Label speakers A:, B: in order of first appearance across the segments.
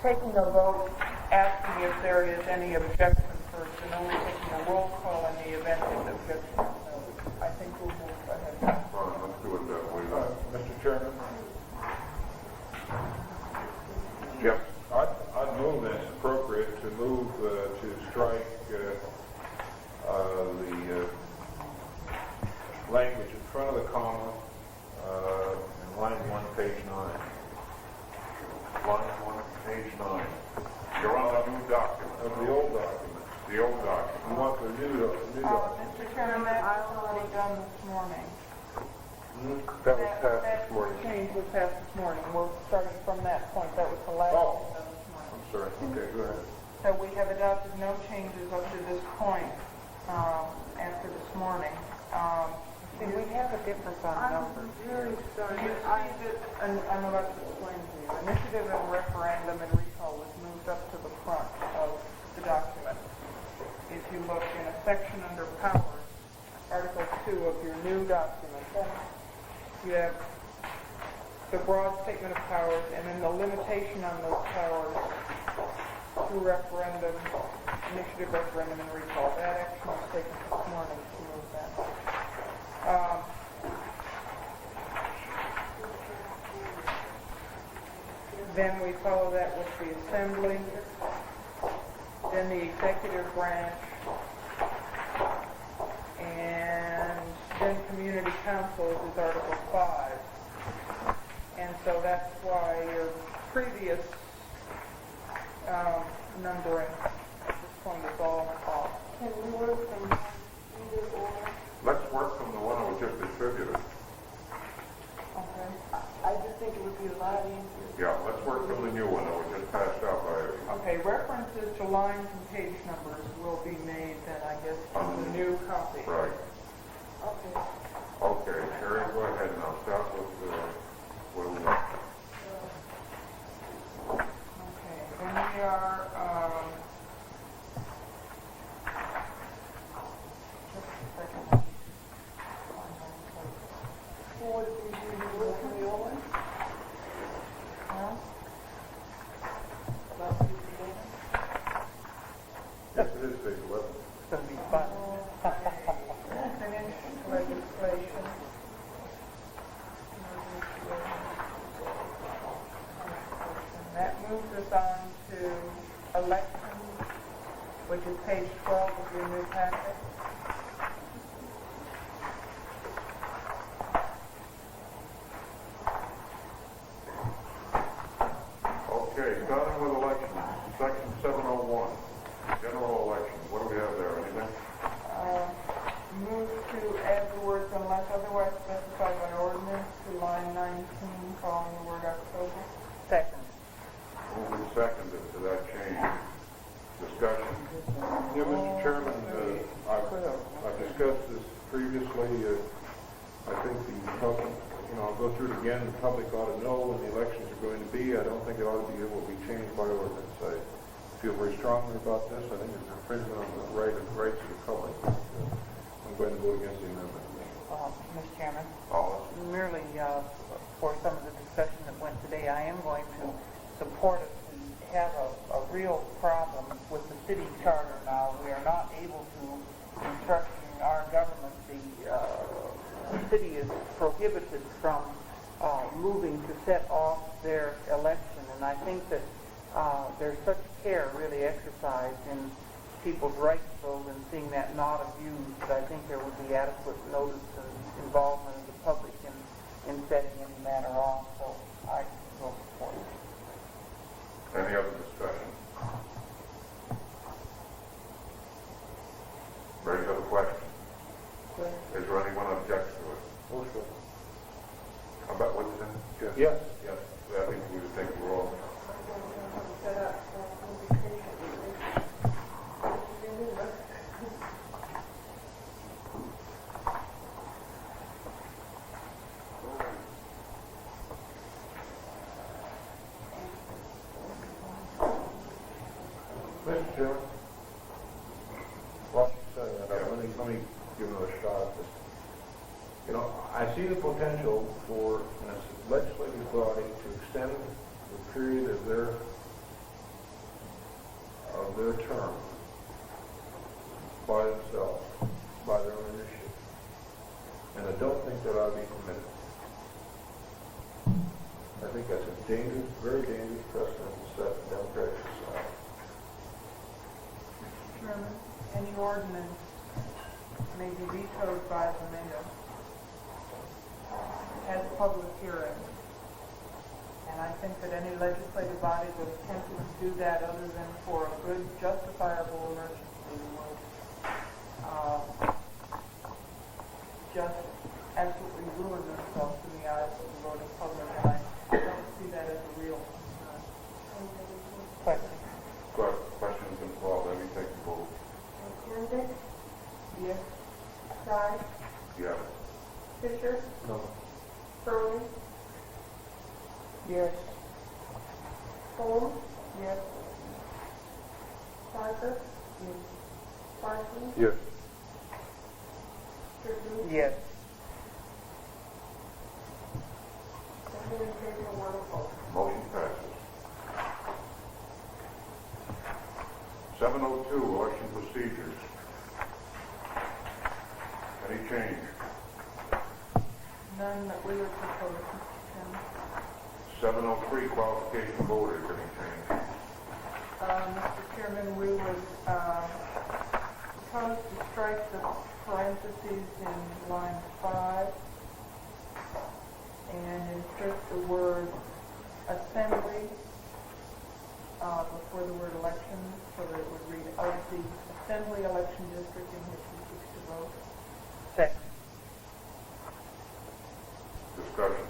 A: taking a vote, asking if there is any objection first, and only taking a roll call in the event that the objection is noted. I think we'll move ahead.
B: Fine, let's do it that way.
C: Mr. Chairman?
B: Yes.
C: I'd move that it's appropriate to move to strike the language in front of the comma in line 1, page 9.
B: Line 1, page 9. You're on the new document.
C: Of the old document.
B: The old document.
C: We want the new document.
A: Mr. Chairman, that was already done this morning.
B: That was passed
A: That
B: this morning.
A: change was passed this morning. We're starting from that point. That was the last
C: Oh.
A: thing done this morning.
C: I'm sorry. Okay, go ahead.
A: So we have adopted no changes up to this point after this morning.
D: And we have a difference on numbers.
A: You see that, and I'm about to explain to you, initiative and referendum and recall was moved up to the front of the document. If you look in a section under powers, Article 2 of your new document, you have the broad statement of powers and then the limitation on those powers through referendum, initiative, referendum, and recall. That action was taken this morning to move that. Then we follow that with the Assembly, then the Executive Branch, and then Community Councils is Article 5. And so that's why your previous numbering at this point is all off.
D: Can we work from either or?
B: Let's work from the one that was just distributed.
A: Okay.
D: I just think it would be a lot easier.
B: Yeah, let's work from the new one that was just passed out by everyone.
A: Okay, references to lines and page numbers will be made then, I guess, on the new copy.
B: Right.
D: Okay.
B: Okay, Sherry, go ahead now. Start with what do we want?
A: Okay, then we are, just a second.
D: What did we do to work from the old one?
A: Huh?
D: About 51?
C: Yes, it is page 11.
A: It's going to be fun. Finish legislation. That moves us on to elections, which is page 12 of your new packet.
B: Okay, starting with elections. Section 701, general election. What do we have there? Anything?
A: Move to add the words unless otherwise specified by ordinance to line 19 following the word October. Second.
B: Moved and seconded to that change. Discussion.
C: Yeah, Mr. Chairman, I've discussed this previously. I think the public, I'll go through it again. The public ought to know when the elections are going to be. I don't think it ought to be able to be changed by ordinance. I feel very strongly about this. I think it's an infringement on the rights of the public. I'm going to vote against the amendment.
A: Mr. Chairman,
B: All
A: merely for some of the discussion that went today, I am going to support it. We have a real problem with the city charter now. We are not able to instruct our government. The city is prohibited from moving to set off their election, and I think that there's such care really exercised in people's right to vote and seeing that not abused, that I think there would be adequate notice and involvement of the public in setting any matter off, so I will support it.
B: Any other discussion? Ready for the question? Is there anyone object to it?
C: Oh, sure.
B: How about what's in?
C: Yes.
B: Yes. I think we would take the roll.
D: Set up for
C: Mr. Chairman, while she's saying that, let me give another shot at this. I see the potential for a legislative body to extend the period of their their term by themselves, by their own initiative. And I don't think that ought to be permitted. I think that's a dangerous, very dangerous precedent to set in democratic society.
D: Mr. Chairman, any ordinance may be vetoed by the mayor as public hearing. And I think that any legislative body that attempted to do that other than for a good justifiable emergency would just absolutely ruin themselves in the eyes of the voting public. And I don't see that as a real concern.
A: Question.
B: Questions been called, let me take the vote.
E: Kendrick,
D: Yes?
E: Fry,
B: Yes.
E: Fisher,
C: No.
E: Curley,
A: Yes.
E: Holmes,
D: Yes?
E: Parker, Parsons,
C: Yes.
E: Strickland,
A: Yes.
E: 7 in favor, 1 opposed.
B: Motion passes. 702, election procedures. Any change?
D: None that we would propose, Mr. Chairman.
B: 703, qualification voters. Any change?
D: Mr. Chairman, we would propose to strike the parentheses in line 5 and insert the word assembly before the word election, so that it would read of the assembly election district in which he seeks to vote.
A: Second.
B: Discussion.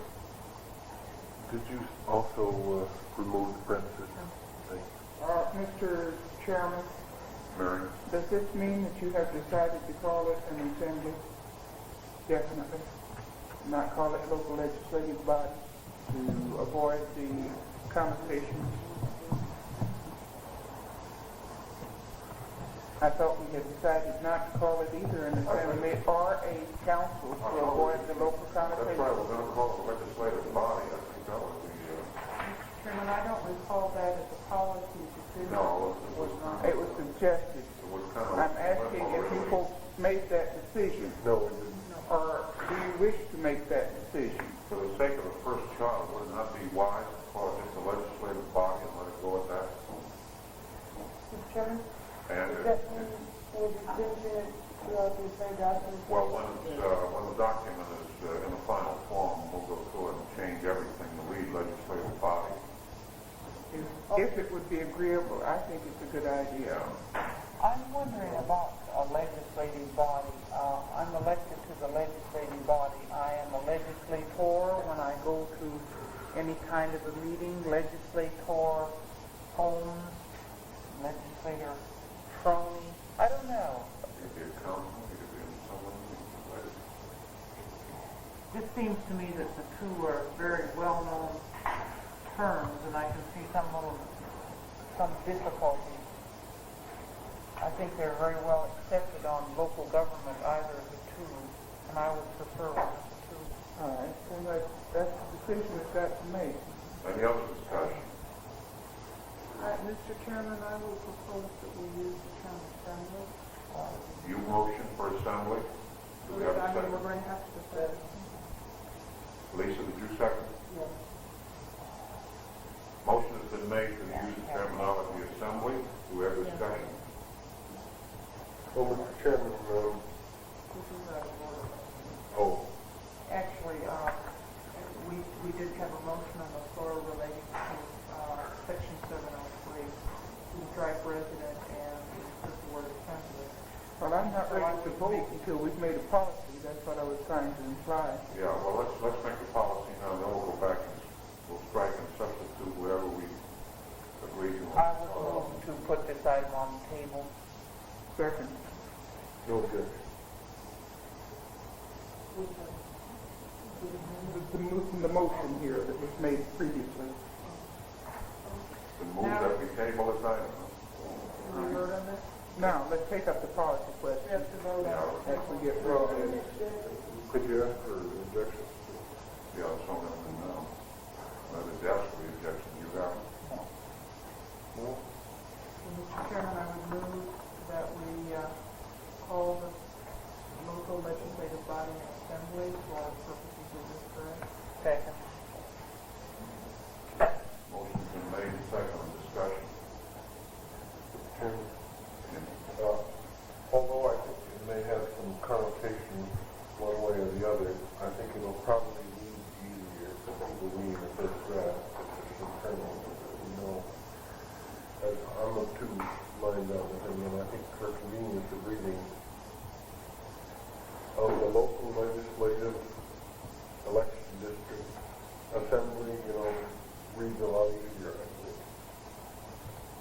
C: Did you also remove the parentheses?
A: Mr. Chairman,
B: Mary?
A: does this mean that you have decided to call it an assembly? Definitely. Not call it local legislative body to avoid the conversations? I thought we had decided not to call it either an assembly or a council to avoid the local
B: That's
A: conversations.
B: right, we're going to call it the legislative body. I think that was the,
D: Mr. Chairman, I don't recall that as a policy decision.
B: no, it was not.
A: It was suggested.
B: It was kind of.
A: I'm asking if you folks made that decision,
C: No, it didn't.
A: or do you wish to make that decision?
B: For the sake of the first child, would it not be wise to call it just a legislative body and let it go at that?
E: Mr. Chairman,
B: And,
E: does that mean we'll distribute it throughout the entire document?
B: well, when the document is in the final form, we'll go through it and change everything to read legislative body.
A: If it would be agreeable, I think it's a good idea.
F: I'm wondering about a legislative body. I'm elected to the legislative body. I am a legislator when I go to any kind of a meeting, legislator, Holmes, legislator, Crony. I don't know.
B: It could be a council, it could be someone.
F: This seems to me that the two are very well-known terms, and I can see some difficulty. I think they're very well accepted on local government, either of the two, and I would prefer one of the two.
A: All right, so that's the decision that's got to make.
B: Any other discussion?
D: Mr. Chairman, I will propose that we use the term assembly.
B: You motion for assembly? Do we have a
D: I mean,
B: second?
D: we're going to have to decide.
B: Lisa, did you second?
D: Yes.
B: Motion has been made to use the terminology assembly. Do we have discussion?
C: Well, Mr. Chairman,
D: This is out of order.
C: oh,
D: Actually, we did have a motion on the floor relating to section 703, to strike resident and insert the word assembly.
A: Well, I'm not ready to vote until we've made a policy. That's what I was trying to imply.
B: Yeah, well, let's make the policy now, then we'll go back and we'll strike and substitute wherever we agree to.
F: I would move to put this item on the table.
A: Second.
C: no objection.
A: The motion here that was made previously.
B: The move that we table this item.
D: Can we vote on this?
A: Now, let's take up the policy
D: We
A: question
D: have to vote on it.
A: as we get rolling.
C: Could you ask for objection?
B: Yeah, that's all I'm going to do now. That is absolutely objection. You got it?
C: No?
D: Mr. Chairman, I
C: call it adjourned.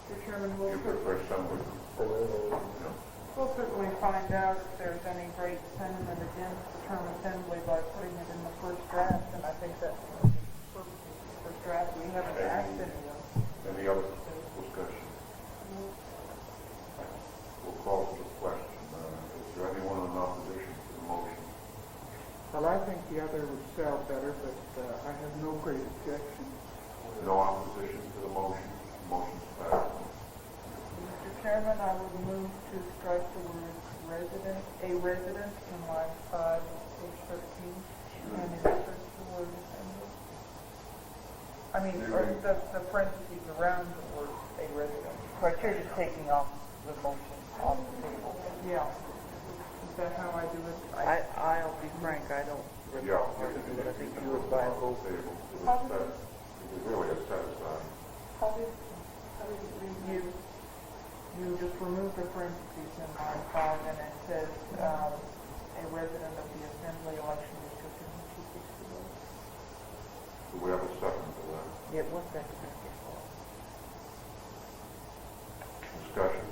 D: Mr. Chairman, we'll
B: You prefer assembly?
D: we'll certainly find out if there's any great sentiment against the term assembly by putting it in the first draft, and I think that's the purpose of the first draft. We haven't asked any of
B: Any other discussion? We'll call for the question. Is there anyone in opposition to the motion?
F: Well, I think the other would sell better, but I have no great objection.
B: No opposition to the motion? Motion's passed.
D: Mr. Chairman, I would move to strike the word resident, a resident in line 5, page 13, and insert the word assembly. I mean, or the parentheses around the word a resident.
A: Right, you're just taking off the motion off the table.
D: Yeah. Is that how I do it?
A: I'll be frank, I don't really
B: Yeah.
A: want to do it. I think you would buy a vote.
B: It was really a set aside.
D: How did it read? You just remove the parentheses in line 5, and it says, a resident of the Assembly election district in which he seeks to vote.
B: Do we have a second to that?
A: Yeah, what's that?
B: Discussion?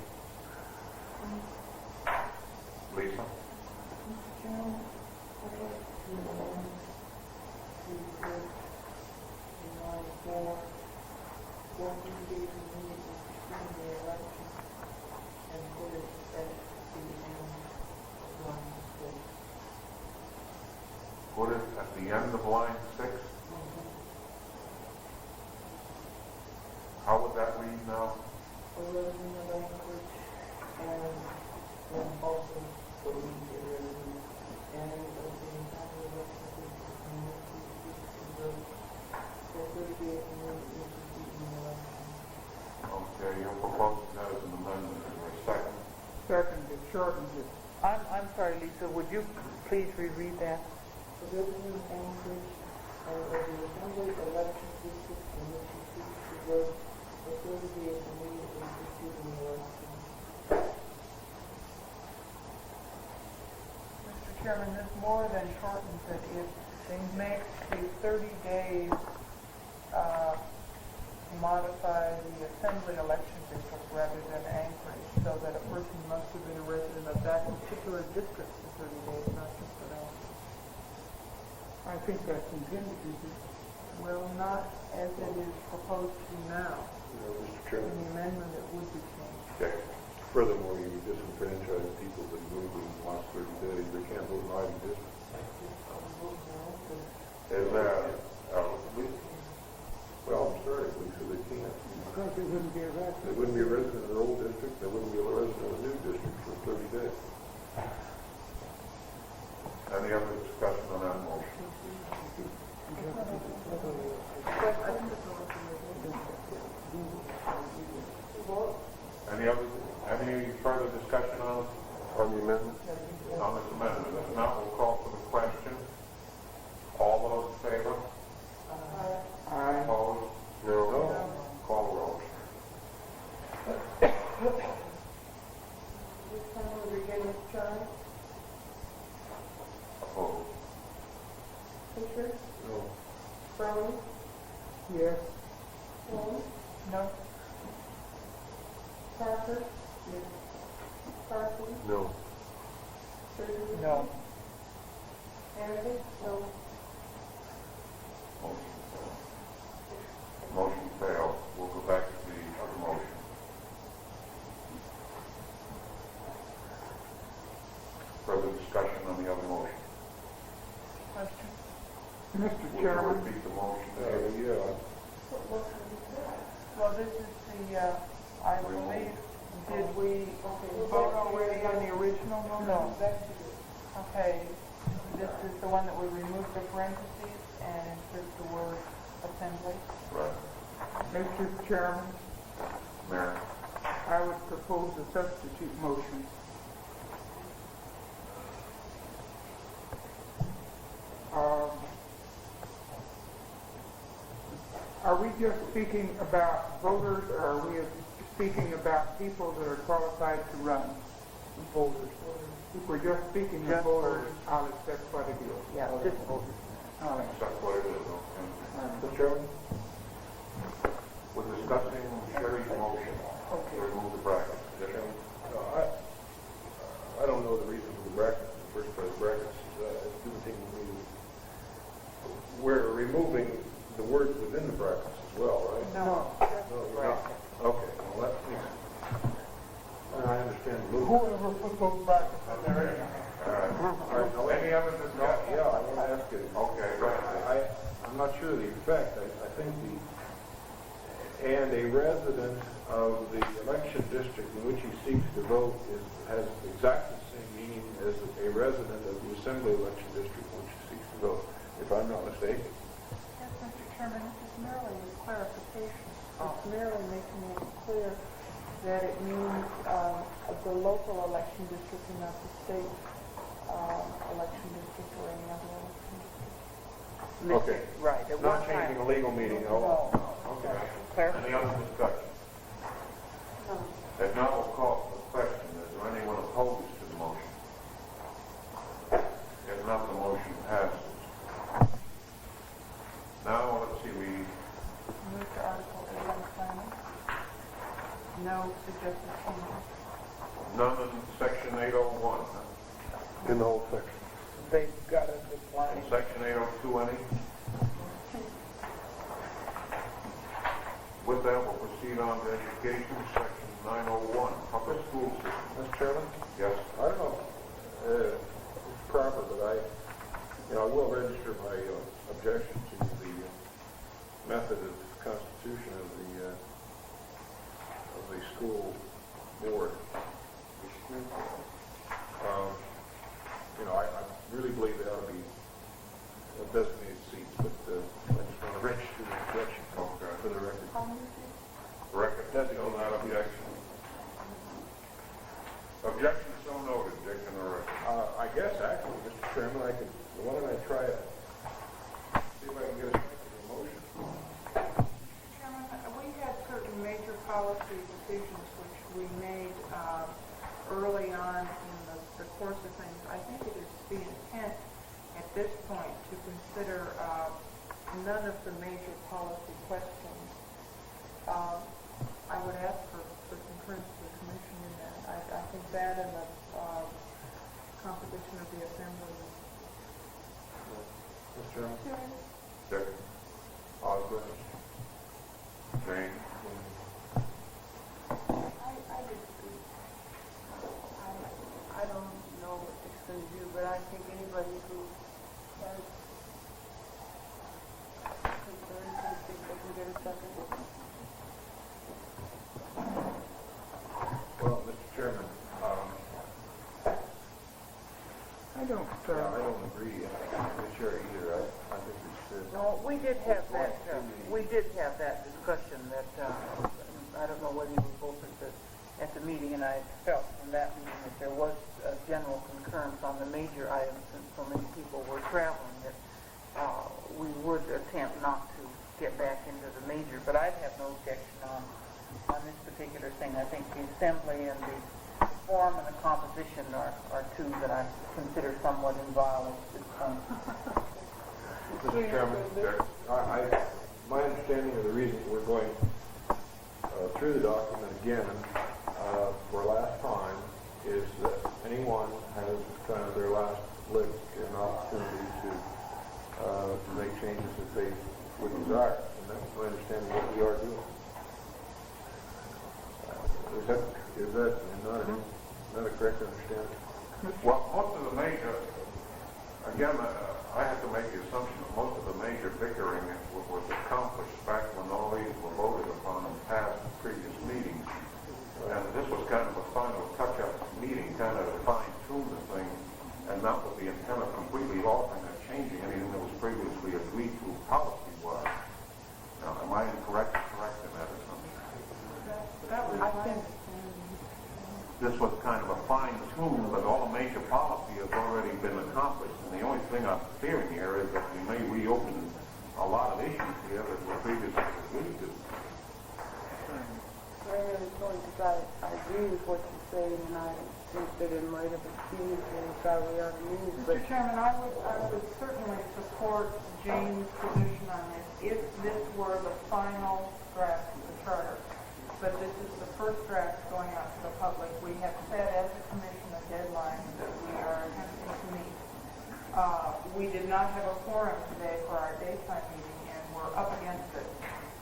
B: Lisa? Put it at the end of line 6? How would that read now? Okay, you're proposing that as an amendment. Is there a second?
F: Second, it shortens it.
A: I'm sorry, Lisa, would you please reread that?
E: The resident Anchorage and of the Assembly election district in which he seeks to vote for 30 days immediately preceding the election.
D: Mr. Chairman, this more than shortens it. It makes the 30 days modify the Assembly election district rather than Anchorage, so that a person must have been a resident of that particular district for 30 days, not just of Anchorage.
F: I think that's intended to be.
D: Well, not as it is proposed to now.
C: Mr.
D: In
C: Chairman.
D: the amendment, it would be changed.
B: Okay.
C: Furthermore, you disenfranchise people that move in the last 30 days. They can't vote in either district.
B: Is that,
C: well, I'm sorry, Lisa, they can't.
F: Because it wouldn't be a
C: They
F: resident.
C: wouldn't be a resident of their old district, they wouldn't be a resident of the new district for 30 days.
B: any other discussion on that motion? Any further discussion on
C: On the amendment?
B: this amendment? If not, we'll call for the question. All those in favor?
F: Aye.
B: Opposed? No. Call the roll.
E: This time we're beginning with John
B: Opposed?
E: Fisher,
C: No.
E: Brown,
F: Yes.
E: Holmes,
D: No?
E: Parker, Parsons,
C: No.
E: Burgess,
A: No.
E: Anderson, no.
B: Motion failed. We'll go back to the other motion. Further discussion on the other motion?
D: Question?
F: Mr.
B: Would you
F: Chairman,
B: repeat the motion?
C: Yeah.
D: Well, this is the, I believe, did we vote already on the original one? No. Okay, this is the one that we removed the parentheses and insert the word assembly.
B: Right.
F: Mr. Chairman,
B: Mayor?
F: I would propose a substitute motion. Are we just speaking about voters, or are we speaking about people that are qualified to run? Voters. If we're just speaking of
A: Just
F: voters,
A: voters.
F: I'll accept what it is.
A: Yeah, just voters.
F: All right.
B: Except what it is, okay.
C: Mr. Chairman?
B: discussing Sherry's motion to remove the brackets. Yes, sir?
C: No, I don't know the reason for the brackets in the first place. Brackets didn't seem to me. We're removing the words within the brackets as well, right?
D: No.
C: No, you're not. Okay, well, that makes sense. I understand the movement.
A: Whoever put those brackets in there anyway.
B: All right.
C: All right, now,
B: Any other discussion?
C: yeah, I want to ask you.
B: Okay, go ahead.
C: I'm not sure of the effect. I think and a resident of the election district in which he seeks to vote has exactly the same meaning as a resident of the assembly election district in which he seeks to vote, if I'm not mistaken.
D: Yes, Mr. Chairman, this is merely a clarification. It's merely making it clear that it means the local election district and not the state election district or any other election district.
C: Okay.
F: Right, at one
C: Not changing
F: time.
C: a legal meaning at all. Okay.
B: Any other discussion? If not, we'll call for the question. Is there anyone opposed to the motion? If not, the motion passes. Now, let's see, we,
D: Move to Article 8 on planning. No suggested changes.
B: none in section 801. Huh?
C: In the whole section.
F: They've got a decline.
B: In section 802, any? With that, we'll proceed on to education, section 901, public school system.
C: Mr. Chairman?
B: Yes.
C: I don't know if it's proper, but I will register my objection to the method of constitution of the school board. I really believe there ought to be designated seats, but I just want to register the objection for the record.
B: Record, no, not objection. Objection so noted, Dick, in the record.
C: I guess, actually, Mr. Chairman, why don't I try it? See if I can get a second for the motion.
D: Chairman, we had certain major policy decisions which we made early on in the course of things. I think it is the intent at this point to consider none of the major policy questions. I would ask for concurrence of the commission in that. I think that and the composition of the assembly.
C: Mr. Chairman?
B: Dick,
C: Osborne?
B: Jane,
E: I disagree. I don't know what it's going to do, but I think anybody who has concerns, I think they can get a second.
C: Well, Mr. Chairman,
F: I don't,
C: I don't agree with Chair either. I think it's...
F: no, we did have that discussion that, I don't know whether you were both at the meeting, and I felt from that meeting that there was a general concurrence on the major items, since so many people were traveling, that we would attempt not to get back into the major, but I'd have no objection on this particular thing. I think the assembly and the form and the composition are two that I consider somewhat inviolate at this point.
C: Mr. Chairman, my understanding of the reason we're going through the document again for last time is that anyone has kind of their last lick and opportunity to make changes that they would desire. And that's my understanding of what we are doing. Is that not a correct understanding?
B: well, most of the major, again, I have to make the assumption that most of the major bickering was accomplished back when all these were voted upon in past previous meetings. And this was kind of a final touch-up meeting, kind of fine-tune the thing, and not with the intent of completely altering or changing anything that was previously agreed to policy-wise. Now, am I correct in that assumption?
D: That was
E: I think
B: This was kind of a fine-tune, but all the major policy has already been accomplished. And the only thing I'm fearing here is that we may reopen a lot of issues here that were previously agreed to.
E: very important because I agree with what you say, and I think that in light of the fees and how we are to move, but
D: Mr. Chairman, I would certainly support Jane's position on this if this were the final draft of the charter. first draft going out to the public. We have set as a commission a deadline that we are attempting to meet. We did not have a forum today for our daytime meeting, and we're up against it.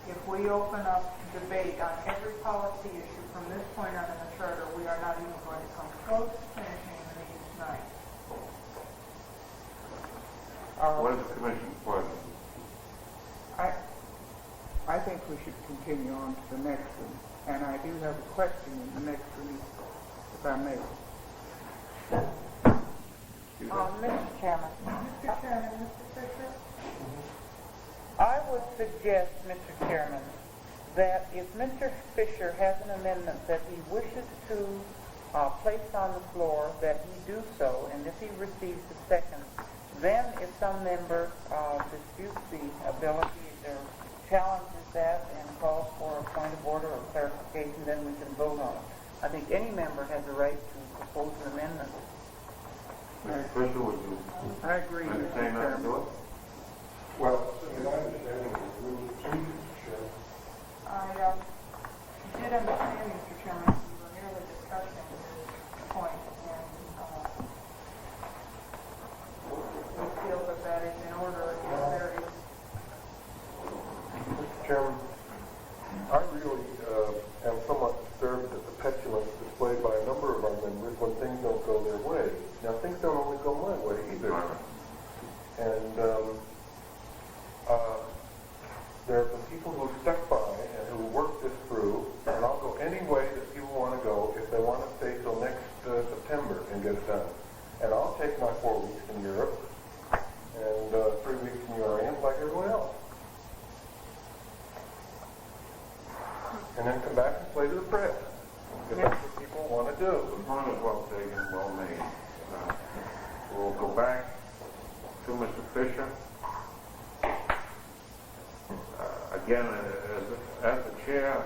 D: If we open up debate on every policy issue from this point on in the charter, we are not even going to come close to finishing the meeting tonight.
B: What is the commission's pleasure?
F: I think we should continue on to the next one, and I do have a question in the next one, if I may. Mr. Chairman.
D: Mr. Chairman, Mr. Fisher?
F: I would suggest, Mr. Chairman, that if Mr. Fisher has an amendment that he wishes to place on the floor, that he do so, and if he receives a second, then if some member disputes the ability or challenges that and calls for a point of order or clarification, then we can vote on it. I think any member has a right to propose an amendment.
B: Mr. Fisher, would you
F: I agree, Mr.
B: entertain that
F: Chairman.
B: to it?
C: Well, certainly my understanding is the rules of procedure, Mr. Chairman.
D: I did understand, Mr. Chairman, we were merely discussing this point, and we feel that that is in order if there is.
C: Mr. Chairman, I really am somewhat disturbed at the petulance displayed by a number of our members when things don't go their way. Now, things don't always go my way either. And there have been people who stuck by and who worked this through, and I'll go any way that people want to go if they want to stay till next September and get it done. And I'll take my 4 weeks in Europe and 3 weeks in the Orient like everyone else. And then come back and play to the press. If that's what people want to do.
B: The point is well taken, well made. We'll go back to Mr. Fisher. Again, as the chair,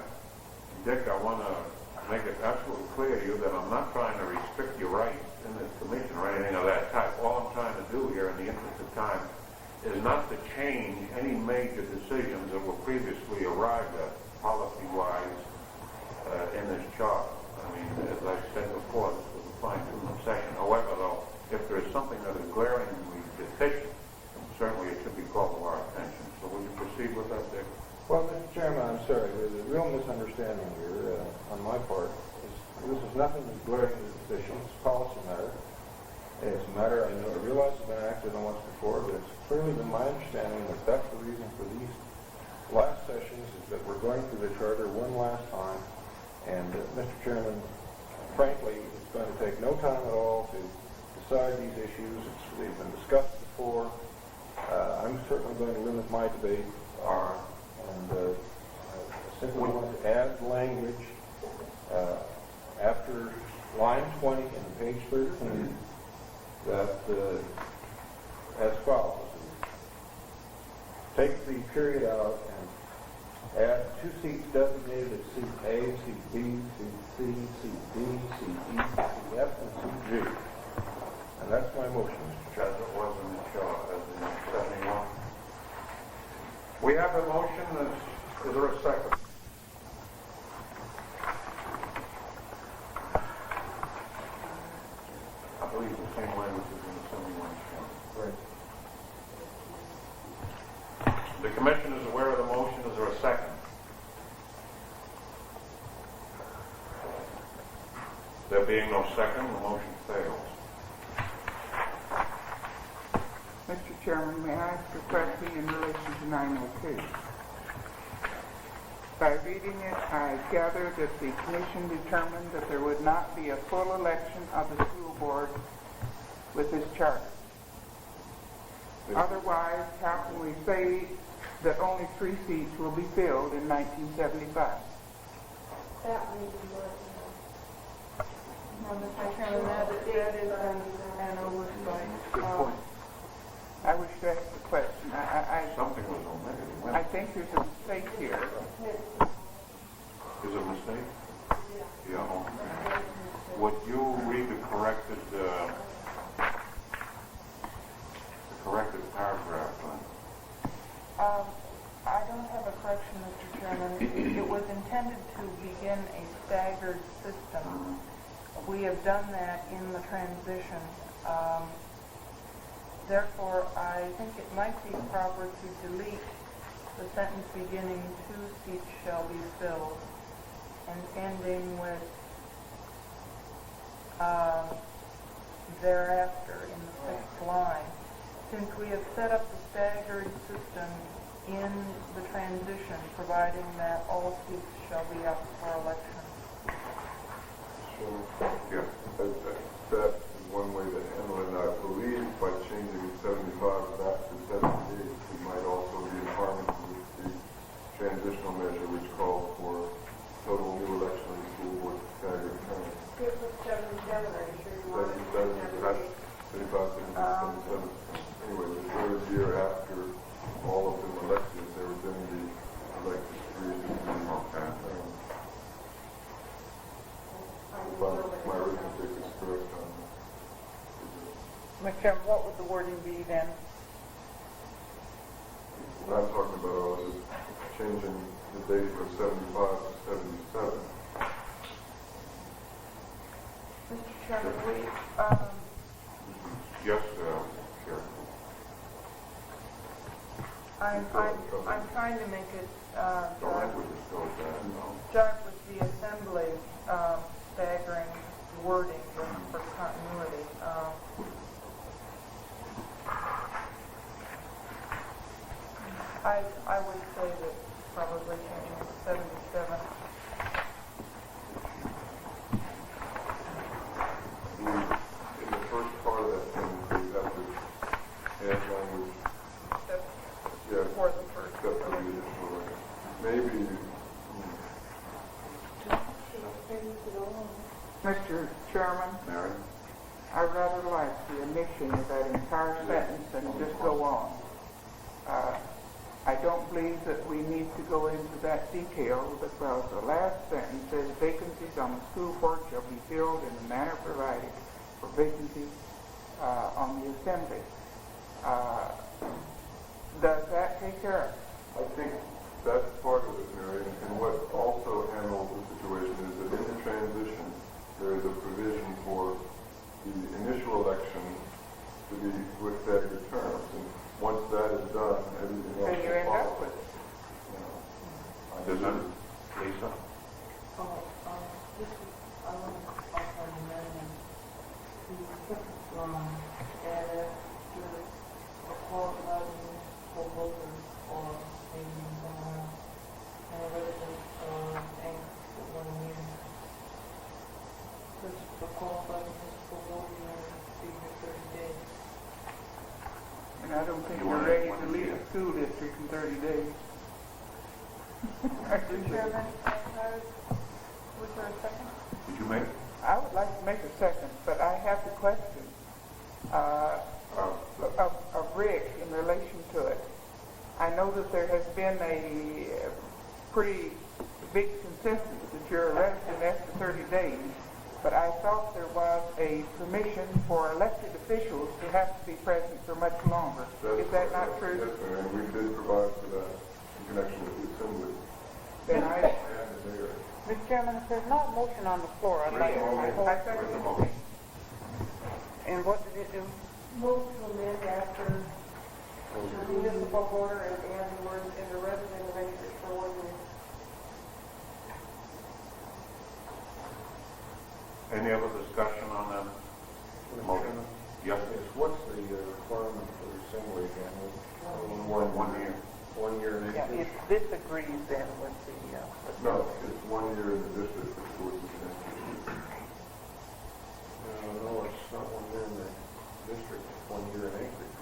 B: Dick, I want to make it absolutely clear to you that I'm not trying to restrict your rights in this commission or anything of that type. All I'm trying to do here in the interest of time is not to change any major decisions that were previously arrived at policy-wise in this charter. I mean, as I said before, this was a fine-tuning session. However, though, if there is something that is glaringly deficient, certainly it should be called to our attention. So will you proceed with that, Dick?
C: Well, Mr. Chairman, I'm sorry. There's a real misunderstanding here on my part. This is nothing that's glaringly deficient. It's a policy matter. It's a matter I realize has been acted on once before, but it's clearly been my understanding that that's the reason for these last sessions is that we're going through the charter one last time. And, Mr. Chairman, frankly, it's going to take no time at all to decide these issues. They've been discussed before. I'm certainly going to limit my debate. And I simply want to add language after line 20 and page 13 that as follows. Take the period out and add 2 seats designated as seat A, seat B, seat C, seat D, seat E, seat F, and seat G. And that's my motion, Mr. Chairman.
B: As it was in the chart, as in 71. We have a motion. Is there a second? I believe the same language is in the 71 chart.
C: Right.
B: The commission is aware of the motion. Is there a second? There being no second, the motion fails.
F: Mr. Chairman, may I ask a question in relation to 902? By reading it, I gather that the commission determined that there would not be a full election of the school board with this charter. Otherwise, how can we say that only 3 seats will be filled in 1975?
E: That may be more
D: Well, Mr. Chairman, that is an oversight.
C: Good point.
F: I wish to ask the question.
B: Something was omitted.
F: I think there's a mistake here.
B: Is it a mistake? Yeah. Would you read the corrected paragraph then?
D: I don't have a correction, Mr. Chairman. It was intended
F: intended to begin a staggered system. We have done that in the transition. Therefore, I think it might be proper to delete the sentence beginning, 2 seats shall be filled, and ending with thereafter in the 6th line. Since we have set up the staggered system in the transition, providing that all seats shall be up for election.
C: Yeah, that is one way to handle it, and I believe by changing 75 back to 78, we might also be in harmony with the transitional measure which calls for total new election of the school board staggered terms.
E: Skip with 77, are you sure you want it?
C: That's 75, 77. Anyway, the third year after all of them elected, they were then the elected 3 to 3 terms. My arithmetic is correct on that.
F: Mr. Chairman, what would the wording be then?
C: What I'm talking about is changing the date from 75 to 77.
F: Mr. Chairman,
B: Yes, Chair.
F: I'm trying to make it
B: The language is still there.
F: start with the assembly staggering wording just for continuity. I would say that probably changing it to 77.
C: In the first part of that sentence, we have to add language, yeah,
F: For the first.
C: except for the initial language. Maybe,
A: Mr. Chairman,
B: Mary?
A: I'd rather like the omission of that entire sentence and just go on. I don't believe that we need to go into that detail because the last sentence says vacancies on the school board shall be filled in the manner provided for vacancies on the assembly. Does that take care of it?
C: I think that's part of it, Mary, and what also handles the situation is that in the transition, there is a provision for the initial election to be with staggered terms, and once that is done, everything else
A: Then you
C: will
A: end up
C: follow.
A: with it.
B: Does that, Lisa?
E: This is, I want to offer an amendment to the second line, and to record municipal voters or a resident of Anchorage for 1 year. This is record municipal voting in 30 days.
A: And I don't think
B: You
A: we're
B: want
A: ready
B: it
A: to
B: one
A: leave
B: year.
A: the school district in 30 days.
F: Mr. Chairman, was there a second?
B: Did you make?
A: I would like to make a second, but I have the question of Rick in relation to it. I know that there has been a pretty big consensus that you're arrested after 30 days, but I thought there was a permission for elected officials to have to be present for much longer. Is that not true?
C: Yes, Mary, and we did provide for that in connection with the assembly.
A: Then
C: And the mayor.
F: Mr. Chairman, if there's not a motion on the floor, I'd like to hold.
A: I second the motion.
F: And what did it do?
E: Move to amend after municipal voter and add the words in the resident of Anchorage for 1 year.
B: Any other discussion on that motion? Yes.
C: What's the requirement for the assembly again?
B: 1 year.
C: 1 year in
F: Yeah, if this agrees then with the,
C: No, it's 1 year in the district before the assembly.
G: No, it's not 1 year in the district, it's 1 year in Anchorage.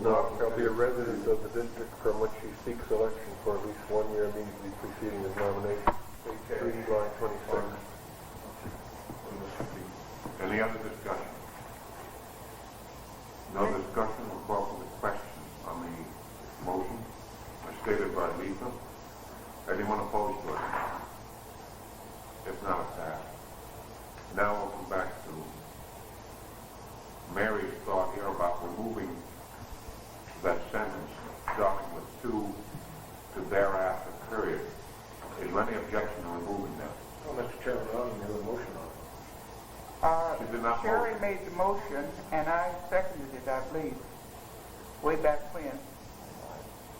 C: No, shall be a resident of the district from which he seeks election for at least 1 year immediately preceding his nomination. Page 3, line 26.
B: Any other discussion? No discussion, we'll call for the question on the motion as stated by Lisa. Anyone opposed to it? If not, it's passed. Now we'll come back to Mary's thought here about removing that sentence, starting with 2 to thereafter period. Is there discussion on removing that.
C: Well, Mr. Chairman, I don't even have a motion on it.
B: She did not
F: Sherry
B: vote.
F: made the motion, and I seconded it, I believe, way back when.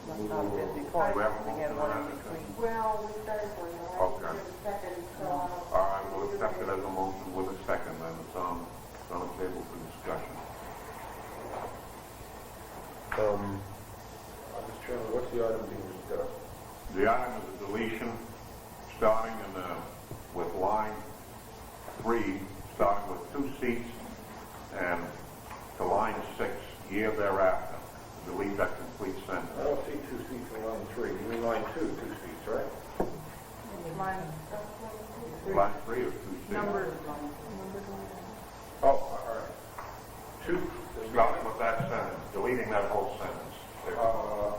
F: Must not have been before,
B: We have a
F: we had
B: motion
F: one
B: on
F: in
B: that.
F: between.
E: Well, we started for you, right?
B: Okay.
E: We did a second, so I don't.
B: All right, we'll accept it as a motion with a second, then it's on the table for discussion.
C: Mr. Chairman, what's the item being discussed?
B: The item is a deletion, starting with line 3, starting with 2 seats, and to line 6, year thereafter. Delete that complete
C: I
B: sentence.
C: don't see 2 seats in line 3. You mean line 2, 2 seats, right?
B: Line 3 or 2 seats?
E: Numbered.
C: Oh, all right. 2,
B: Starting with that sentence, deleting that whole sentence.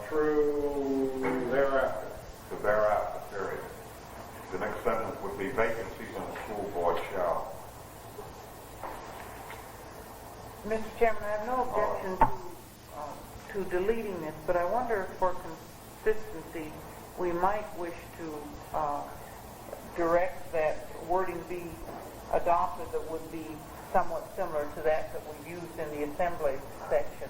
C: through thereafter.
B: To thereafter, period. The next sentence would be vacancies on the school board shall.
F: Mr. Chairman, I have no objection to deleting this, but I wonder if for consistency, we might wish to direct that wording be adopted that would be somewhat similar to that we used in the assembly section.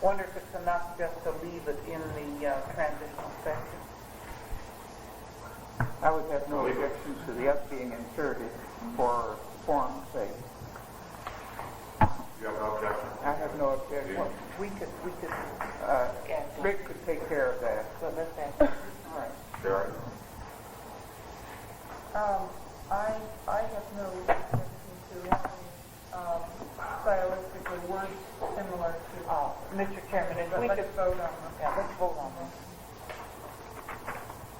F: Wonder if it's enough just to leave it in the transitional section. I would have no objections to the us being inserted for form's sake.
B: You have no objection?
F: I have no objection.
B: Yeah.
F: Rick could take care of that. So let's ask. All right.
B: Sherry?
D: I have no objection to having stylistically words similar to.
F: Mr. Chairman, if we
D: Let's
F: could,
D: vote on them.
F: yeah, let's vote on this.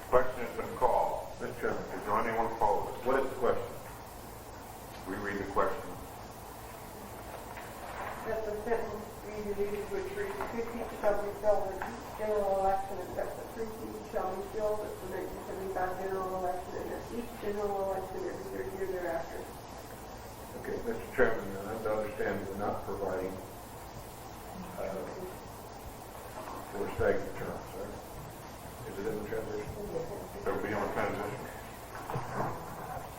B: Question has been called.
C: Mr. Chairman,
B: Is there anyone opposed?
C: what is the question?
B: Reread the question.
E: That the sentence be deleted which reads, 2 seats shall be filled in each general election except that 3 seats shall be filled at the 1975 general election and at each general election every third year thereafter.
C: Okay, Mr. Chairman, I'm to understand we're not providing for stagnant terms, right? Is it in the transition?
B: It will be on transition.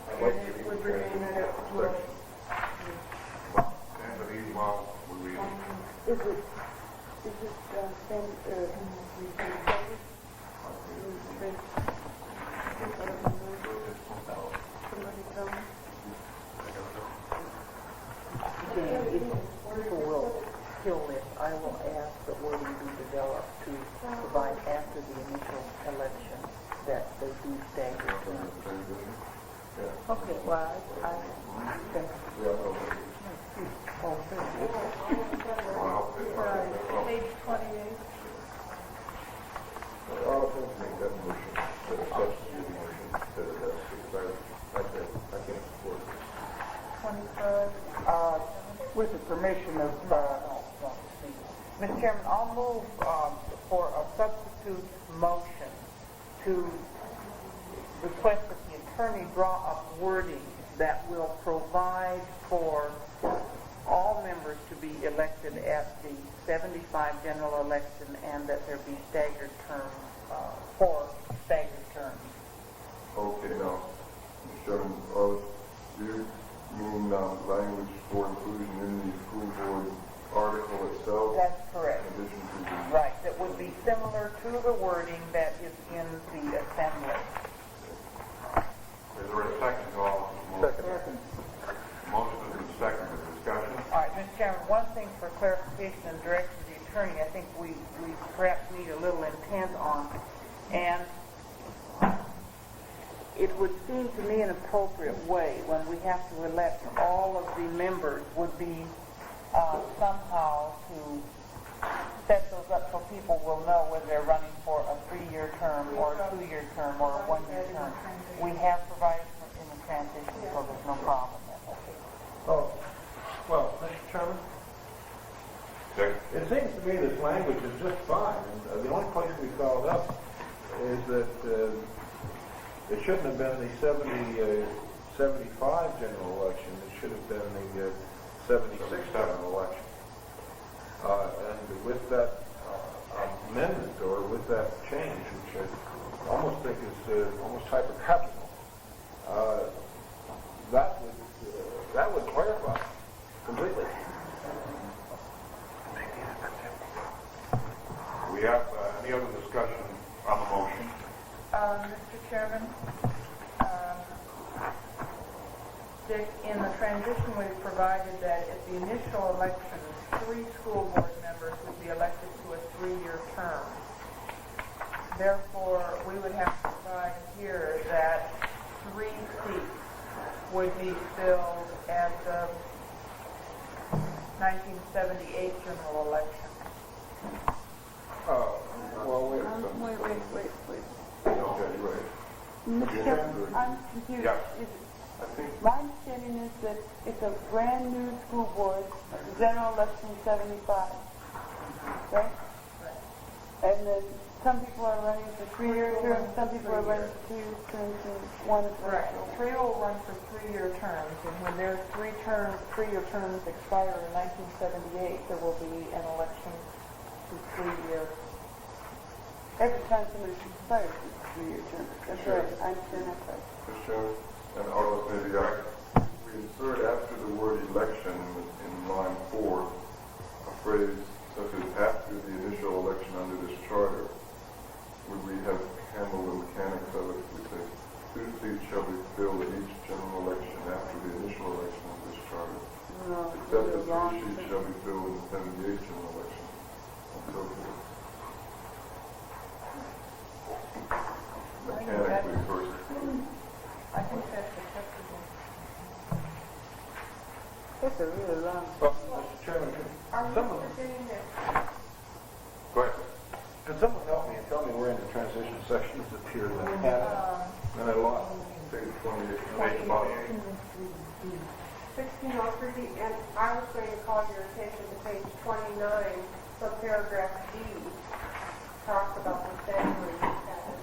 C: I'd like to
E: And it
C: read
E: would
C: the
E: remain
C: transition
E: that it will.
C: section.
B: Stand at ease while we read it.
E: Is it
F: Again, if people will kill this, I will ask that wording be developed to provide after the initial election that they do stagger terms.
C: Yeah.
F: Okay, well, I think,
C: We all know that.
F: oh, thank you.
B: Well,
D: Page 28.
C: I'll make that motion, that a substitute motion, because I can't support it.
D: 25.
F: With the permission of, Mr. Chairman, I'll move for a substitute motion to request that the attorney draw up wording that will provide for all members to be elected at the 75 general election and that there be staggered terms, 4 staggered terms.
G: Okay, now, Mr. Chairman, you mean language for inclusion in the school board article itself?
F: That's correct.
G: In addition to the...
F: Right, that would be similar to the wording that is in the assembly.
B: Is there a second to all of this motion? Motion has been seconded. Discussion?
F: All right, Mr. Chairman, one thing for clarification and direction to the attorney, I think we perhaps need a little intent on, and it would seem to me an appropriate way when we have to elect all of the members would be somehow to set those up so people will know whether they're running for a 3-year term or a 2-year term or a 1-year term. We have provided for in the transition, so there's no problem there. Okay.
C: Oh, well, Mr. Chairman,
B: Dick?
C: it seems to me this language is just fine. And, the only place we followed up is that it shouldn't have been the 75 general election. It should have been the 76 general election. And with that amendment or with that change, which I almost think is almost typographical,
D: in the transition, we've provided that at the initial election, 3 school board members would be elected to a 3-year term. Therefore, we would have to provide here that 3 seats would be filled at the 1978 general election.
C: Well, wait a second.
H: Wait.
C: Okay, wait.
H: Mr. Chairman, I'm confused.
B: Yeah.
C: I think,
H: My understanding is that it's a brand new school board, general election 75, right? And then some people are running for 3-year terms, some people are running for 2-year terms, and one is
D: Right. 3 will run for 3-year terms, and when their 3-year terms expire in 1978, there will be an election to 3-year.
H: every time somebody expires, it's a 3-year term. That's right, I understand that part.
G: Mr. Chairman, and also maybe we insert after the word election in line 4, a phrase such as after the initial election under this charter. Would we have handled the mechanics of it? We say 2 seats shall be filled at each general election after the initial election of this charter.
H: No,
G: Except
H: you're
G: that
H: wrong.
G: 3 seats shall be filled in the 78 general election, and so forth. Mechanically, first.
D: I think that's acceptable.
H: It's a really long.
C: well, Mr. Chairman, can someone help me and tell me where in the transition sections appear that then I lost page 28.
B: Page about
I: 1603, and I was going to call your attention to page 29, subparagraph D, talks about the statutory status.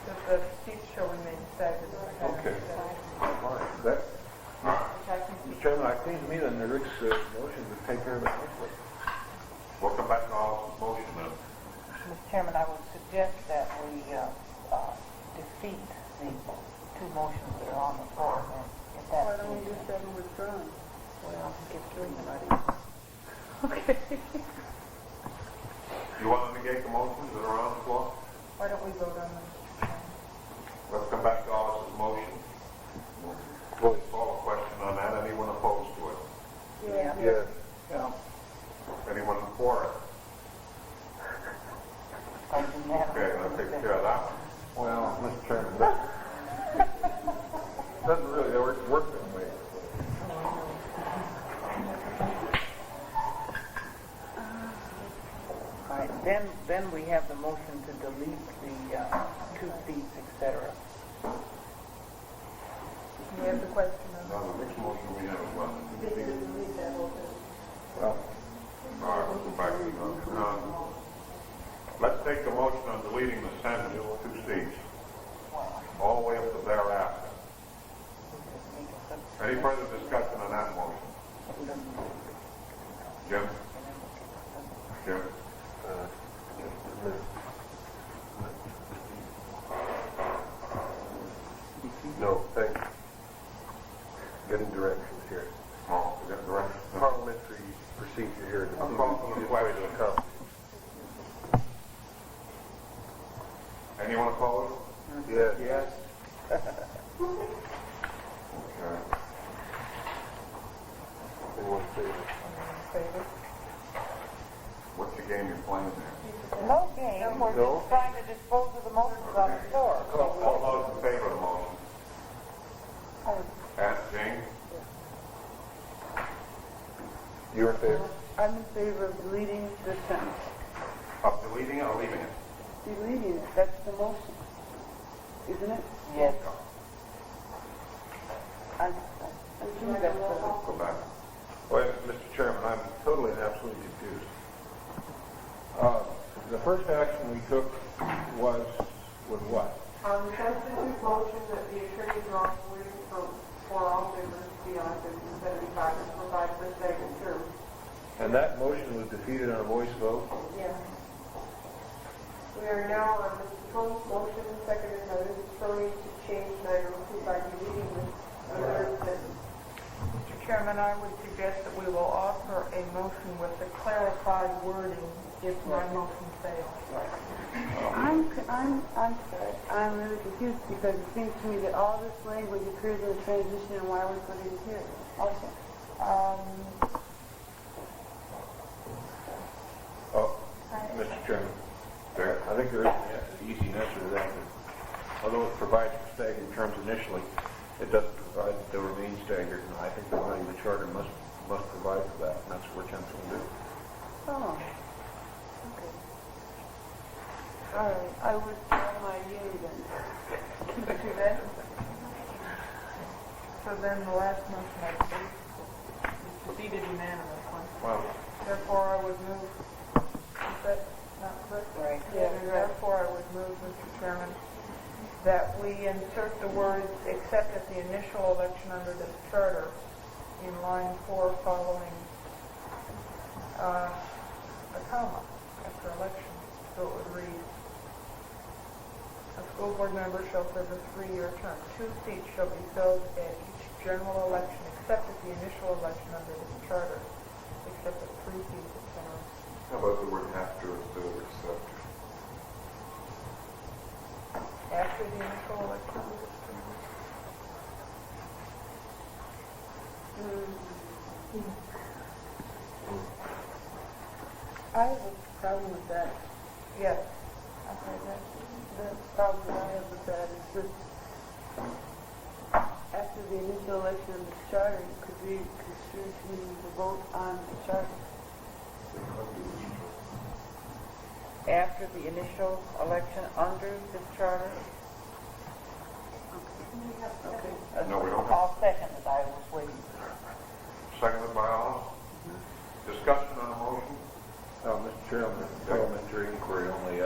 D: That the seats shall remain stagnant.
C: Okay. Fine. That, Mr. Chairman, it seems to me that Rick's motion would take care of it nicely.
B: We'll come back to Allison's motion then.
F: Mr. Chairman, I would suggest that we defeat the 2 motions that are on the floor. If
H: Why
F: that's
H: don't we just have them withdrawn?
F: well, get through tonight.
H: Okay.
B: You want to negate the motions that are on the floor?
D: Why don't we vote on them?
B: Let's come back to Allison's motion. We'll call a question on that. Anyone opposed to it?
H: Yeah.
C: Yes.
B: Anyone for it?
F: By unanimous
B: Okay, I'll take care of that one.
C: Well, Mr. Chairman, that doesn't really work that way.
F: All right, then we have the motion to delete the 2 seats, etc.
D: We have the question on
B: Now, the next motion we have is what?
C: Well,
B: All right, we'll go back to let's take the motion on deleting the sentence 2 seats, all the way up to thereafter. Any further discussion on that motion? Jim? Jim?
C: no, thank you. Getting directions here.
B: Oh, we got direction.
C: Parliamentary procedure here.
B: I'll call for the question. Anyone opposed?
C: Yes. Yes.
B: Okay.
C: Anyone favor?
D: favor.
B: What's the game you're playing there?
F: No game, we're
C: No.
F: just trying to dispose of the motions on the floor.
B: All those in favor of the motion? Pat, Jane?
C: You're in favor?
H: I'm in favor of deleting this sentence.
B: Of deleting it or leaving it?
H: Deleting it, that's the motion, isn't it?
F: Yes.
H: I think that's the...
B: Go back.
C: Wait, Mr. Chairman, I'm totally and absolutely confused. The first action we took was what?
I: On the substitute motion that the attorney draws for all members to be elected in 75 and provide for second term.
C: And that motion was defeated on a voice vote?
I: Yes. We are now on Mr. Combs' motion, seconded by Mrs. Tony, to change 902 by deleting the third sentence.
D: Mr. Chairman, I would suggest that we will offer a motion with the clarified wording if my motion fails.
H: I'm sorry, I'm really confused because it seems to me that all this language appears in the transition and why we're putting it here also.
C: Mr. Chairman, I think there is an easy answer to that. Although it provides for staggered terms initially, it doesn't provide that they'll remain staggered. And I think the body of the charter must provide for that, and that's what we're attempting to do.
H: Oh, okay. All right, I withdraw my yea then.
D: Do that. So then the last motion I believe is defeated unanimously.
C: Wow.
D: Therefore, I would move, is that not correct?
F: Right.
D: Yeah, therefore, I would move, Mr. Chairman, that we insert the words "except at the initial election under this charter" in line 4 following a comma after election. So it would read, "A school board member shall serve a 3-year term. 2 seats shall be filled at each general election except at the initial election under this charter, except at 3 seats at general."
G: How about the word after instead of except?
D: After the initial election under this charter.
H: I have a problem with that.
D: Yes.
H: Okay, the problem that I have with that is that after the initial election of the charter, it could be construed to mean the vote on the charter.
F: After the initial election under this charter?
H: Okay.
B: No, we don't have.
F: I'll second it, I was waiting.
B: Seconded by all. Discussion on the motion?
C: Mr. Chairman, parliamentary inquiry only,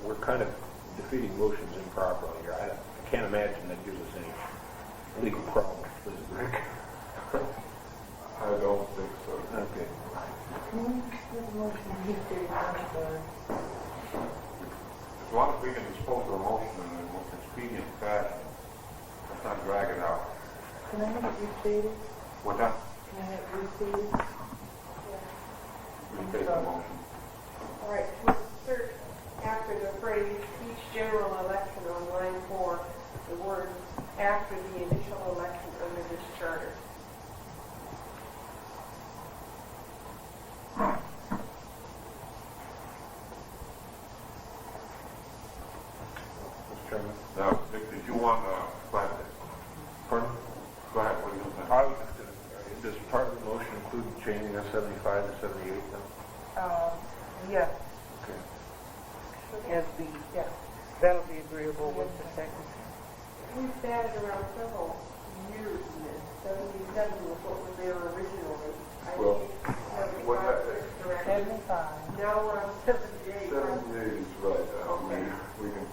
C: we're kind of defeating motions improperly here. I can't imagine that gives us any legal problems, does it, Rick?
G: I don't think so.
C: Okay.
B: As long as we can dispose of the motion in a more expedient fashion, let's not drag it out.
E: Can I have it restated?
B: What's that?
E: Can I have it restated?
B: Restate the motion.
I: All right, to insert after the phrase "each general election" on line 4, the words "after the initial election under this charter."
C: Mr. Chairman.
B: Now, Dick, did you want to,
C: Pardon?
B: go ahead, what do you think?
C: I was just going to, does part of the motion include changing that 75 to 78 then?
D: Yes.
C: Okay.
F: As the, that'll be agreeable with the second.
I: We've batted around several years in this. 77 was what was there originally.
G: Well, what
I: 75, 6 direction.
D: 75.
I: Now we're on 78.
G: 78 is right. We can,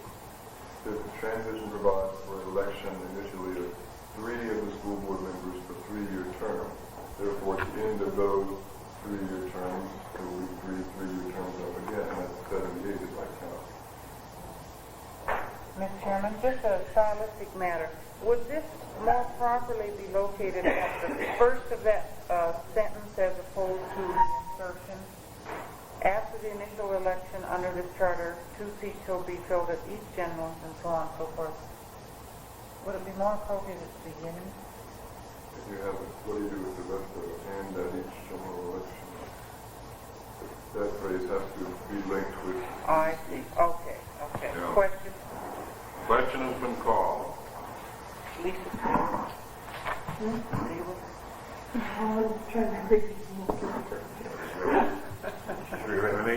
G: the transition provides for an election initially of 3 of the school board members for 3-year terms. Therefore, at the end of those 3-year terms, there will be 3-year terms up again, and that's 78 if I count.
F: Mr. Chairman, just a stylistic matter. Would this more properly be located at the first of that sentence as opposed to the insertion? After the initial election under this charter, 2 seats shall be filled at each general, and so on and so forth. Would it be more appropriate at the beginning?
G: If you have, what do you do with the rest of it? And at each general election. That phrase has to be linked with.
F: I see. Okay.
B: Yeah.
F: Question?
B: Question has been called.
F: Lisa?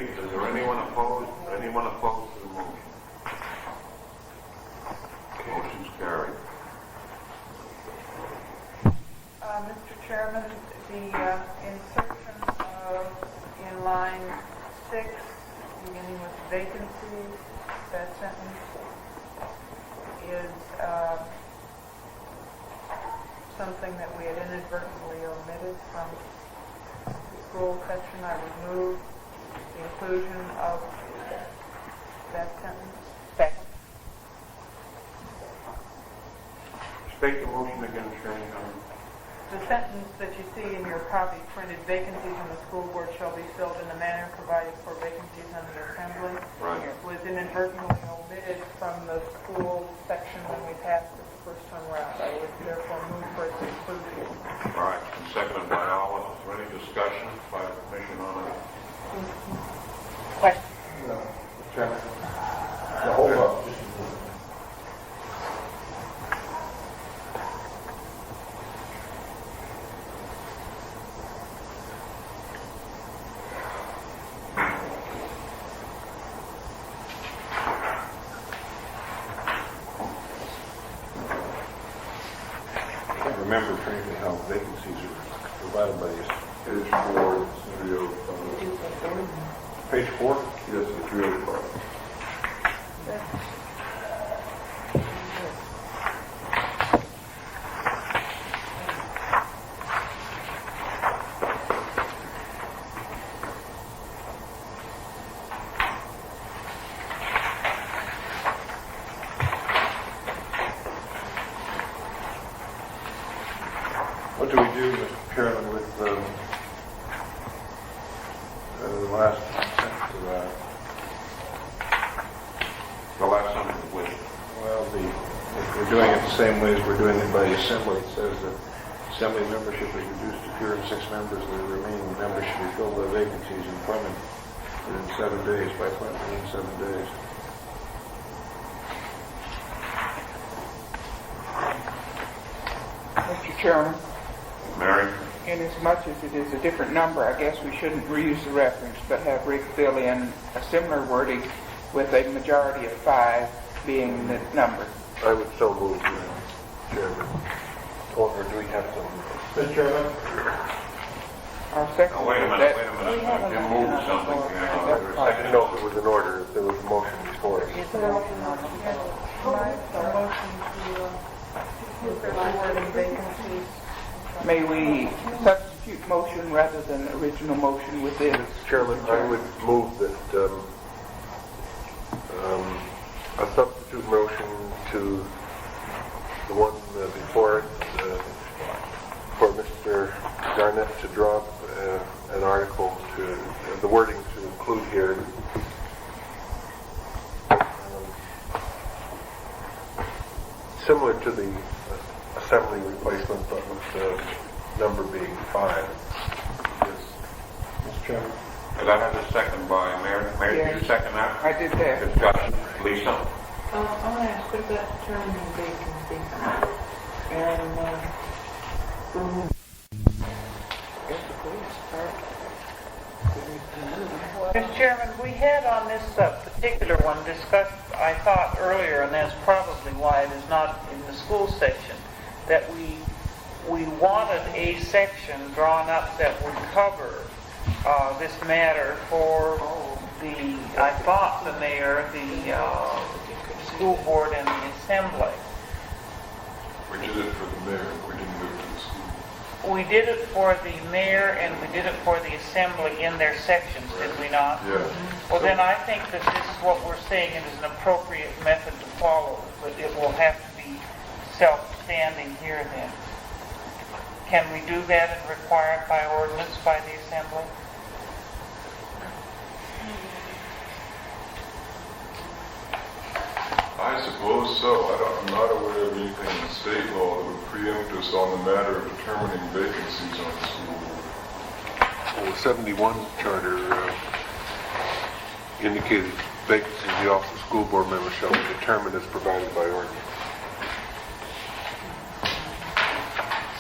B: Is there anyone opposed? Anyone opposed to the motion? Motion's carried.
D: Mr. Chairman, the insertion in line 6, beginning with vacancies, that sentence is something that we had inadvertently omitted from the school section. I would move the inclusion of that sentence.
F: Second.
B: State the motion again, Sharon.
A: the sentence that you see in your copy printed, vacancies on the school board shall be filled in the manner provided for vacancies on the assembly,
B: Right.
A: was inadvertently omitted from the school section when we passed it the first time around. I would therefore move for its inclusion.
B: All right, and seconded by Alice. Is there any discussion by the commission on it?
A: Question?
C: Chairman? Hold up. I can't remember frankly how vacancies are provided by these.
G: Page 4, studio,
C: Page 4?
G: yes, it's really fun.
C: What do we do, Mr. Chairman, with the last sentence of that?
B: The last sentence of which?
C: Well, if we're doing it the same way as we're doing it by the assembly, it says that assembly membership is reduced to fewer than 6 members. The remaining members should be filled by vacancies and appointed within 7 days, by appointment within 7 days.
F: Mr. Chairman,
B: Mary?
F: inasmuch as it is a different number, I guess we shouldn't reuse the reference, but have Rick fill in a similar wording with a majority of 5 being the number.
G: I would so move, Chairman. Or do we have to?
C: Mr. Chairman?
F: Our second.
B: Oh, wait a minute,
F: that-
B: wait a minute. You moved something.
G: I didn't know if it was in order, if there was a motion before us.
A: Is there a motion on the floor? A motion to move the word in vacancies.
F: May we substitute motion rather than original motion within?
G: Mr. Chairman, I would move that a substitute motion to the one before it, for Mr. Garnett to drop an article to, the wording to include here, similar to the assembly replacement, but with the number being 5.
C: Mr. Chairman?
B: Did I have a second by Mary? Mary, did you second that?
F: I did that.
B: Discussion. Lisa?
E: I want to ask, what about determining vacancy? And,
A: Mr. Chairman, we had on this particular one discussed, I thought earlier, and that's probably why it is not in the school section, that we wanted a section drawn up that would cover this matter for the, I thought, the mayor, the school board, and the assembly.
G: We did it for the mayor, we didn't do it for the school.
A: We did it for the mayor and we did it for the assembly in their sections, did we not?
G: Yeah.
A: Well, then I think that this is what we're saying, it is an appropriate method to follow, but it will have to be self-standing here then. Can we do that and require it by ordinance by the assembly?
G: I suppose so. I'm not aware of anything in state law that would preempt us on the matter of determining vacancies on the school board.
J: Well, the 71 charter indicated vacancies in the office of school board members shall be determined as provided by ordinance.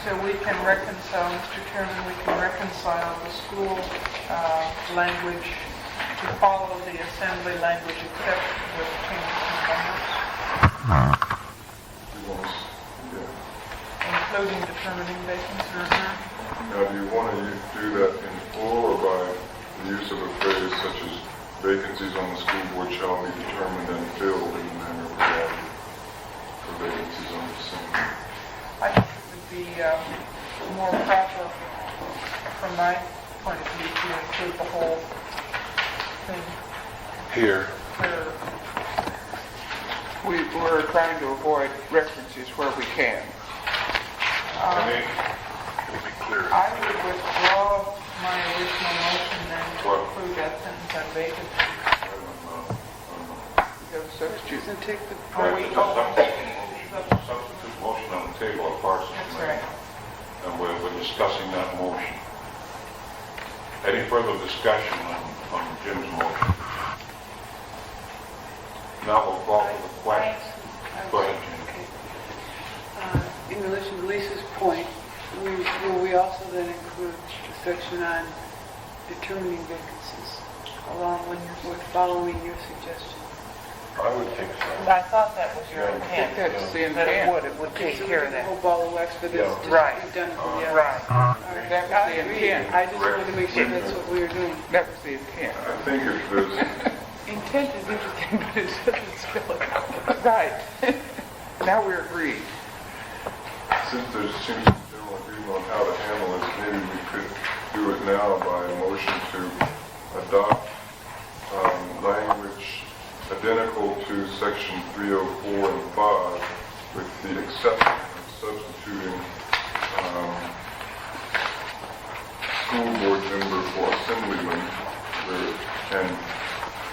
D: So we can reconcile, Mr. Chairman, we can reconcile the school language to follow the assembly language except with changes in numbers, including determining vacancies.
G: Now, do you want to do that in full or by the use of a phrase such as vacancies on the school board shall be determined and filled in the manner provided for vacancies on the assembly?
D: I think it would be more proper, from my point of view, to include the whole thing.
J: Here,
F: We're trying to avoid references where we can.
B: Any
J: clear.
F: I would withdraw my original motion then to approve that sentence on vacancies.
H: Go substitutes and take the.
B: It's a substitute motion on the table of Parsons.
F: That's right.
B: And we're discussing that motion. Any further discussion on Jim's motion? Now we'll call for the question. Go ahead, Jim.
H: In relation to Lisa's point, will we also then include the section on determining vacancies, along with following your suggestion?
J: I would think so.
F: I thought that was your intent.
D: That's the
F: That it
D: intent.
F: would take care of
H: The
F: that.
H: whole ball of wax for this
J: Yeah.
H: to
F: Right.
H: be done. Yeah.
F: Right.
H: All right.
D: That was
H: I
D: the
H: agree.
D: intent.
H: I just wanted to make sure that's what we were doing.
D: That was the intent.
G: I think if there's,
H: Intent is interesting, but it doesn't spell it out.
D: Right. Now we're agreed.
G: since there seems to be general agreement on how to handle this, maybe we could do it now by a motion to adopt language identical to section 304 and 5, with the exception of substituting school board member for assemblyman and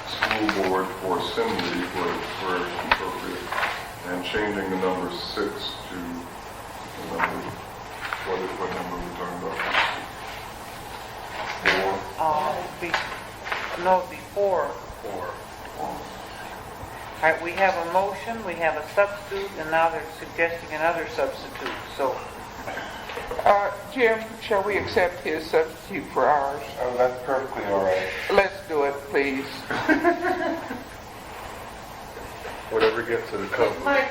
G: school board for assembly where appropriate, and changing the number 6 to the number, what number are we talking about? 4?
F: Before.
G: 4.
F: All right, we have a motion, we have a substitute, and now they're suggesting another substitute. So,
D: Jim, shall we accept his substitute for ours?
J: Oh, that's perfectly all right.
D: Let's do it, please.
J: Whatever gets to the cover.
B: Right.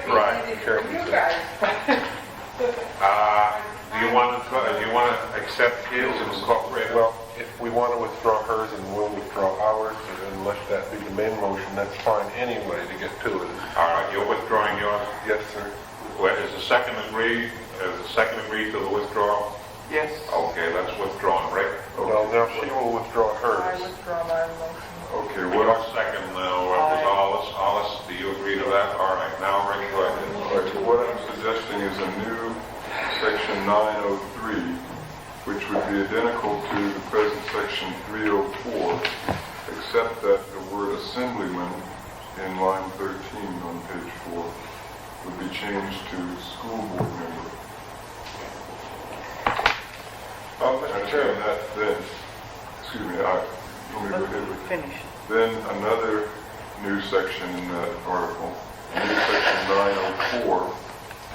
B: Do you want to accept his and incorporate it?
J: Well, if we want to withdraw hers and we'll withdraw ours, and let that be the main motion, that's fine anyway to get to it.
B: All right, you're withdrawing yours.
J: Yes, sir.
B: Well, is the second agreed? Is the second agreed to the withdrawal?
D: Yes.
B: Okay, that's withdrawn, Rick.
J: Well, now she will withdraw
F: I
J: hers.
F: withdraw my motion.
G: Okay,
B: What
G: what
B: our second now, was Hollis, do you agree to that? All right, now Rick, go ahead.
G: all right, what I'm suggesting is a new section 903, which would be identical to the present section 304, except that the word assemblyman in line 13 on page 4 would be changed to school board member.
J: Mr. Chairman,
G: And that then, excuse me, let me go ahead with
F: Finish.
G: Then another new section in that article, new section 904,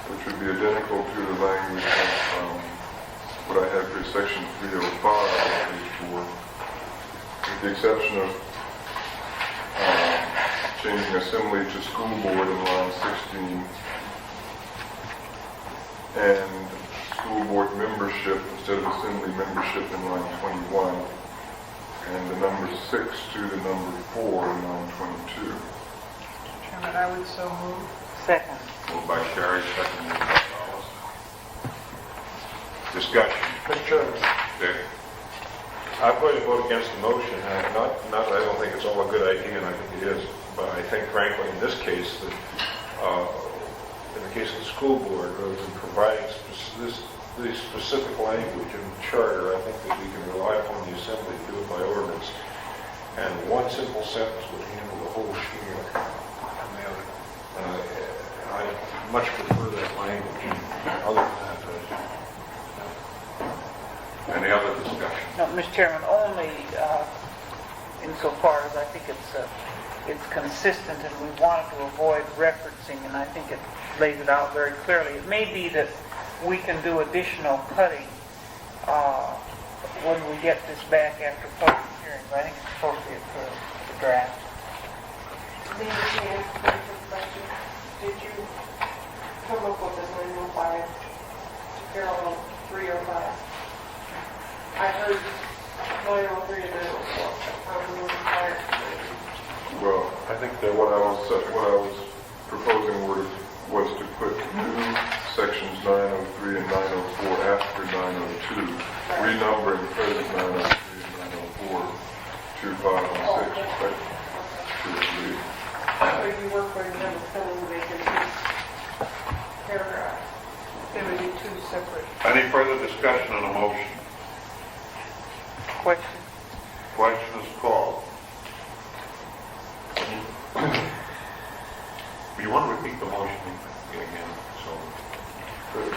G: which would be identical to the language of what I have here, section 305 on page 4, with the exception of changing assembly to school board in line 16, and school board membership instead of assembly membership in line 21, and the number 6 to the number 4 in line 22.
D: Chairman, I would so move.
F: Second.
B: Moved by Sherry, seconded by Hollis. Discussion.
J: Mr. Chairman,
B: Dick?
J: I'm going to vote against the motion. Not that I don't think it's all a good idea, and I think it is, but I think frankly in this case, that in the case of the school board, rather than providing the specific language in the charter, I think that we can rely upon the assembly to do it by ordinance. And one simple sentence would handle the whole spiel. I much prefer that language. Other than that,
B: Any other discussion?
F: No, Mr. Chairman, only insofar as I think it's consistent and we wanted to avoid referencing, and I think it lays it out very clearly. It may be that we can do additional cutting when we get this back after public hearing, but I think it's appropriate for the draft.
I: Then you can ask the question, did you come up with a 905 parallel 305? I heard 903 and 904. I'm a little tired.
G: Well,
J: I think that
G: what I was proposing was to put new sections 903 and 904 after 902, renumbering present 903 and 904 to 5 and 6, respectively.
I: So you were going to have a filling vacancies paragraph.
H: There would be 2
D: two separate.
B: Any further discussion on the motion?
F: Question?
B: Question is called. You want to repeat the motion again, so.
G: Good.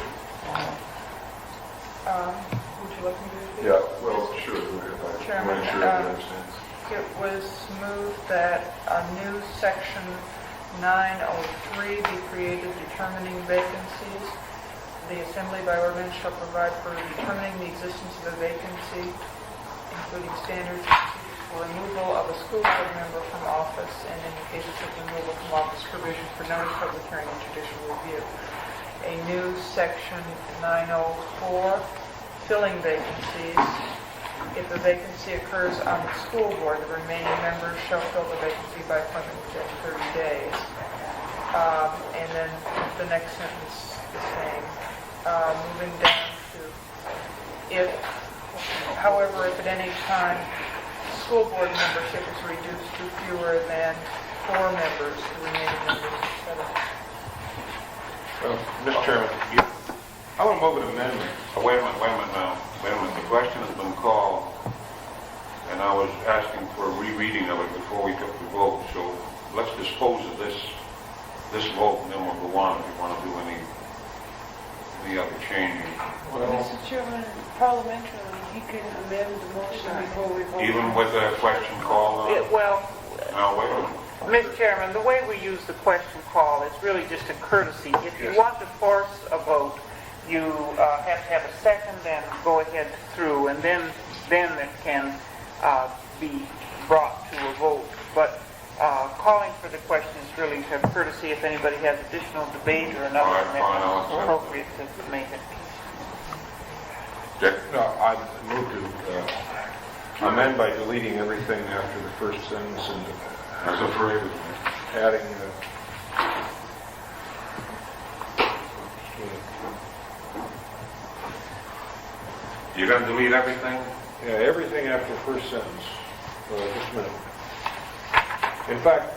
D: Would you like me to repeat?
G: Yeah, well, sure, go ahead.
D: Chairman,
G: Make sure it makes sense.
D: It was moved that a new section 903 be created determining vacancies. The Assembly by ordinance shall provide for determining the existence of a vacancy, including standards and procedures for removal of a school board member from office, and in the cases of removal from office, provision for notice, public hearing, and judicial review. A new section 904, filling vacancies. If a vacancy occurs on the school board, the remaining members shall fill the vacancy by appointment within 30 days. And then the next sentence, the same. Moving down to, however, if at any time school board membership is reduced to fewer than 4 members, the remaining members are set up.
J: Well, Mr. Chairman, I want to move an amendment.
B: Wait a minute now. Wait a minute. The question has been called, and I was asking for a rereading of it before we took the vote. So let's dispose of this vote, and then we'll go on if you want to do any other changes.
H: Mr. Chairman, parliamentary, he can amend the motion before we vote.
B: Even with a question called?
F: Well,
B: Now, wait a minute.
F: Mr. Chairman, the way we use the question call is really just a courtesy. If you want to force a vote, you have to have a second and go ahead through, and then it can be brought to a vote. But calling for the question is really to have courtesy if anybody has additional debate or another
B: All right, fine, I'll
F: amendment
B: accept
F: appropriate to make it.
B: Dick?
J: No, I move to amend by deleting everything after the first sentence and
B: As a phrase.
J: adding
B: You're going to delete everything?
J: everything after the first sentence. Just a minute. In fact,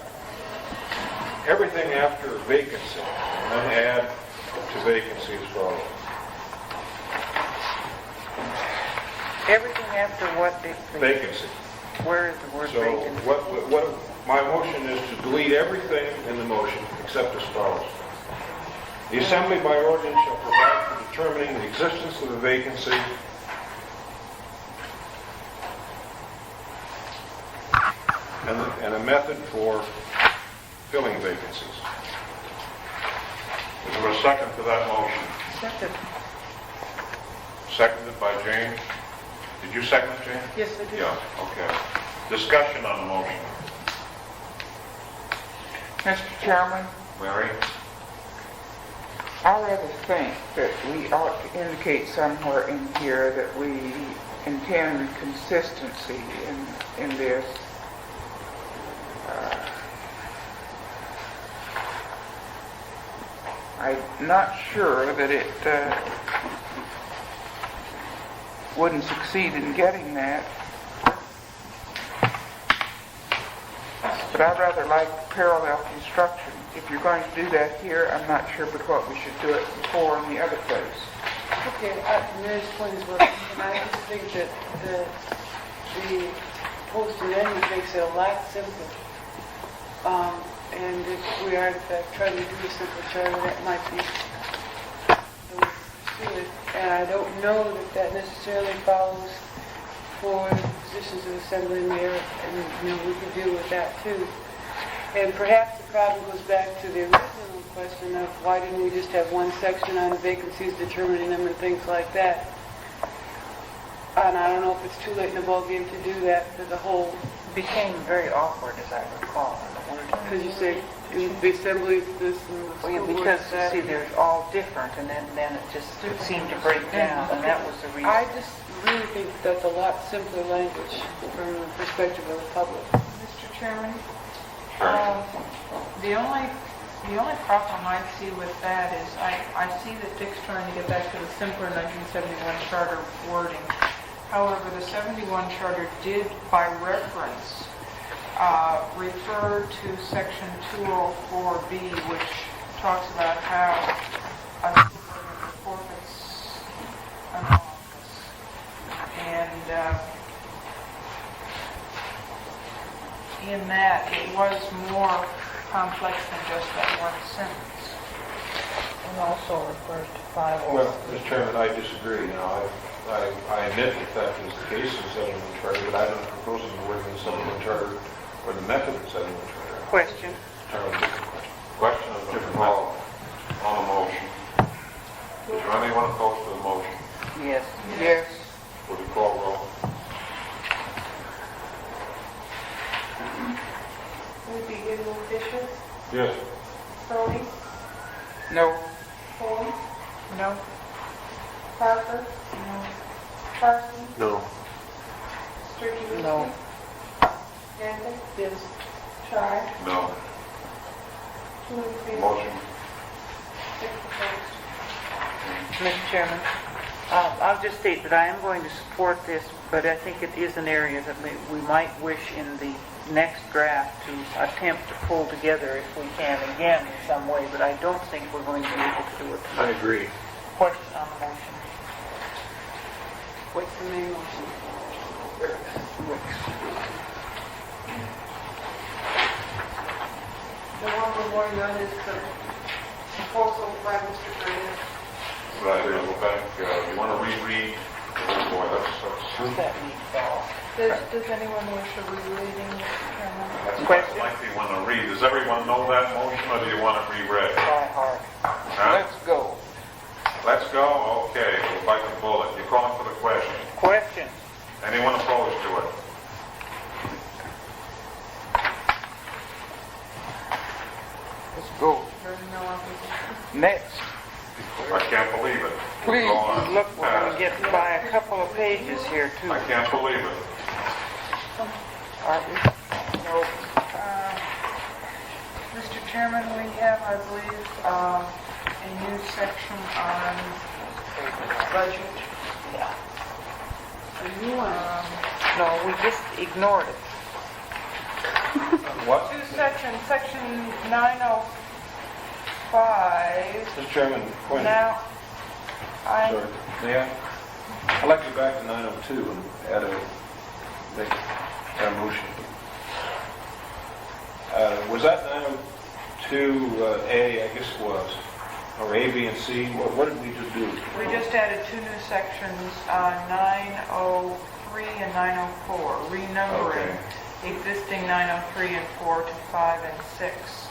J: everything after vacancy, and then add to vacancy as follows.
F: Everything after what?
J: Vacancy.
F: Where is the word
J: So
F: vacancy?
J: what my motion is to delete everything in the motion except as follows. The Assembly by ordinance shall provide for determining the existence of a vacancy and a method for filling vacancies.
B: Is there a second to that motion?
D: Second.
B: Seconded by Jane. Did you second it, Jane?
D: Yes, I do.
B: Yeah, okay. Discussion on the motion.
F: Mr. Chairman,
B: Mary?
F: I rather think that we ought to indicate somewhere in here that we intend consistency in this. I'm not sure that it wouldn't succeed in getting that. But I'd rather like parallel construction. If you're going to do that here, I'm not sure but what we should do it before in the other place.
H: Okay, Mary's point is working, and I just think that the proposed amendment makes it a lot simpler. And if we are in fact trying to do a simple charter, that might be the way to pursue it. And I don't know that that necessarily follows for the positions of assembly mayor, and we could deal with that too. And perhaps the problem goes back to the original question of why didn't we just have one section on vacancies, determining them and things like that. And I don't know if it's too late in the ballgame to do that for the whole,
F: Became very awkward, as I recall.
H: because you say the assembly is this and the school board
F: Because,
H: is that.
F: see, they're all different, and then it just seemed to break down, and that was the reason.
H: I just really think that's a lot simpler language from the perspective of the public.
D: Mr. Chairman? The only problem I see with that is I see that Dick's trying to get back to the simpler 1971 charter wording. However, the 71 charter did, by reference, refer to section 204B, which talks about how a school board member forfeits in that it was more complex than just that one sentence.
F: And also refers to 506.
J: Well, Mr. Chairman, I disagree. Now, I admit that that is the case in settlement charter, but I'm not proposing the word in settlement charter or the method of settlement charter.
F: Question.
J: Entirely different question.
B: Question of the call on the motion. Is there anyone opposed to the motion?
F: Yes. Yes.
B: Would you call roll?
I: Would be good with Fisher,
J: Yes.
I: Crowley,
F: No.
I: Holmes,
D: No?
I: Parker, Parsons,
J: No.
I: Sturkey.
F: No.
I: Anderson. Yes. Try.
B: No.
I: 2 in favor.
B: Motion.
I: 6 opposed.
F: Mr. Chairman, I'll just state that I am going to support this, but I think it is an area that we might wish in the next draft to attempt to pull together if we can again in some way, but I don't think we're going to be able to do it
J: I
F: tonight.
J: agree.
F: Question on the motion.
H: What's the main motion?
I: The one we're voting on is the proposal by Mr. Green.
B: Right, we'll go back. You want to reread? Boy,
F: Does that mean fall?
D: Does anyone wish a rereading, Mr. Chairman?
B: that's a
F: Question?
B: lengthy one to read. Does everyone know that motion, or do you want it reread?
F: By heart.
B: Huh?
F: Let's go.
B: Let's go? Okay, we'll bite the bullet. You're calling for the question.
F: Question.
B: Anyone opposed to it?
F: Let's go.
D: There's no opposition.
F: Next.
B: I can't believe it.
F: Please,
B: Go on.
F: look, we're going to get by a couple of pages here, too.
B: I can't believe it.
F: Aren't we? No.
D: Mr. Chairman, we have, I believe, a new section on budget.
F: Yeah.
H: A new one.
F: No, we just ignored it.
J: What?
D: Two sections, section 905.
J: Mr. Chairman, point.
D: Now,
J: Sorry. May I? I'd like to go back to 902 and add make a motion. Was that 902A, I guess it was, or A, B, and C? What did we just do?
D: we just added two new sections, 903 and 904, renumbering existing 903 and 4 to 5 and 6.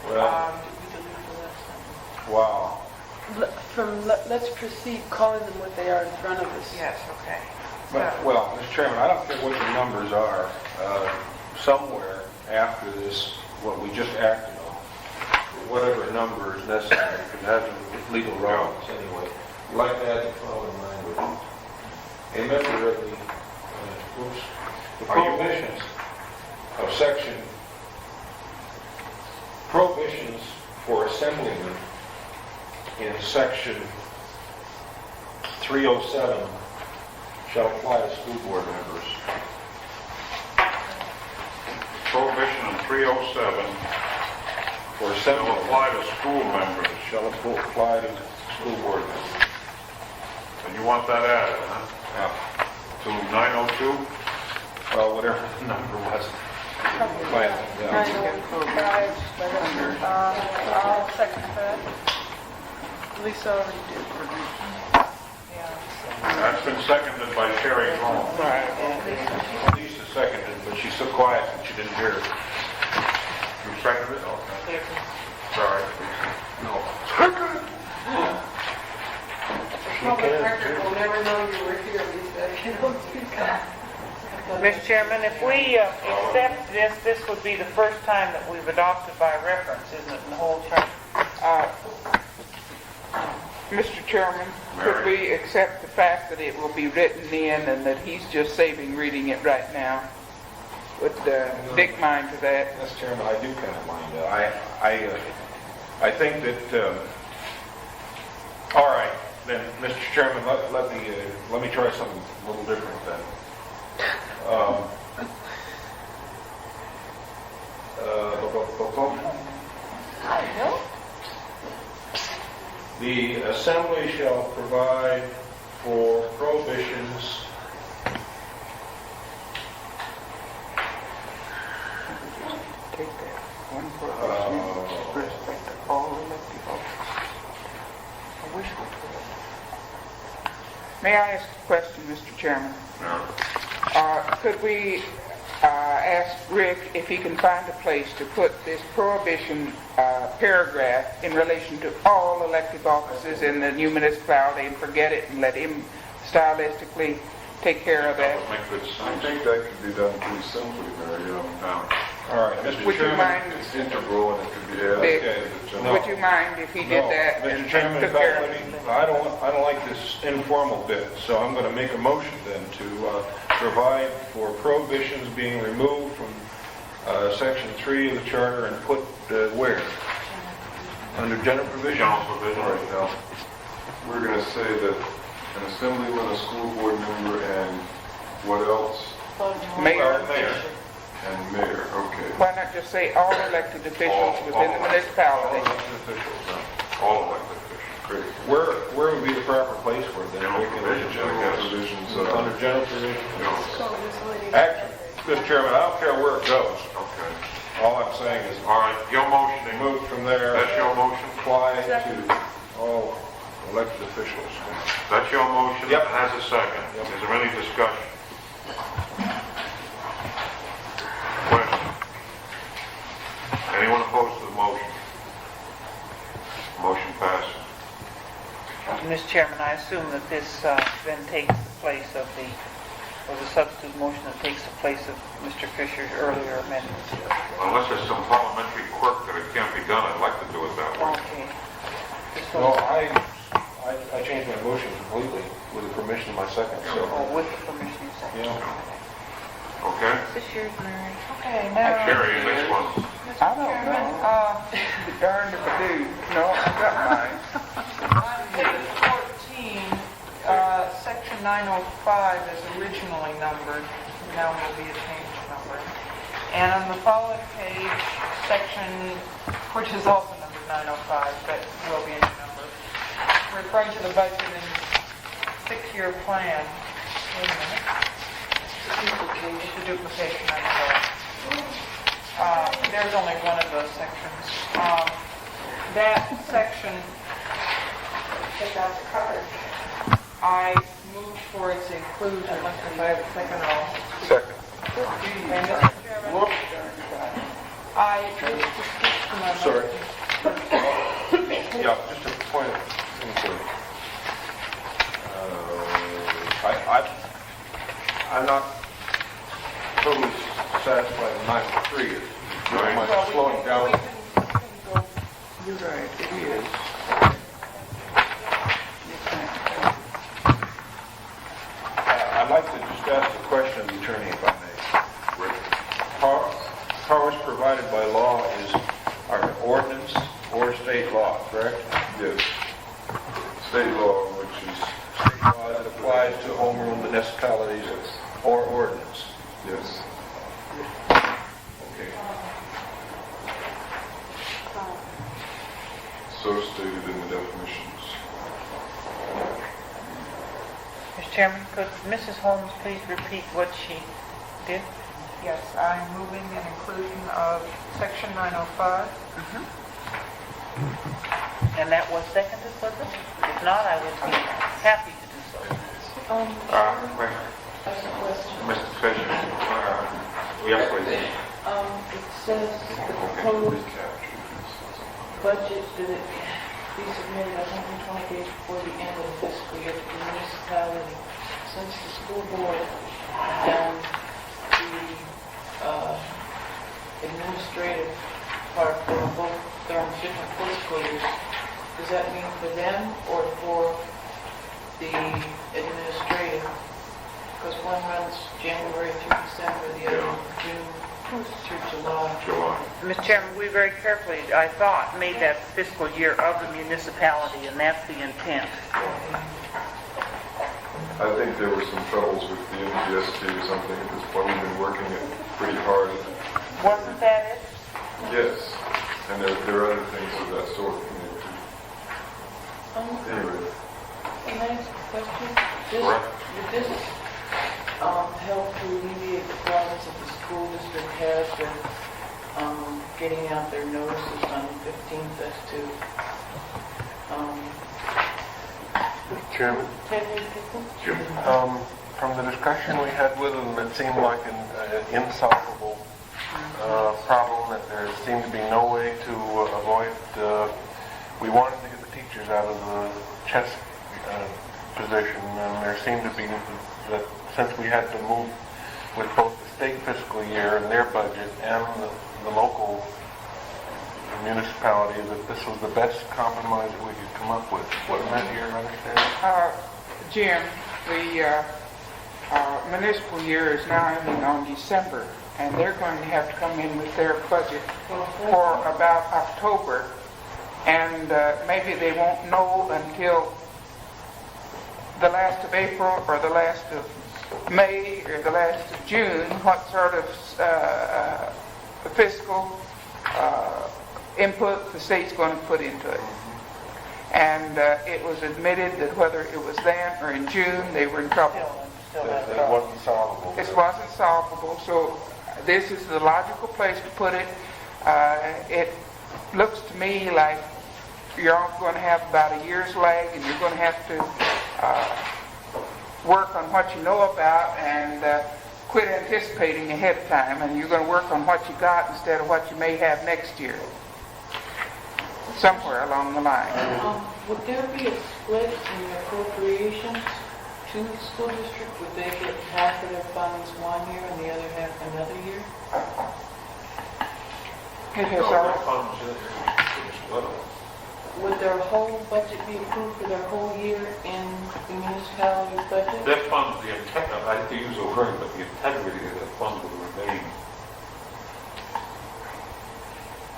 J: Well, wow.
H: Let's proceed calling them what they are in front of us.
D: Yes, okay.
J: But, well, Mr. Chairman, I don't care what the numbers are. Somewhere after this, what we just acted on, whatever number is necessary, because it has legal relevance anyway, I'd like to add the following language. A member of the prohibitions of section, prohibitions for assemblymen in section 307 shall apply to school board members.
B: Prohibition in 307
J: For
B: will
J: assemblymen
B: apply to school members.
J: shall apply to school board members.
B: And you want that added, huh?
J: Yeah.
B: To 902?
J: Well, whatever the number was.
D: I'll second that.
H: Lisa already did.
B: That's been seconded by Sherry Holmes.
J: Lisa seconded, but she's so quiet that she didn't hear it.
B: You seconded it? Okay. Sorry. No.
I: Public record will never know you were here, Lisa, if you don't speak up.
F: Mr. Chairman, if we accept this, this would be the first time that we've adopted by reference, isn't it, in the whole charter?
K: Mr. Chairman, could we accept the fact that it will be written in and that he's just saving reading it right now? Would Dick mind to that?
J: Mr. Chairman, I do kind of mind that. I think that, all right, then, Mr. Chairman, let me try something a little different then.
D: I know.
J: The assembly shall provide for prohibitions
K: May I ask a question, Mr. Chairman?
B: No.
K: Could we ask Rick if he can find a place to put this prohibition paragraph in relation to all elective offices in the new municipality and forget it and let him stylistically take care of that?
J: That would make good
G: I
J: sense.
G: think that could be done pretty simply, Mary.
J: All right, Mr.
K: Would you
J: Chairman.
K: mind,
G: It's integral and it could be added.
K: Dick,
G: to the
J: No.
K: would you mind if he did
J: No,
K: that
J: Mr.
K: and
J: Chairman, in
K: took care
J: fact,
K: of
J: let
K: it?
J: me, I don't like this informal bit, so I'm going to make a motion then to provide for prohibitions being removed from Section 3 of the Charter and put where? Under general provision?
B: General provision.
G: All right, now, we're going to say that an assemblyman, a school board member, and what else?
K: Mayor,
J: Mayor.
G: And mayor, okay.
K: why not just say all elected officials within the
J: All
K: municipality?
J: elected officials, huh?
B: All elected officials.
G: Great.
J: Where would be the proper place for it then?
B: General
J: We can-
B: provisions, I
G: General
B: guess.
G: provisions,
J: Under general provision?
B: No.
J: Actually, Mr. Chairman, I don't care where it goes.
B: Okay.
J: All I'm saying is
B: All right, your motion,
J: remove from there,
B: that's your motion?
J: apply to all elected officials.
B: That's your motion?
J: Yep.
B: It has a second.
J: Yep.
B: Is there any discussion? Question? Anyone opposed to the motion? Motion passes.
A: Mr. Chairman, I assume that this then takes the place of the substitute motion that takes the place of Mr. Fisher's earlier amendment.
B: Unless there's some parliamentary quirk that it can't be done, I'd like to do it that way.
A: Okay. This
J: No,
A: was-
J: I changed my motion completely with the permission of my second, so,
A: Oh, with the permission you said.
J: yeah.
B: Okay?
A: This yours, Mary?
D: Okay, now,
B: Sherry, your next one.
K: I don't know. Be darned if I do. No, I got mine.
D: on page 14, section 905 is originally numbered, now will be a changed number. And on the following page, section, which is also numbered 905, but will be a new number, referring to the budget and six-year plan. Wait a minute. It's a duplication, I'm sorry. There's only one of those sections. That section, I moved for its inclusion, if I have a second, I'll...
J: Second.
D: And Mr. Chairman, I wish to speak to my...
J: Sorry. Yeah, just a point of inquiry. I'm not totally satisfied with 903. It's slowing down.
K: You're right, it is.
J: I'd like to just ask a question of the attorney, if I may. Powers provided by law are an ordinance or state law, correct?
G: Yes. State law, which is,
J: State law that applies to home rule municipalities or ordinance.
G: yes.
J: Okay.
G: So stated in the definitions.
A: Mr. Chairman, could Mrs. Holmes please repeat what she did?
D: Yes, I'm moving an inclusion of section 905.
A: And that was seconded, was it? If not, I would be happy to do so.
B: Wait,
E: That's a question.
B: Mr. Fisher, yeah, please.
E: It says the proposed budget that it be submitted 120 days before the end of the fiscal year to the municipality. Since the school board and the administrative part, they're on different fiscal years. Does that mean for them or for the administrative? Because one runs January through December, the other June through July.
B: July.
A: Mr. Chairman, we very carefully, I thought, made that fiscal year of the municipality, and that's the intent.
G: I think there were some troubles with the MGST or something at this point. We've been working it pretty hard.
A: Wasn't that it?
G: Yes. And there are other things of that sort. Anyway,
E: Can I ask a question?
B: Correct.
E: Would this help to alleviate the problems that the school district has with getting out their notices on the 15th as to
C: Mr. Chairman,
H: 10 new people?
C: from the discussion we had with them, it seemed like an insolvable problem, that there seemed to be no way to avoid, we wanted to get the teachers out of the chess position, and there seemed to be that since we had to move with both the state fiscal year and their budget and the local municipality, that this was the best compromise that we could come up with. Wasn't that your understanding?
K: Jim, the municipal year is now ending on December, and they're going to have to come in with their budget for about October, and maybe they won't know until the last of April or the last of May or the last of June what sort of fiscal input the state's going to put into it. And it was admitted that whether it was then or in June, they were in trouble.
C: It wasn't solvable.
K: It wasn't solvable, so this is the logical place to put it. It looks to me like you're all going to have about a year's lag, and you're going to have to work on what you know about and quit anticipating ahead of time, and you're going to work on what you got instead of what you may have next year, somewhere along the line.
E: Would there be a split in the appropriations to the school district? Would they get half of their funds one year and the other half another year?
K: It has all,
J: funds in this level.
E: Would their whole budget be approved for their whole year in the municipality's budget?
J: Their funds, the integrity, I hate to use the word, but the integrity of the funds will remain.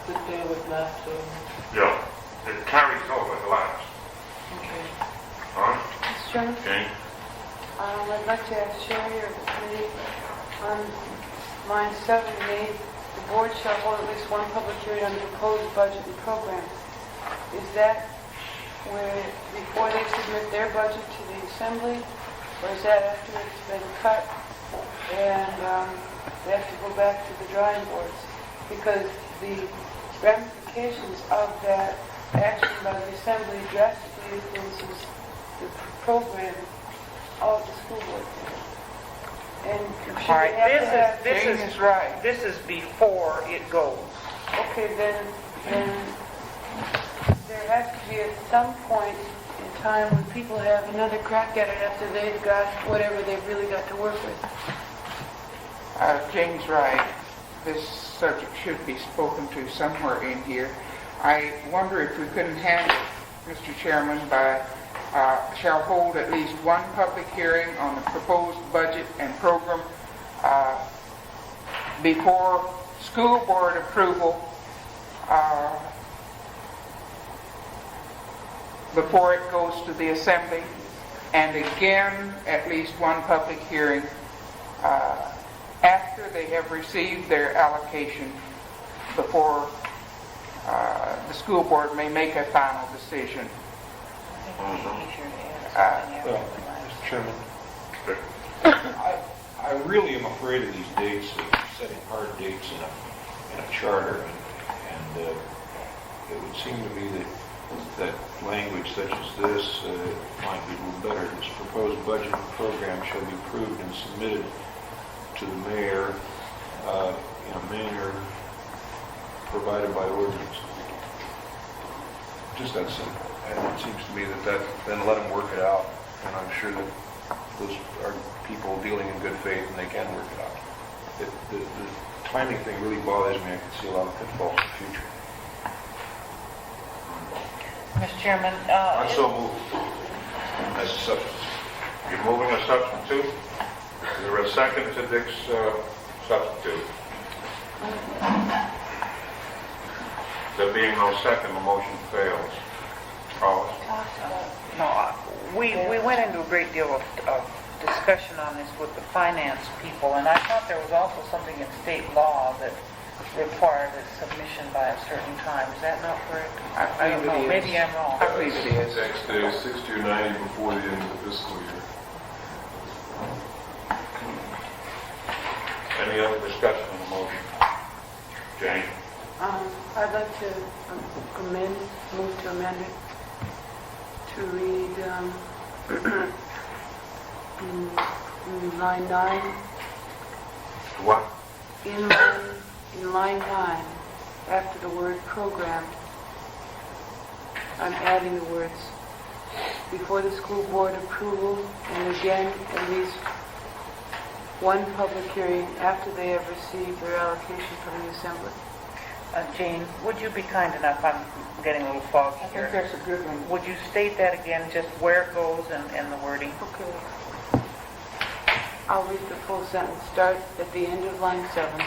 E: That they would not,
J: Yeah, it carries over, it lasts.
E: okay.
J: All right?
H: Mr. Chairman?
J: Jane?
H: I'd like to ask Sherry or the committee on line 7 and 8, the board shall hold at least one public hearing on the proposed budget and program. Is that where, before they submit their budget to the assembly, or is that after it's been cut and they have to go back to the drawing boards? Because the ramifications of that action by the assembly drastically influences the program of the school board. And should
A: All
H: they
A: right,
H: have to have...
K: Jane is right.
A: This is before it goes.
H: Okay, then there has to be at some point in time when people have another crack at it after they've got whatever they've really got to work with.
K: Jane's right. This subject should be spoken to somewhere in here. I wonder if we couldn't handle it, Mr. Chairman, by shall hold at least one public hearing on the proposed budget and program before school board approval, before it goes to the assembly, and again at least one public hearing after they have received their allocation, before the school board may make a final decision.
C: Mr. Chairman,
J: I really am afraid of these dates, setting hard dates in a charter, and it would seem to me that language such as this might be a little better. This proposed budget and program shall be approved and submitted to the mayor in a manner provided by ordinance. Just that simple.
C: and it seems to me that then let them work it out, and I'm sure that those are people dealing in good faith and they can work it out. The timing thing really bothers me. I can see a lot of pitfalls in the future.
A: Mr. Chairman,
J: I so move as a substitute. You're moving a substitute? Is there a second to Dick's substitute? There being no second, the motion fails. Hollis?
A: no, we went into a great deal of discussion on this with the finance people, and I thought there was also something in state law that required a submission by a certain time. Is that not correct? I don't know. Maybe I'm wrong.
K: I believe it is.
G: Next day, 60 or 90 before the end of the fiscal year.
J: Any other discussion on the motion? Jane?
H: I'd like to move to amend it to read, in line 9,
B: What?
H: in line 9, after the word program, I'm adding the words, before the school board approval, and again, at least one public hearing after they have received their allocation from the assembly.
F: Jane, would you be kind enough, I'm getting a little foggy
K: I think
F: here.
K: that's a good one.
F: Would you state that again, just where it goes and the wording?
H: Okay. I'll read the full sentence. Start at the end of line 7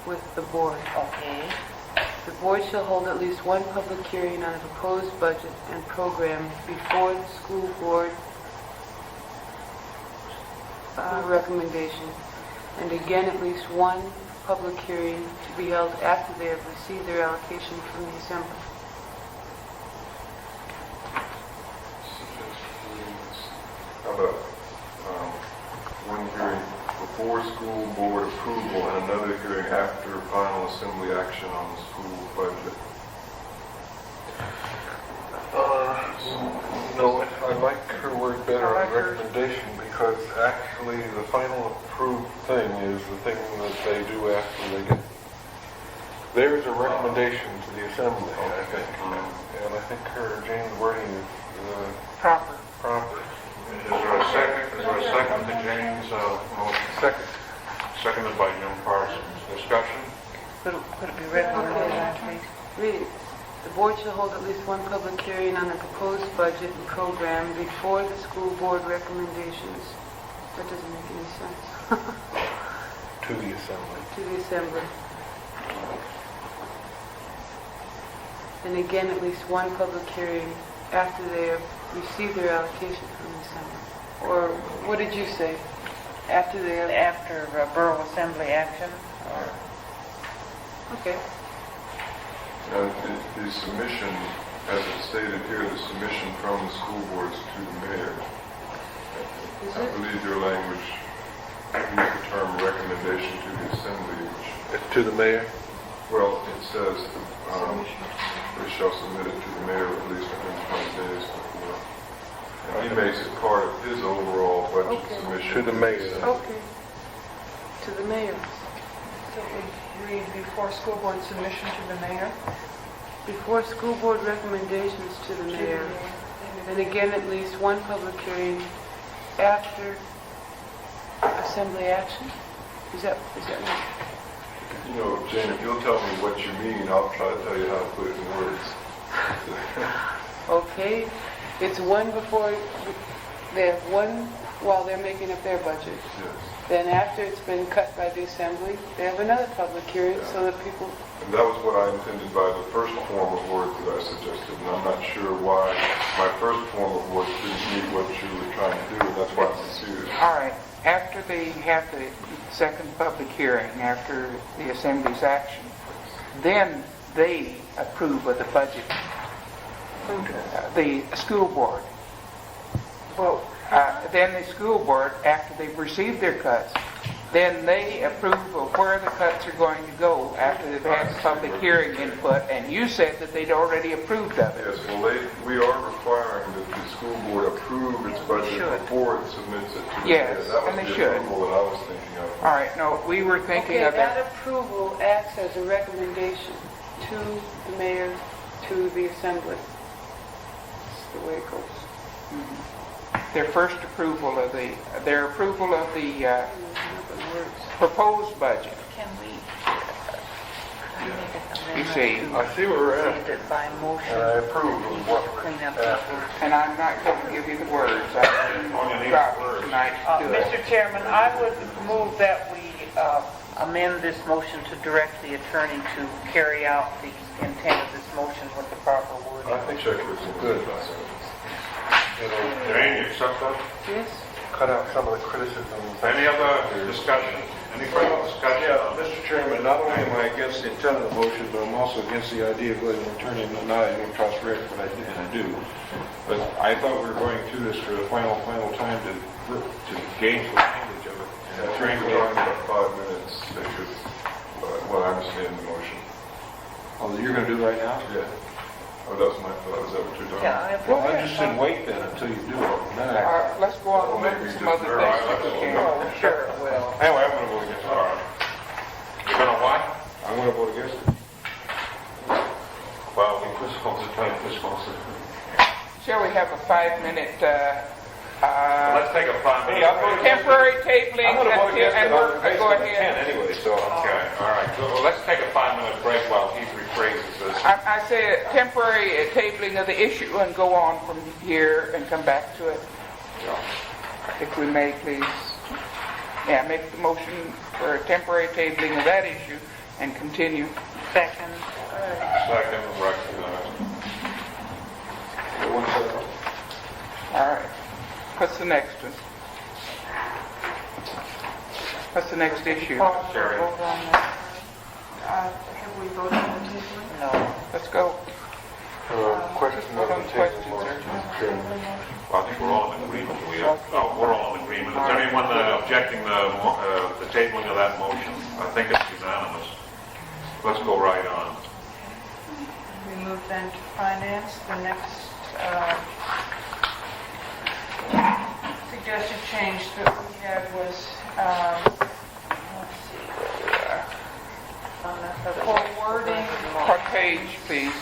H: with the board.
F: Okay.
H: The board shall hold at least one public hearing on a proposed budget and program before the school board recommendation, and again at least one public hearing to be held after they have received their allocation from the assembly.
G: How about one hearing before school board approval and another hearing after final assembly action on the school budget?
C: No, I like her word better on recommendation, because actually the final approved thing is the thing that they do after they get. There's a recommendation to the assembly, I think, and I think her, Jane's wording is
K: Proper.
C: proper.
B: Is there a second to Jane's motion?
C: Second.
B: Seconded by Jim Parsons. Discussion?
F: Could it be read one more time, please?
H: Read it. The board shall hold at least one public hearing on the proposed budget and program before the school board recommendations. That doesn't make any sense.
C: To the assembly.
H: To the assembly. And again, at least one public hearing after they have received their allocation from the assembly. Or what did you say? After they have...
F: After Borough Assembly action?
H: Okay.
G: Now, the submission, as it's stated here, the submission from the school boards to the mayor.
H: Is
G: I
H: it?
G: believe your language used the term recommendation to the assembly, which,
C: To the mayor?
G: well, it says, they shall submit it to the mayor at least within 20 days before. And he makes it part of his overall budget
H: Okay.
G: submission.
C: To the mayor.
H: Okay. To the mayor.
D: So we read before school board submission to the mayor.
H: Before school board recommendations to the mayor. And again, at least one public hearing after assembly action? Is that
G: You know, Jane, if you'll tell me what you mean, I'll try to tell you how to put it in words.
H: okay? It's one before, they have one while they're making up their budget.
G: Yes.
H: Then after it's been cut by the assembly, they have another public hearing so that people,
G: And that was what I intended by the first form of words that I suggested, and I'm not sure why my first form of words didn't meet what you were trying to do, and that's why I'm confused.
K: All right, after they have the second public hearing, after the assembly's action, then they approve of the budget. The school board.
F: Well,
K: Then the school board, after they've received their cuts, then they approve of where the cuts are going to go after they've had the public hearing input, and you said that they'd already approved of it.
G: Yes, well, we are requiring that the school board approve its budget
F: should.
G: before it submits it to the
K: Yes,
G: mayor. That was
K: and they
G: the
K: should.
G: approval that I was thinking of.
K: All right, no, we were thinking
H: okay,
K: of
H: that
K: it.
H: approval acts as a recommendation to the mayor, to the assembly. That's the way it goes.
K: Their first approval of their approval of the proposed budget.
F: can we
K: You see,
C: I see where we're at.
F: It by motion.
C: And I approve of what
F: Clean up
C: we're
F: the words.
K: and I'm not going to give you the words. I dropped it tonight to do it.
F: Mr. Chairman, I would move that we amend this motion to direct the attorney to carry out the intent of this motion with the proper wording.
C: I think checkers are good.
B: Jane, you accept that?
H: Yes?
C: Cut out some of the criticisms.
B: Any other discussion? Any further discussion?
C: Yeah, Mr. Chairman, not only am I against the intent of the motion, but I'm also against the idea of letting an attorney deny I don't trust Rick, but I do. But I thought we were going through this for the final time to gain full advantage of it. And
G: I think we're talking about 5 minutes, because, what I understand the motion.
C: Oh, you're going to do it right now?
G: Yeah. Oh, that's my thought, is that what you're doing?
A: Yeah,
C: Well, I just didn't wait then until you do it. Now,
K: Let's go on and look at some other things that we can.
A: oh, sure, well,
C: anyway, I'm gonna vote against it.
J: All right. You're gonna what?
C: I'm gonna vote against it.
J: Well, we postponed it.
K: Shall we have a 5-minute,
J: Let's take a 5-minute.
K: temporary tabling?
C: I'm gonna vote against it.
K: and
C: I'm
K: we're- Go ahead.
C: anyway, so.
J: Okay, all right. So let's take a 5-minute break while he rephrases this.
K: I say a temporary tabling of the issue and go on from here and come back to it. If we may, please. Yeah, make the motion for a temporary tabling of that issue and continue.
A: second,
J: Second, recognized.
K: All right. What's the next one? What's the next issue?
J: Sherry.
D: Have we voted on the tabling?
A: no.
K: Let's go.
C: Question
K: Just vote on the questions, sir.
J: Well, I think we're all in agreement. We're all in agreement. Is there anyone objecting the tabling of that motion? I think it's unanimous. Let's go right on.
D: We move then to finance. The next suggested change that we had was, let's see, for wording,
K: What page, please?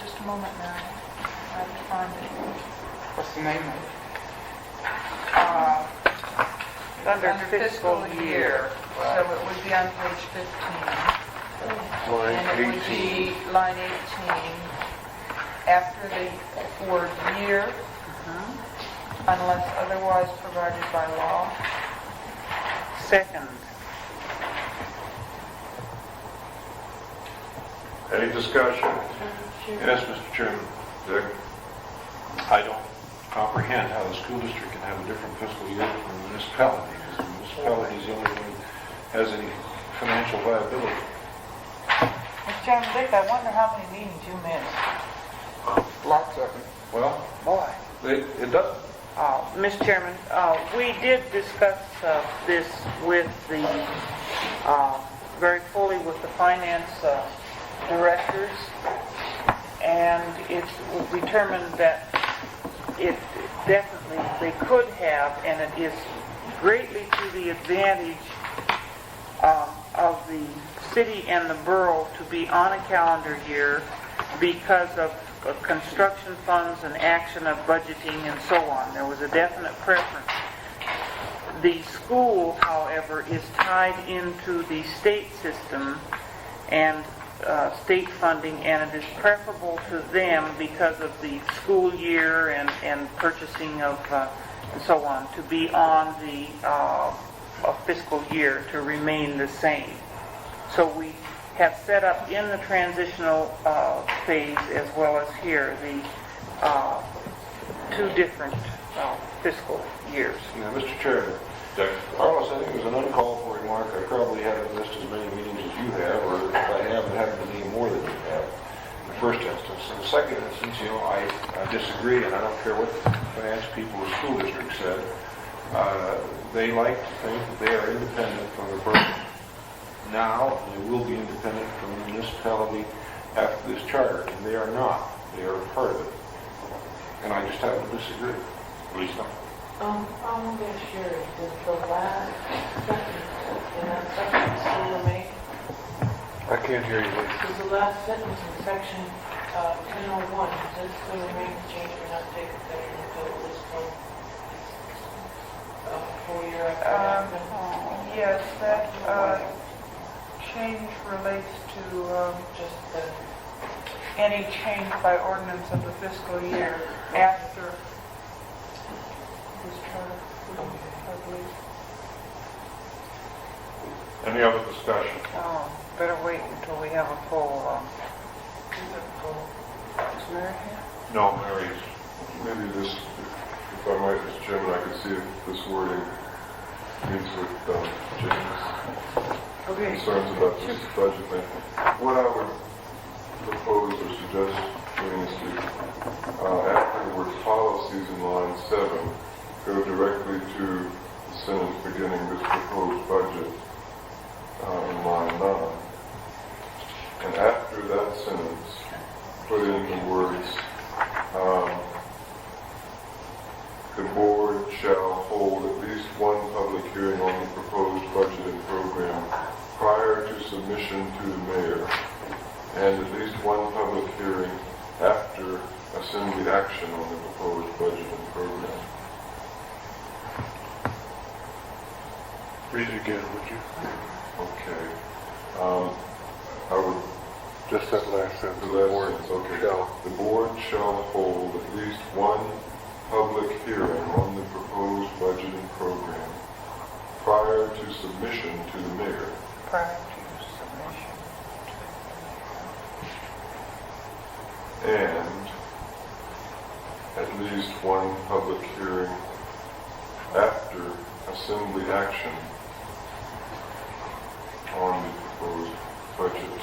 D: just a moment now, I have to find it.
K: What's the name of it?
A: Under fiscal year.
D: So it would be on page 15. And it would be line 18, after the word year, unless otherwise provided by law.
A: Second,
B: Any discussion?
C: Yes, Mr. Chairman.
B: Dick?
C: I don't comprehend how the school district can have a different fiscal year from the municipality. The municipality is the only one that has any financial viability.
A: Mr. Chairman Dick, I wonder how many meetings you missed.
K: Lots of them.
C: Well,
A: Boy.
C: it doesn't.
A: Mr. Chairman, we did discuss this with the, very fully with the finance directors, and it's determined that it definitely, they could have, and it is greatly to the advantage of the city and the borough to be on a calendar year because of construction funds and action of budgeting and so on. There was a definite preference. The school, however, is tied into the state system and state funding, and it is preferable to them because of the school year and purchasing of and so on to be on the fiscal year to remain the same. So we have set up in the transitional phase as well as here the two different fiscal years.
C: Yeah, Mr. Chairman. Carlos, I think it was an uncalled for remark. I probably haven't missed as many meetings as you have, or if I have, it haven't been any more than you have in the first instance. In the second instance, I disagree, and I don't care what the finance people or school district said. They like to think that they are independent from the borough now, and they will be independent from the municipality after this charter, and they are not. They are a part of it. And I just happen to disagree. Lisa?
E: I'm going to share it. Does the last sentence in that section still remain?
C: I can't hear you, Lisa.
E: Does the last sentence in section 1001, does it still remain the change may not take effect until this point? Full year after enactment?
D: Yes, that change relates to
E: Just the,
D: any change by ordinance of the fiscal year after this charter, I believe.
B: Any other discussion?
A: Better wait until we have a full, is Mary here?
J: No, Mary's.
G: Maybe this, if I might, Mr. Chairman, I could see if this wording meets with James' concerns about this budget thing. What I would propose or suggest doing is to, after the word policies in line 7, go directly to the sentence beginning this proposed budget in line 9. And after that sentence, put in the words, the board shall hold at least one public hearing on the proposed budget and program prior to submission to the mayor, and at least one public hearing after assembly action on the proposed budget and program.
C: Read it again, would you?
G: Okay. I would,
C: Just that last sentence.
G: the last sentence, okay. The board shall hold at least one public hearing on the proposed budget and program prior to submission to the mayor.
F: Prior to submission.
G: And at least one public hearing after assembly action on the proposed budget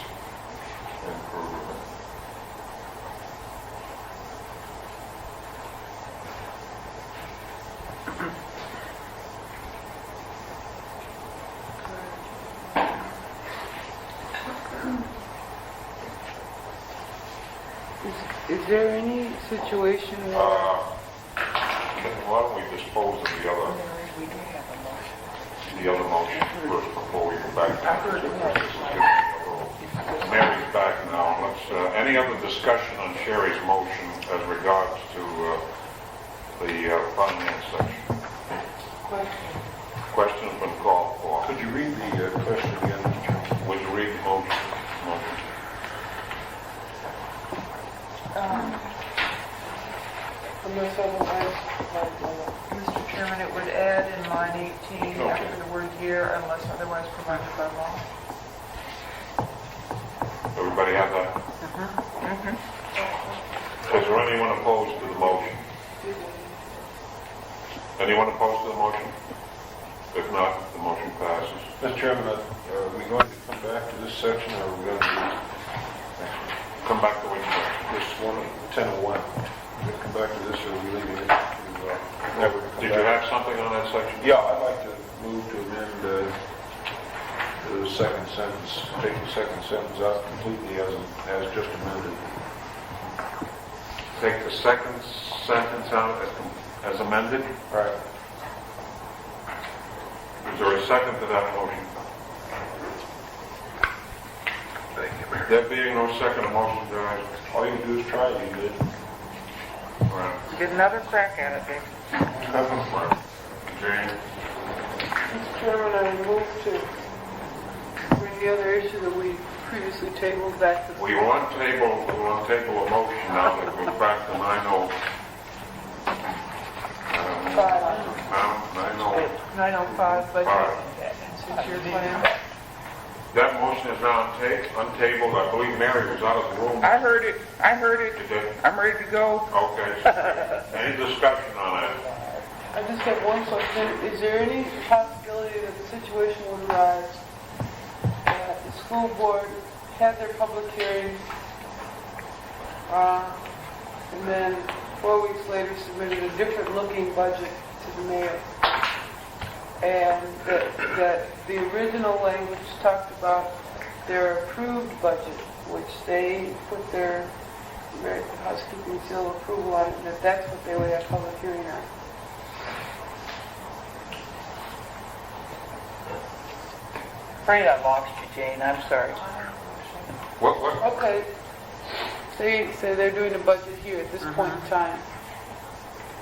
G: and program.
H: Is there any situation where,
J: Why don't we dispose of the other
F: We do have a motion.
J: motion first before we go back to
F: I heard it.
J: Mary's back now. Let's, any other discussion on Sherry's motion as regards to the finance section? Question's been called for.
C: Could you read the question again, Mr. Chairman?
J: Would you read the motion?
D: Mr. Chairman, it would add in line 18 after the word year unless otherwise provided by law.
J: Everybody have that? Is there anyone opposed to the motion? Anyone opposed to the motion? If not, the motion passes.
C: Mr. Chairman, are we going to come back to this section, or are we going to
J: Come back to which section?
C: this 1001? Are we going to come back to this, or are we leaving it to...
J: Did you have something on that section?
C: Yeah, I'd like to move to amend the second sentence, take the second sentence out completely as just amended.
J: Take the second sentence out as amended.
C: Right.
J: Is there a second to that motion?
C: Thank you, Mayor.
J: There being no second motion, guys.
C: All you do is try it, you did.
J: Right.
F: Get another crack at it, Dick.
J: Jane?
H: Mr. Chairman, I move to bring the other issue that we previously tabled back to...
J: We want table a motion now that goes back to 90...
D: 905 budget and secure plan.
J: That motion is now untabled. I believe Mary was out of the room.
K: I heard it.
J: You did?
K: I'm ready to go.
J: Okay. Any discussion on that?
H: I just have one question. Is there any possibility that the situation would arise that the school board had their public hearing and then 4 weeks later submitted a different looking budget to the mayor? And that the original language talked about their approved budget, which they put their housekeeping seal of approval on, and that's what they would have public hearing on.
F: Afraid I lost you, Jane. I'm sorry.
J: What?
H: Okay. Say they're doing a budget here at this point in time,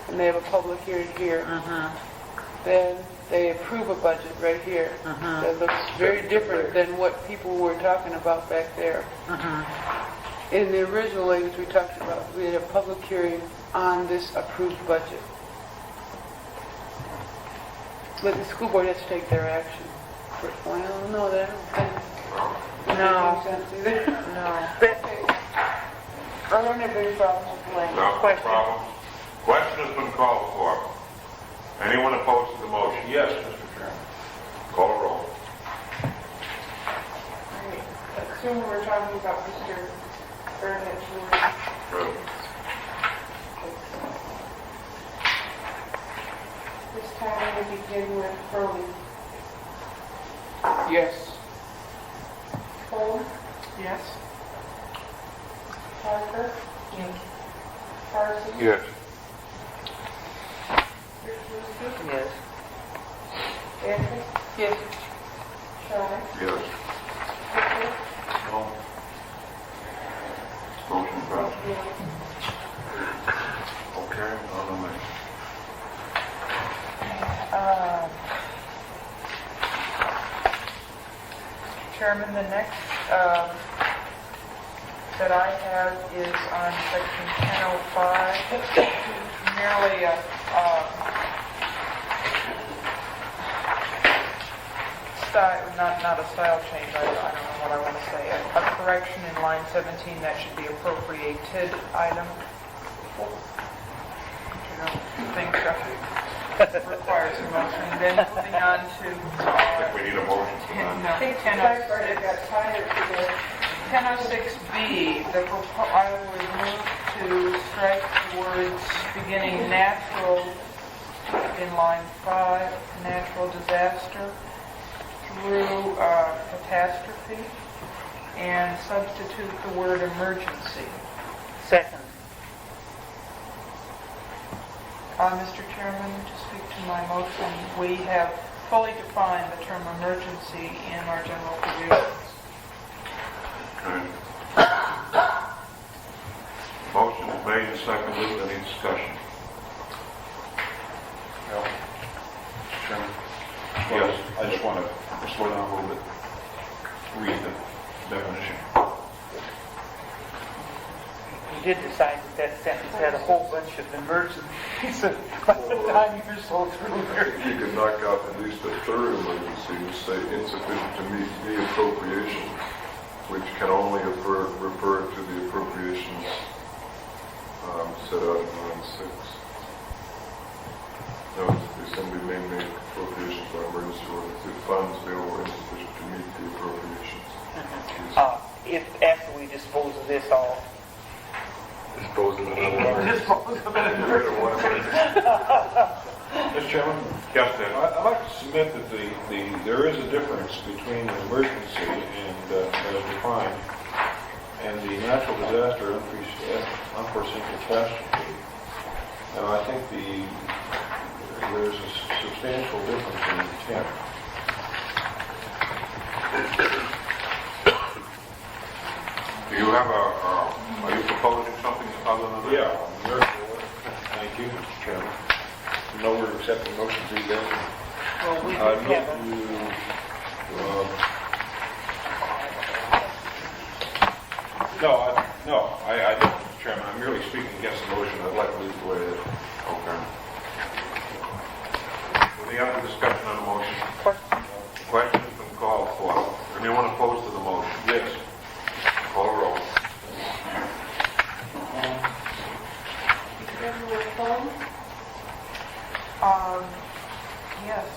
H: and they have a public hearing here. Then they approve a budget right here that looks very different than what people were talking about back there. In the original language we talked about, we had a public hearing on this approved budget. But the school board has to take their action. Well, no, that
F: No.
H: doesn't make sense either.
F: No.
H: Okay. I don't have any problems with the language.
J: No problem. Question has been called for. Anyone opposed to the motion?
C: Yes, Mr. Chairman.
J: Call a roll.
I: Assume we're talking about Mr. Burnett Jr.
J: Good.
I: This time we begin with Crowley.
K: Yes.
I: Cole,
D: Yes?
I: Parker?
E: Yes.
I: Parsons?
J: Yes.
I: Richardson?
F: Yes.
I: Anthony?
E: Yes.
I: Shine?
B: Yes.
I: Richard?
B: No. Motion passed. Okay, on the next.
F: Chairman, the next that I have is on section 1005, merely a style, not a style change, I don't know what I want to say, a correction in line 17, that should be appropriated item. You know, things that requires a motion. Then moving on to
J: I think we need a motion for that.
F: 1006.
I: got tired today.
F: 1006B, I would move to strike the words beginning natural in line 5, natural disaster, through catastrophe, and substitute the word emergency.
A: Second.
F: Mr. Chairman, to speak to my motion, we have fully defined the term emergency in our general provisions.
B: Okay. Motion is made and seconded. Any discussion?
C: Chairman?
B: Yes.
C: I just want to slow down a little bit, read the definition.
A: You did decide that sentence had a whole bunch of emergencies, and by the time you're so through there.
G: You could knock out at least a third emergency and say insufficient to meet the appropriations, which can only refer to the appropriations set out in line 6. No, the Assembly may make appropriations by emergency ordinance if funds available are insufficient to meet the appropriations.
A: If after we dispose of this all.
C: Dispose of another
A: Dispose of it.
C: Mr. Chairman?
J: Yes, Dan.
C: I'd like to submit that there is a difference between an emergency and as defined and the natural disaster unforeseen catastrophe. And I think there's a substantial difference in intent.
B: Do you have are you proposing something other than that?
C: Yeah, therefore, thank you, Mr. Chairman. No, we're accepting motions either.
A: Well, we
C: I
A: just have a...
C: move I don't, Mr. Chairman. I'm merely speaking against the motion. I'd like to leave it the way it is.
B: Okay. Any other discussion on the motion? Question has been called for. Anyone opposed to the motion?
C: Yes.
B: Call roll.
I: Everyone phone?
F: Yes.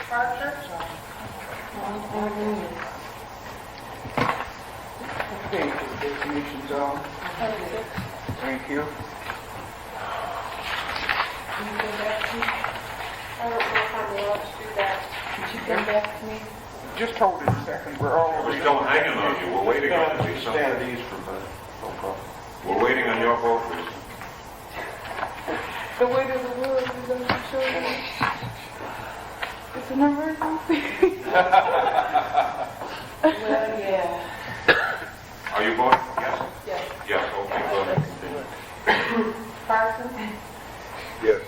I: Parker?
K: Okay, definition zone. Thank you.
I: Can you go back to me? I don't know how we ought to do that. Could you come back to me?
K: Just hold it a second, we're all...
B: We're still hanging on you. We're waiting on you.
C: Stand at ease for a minute. No problem.
B: We're waiting on your vote.
H: The weight of the world is on your shoulders. It's an emergency.
I: Well, yeah.
B: Are you voting? Yes?
I: Yes.
B: Yes, okay, go ahead.
I: Parsons?
C: Yes.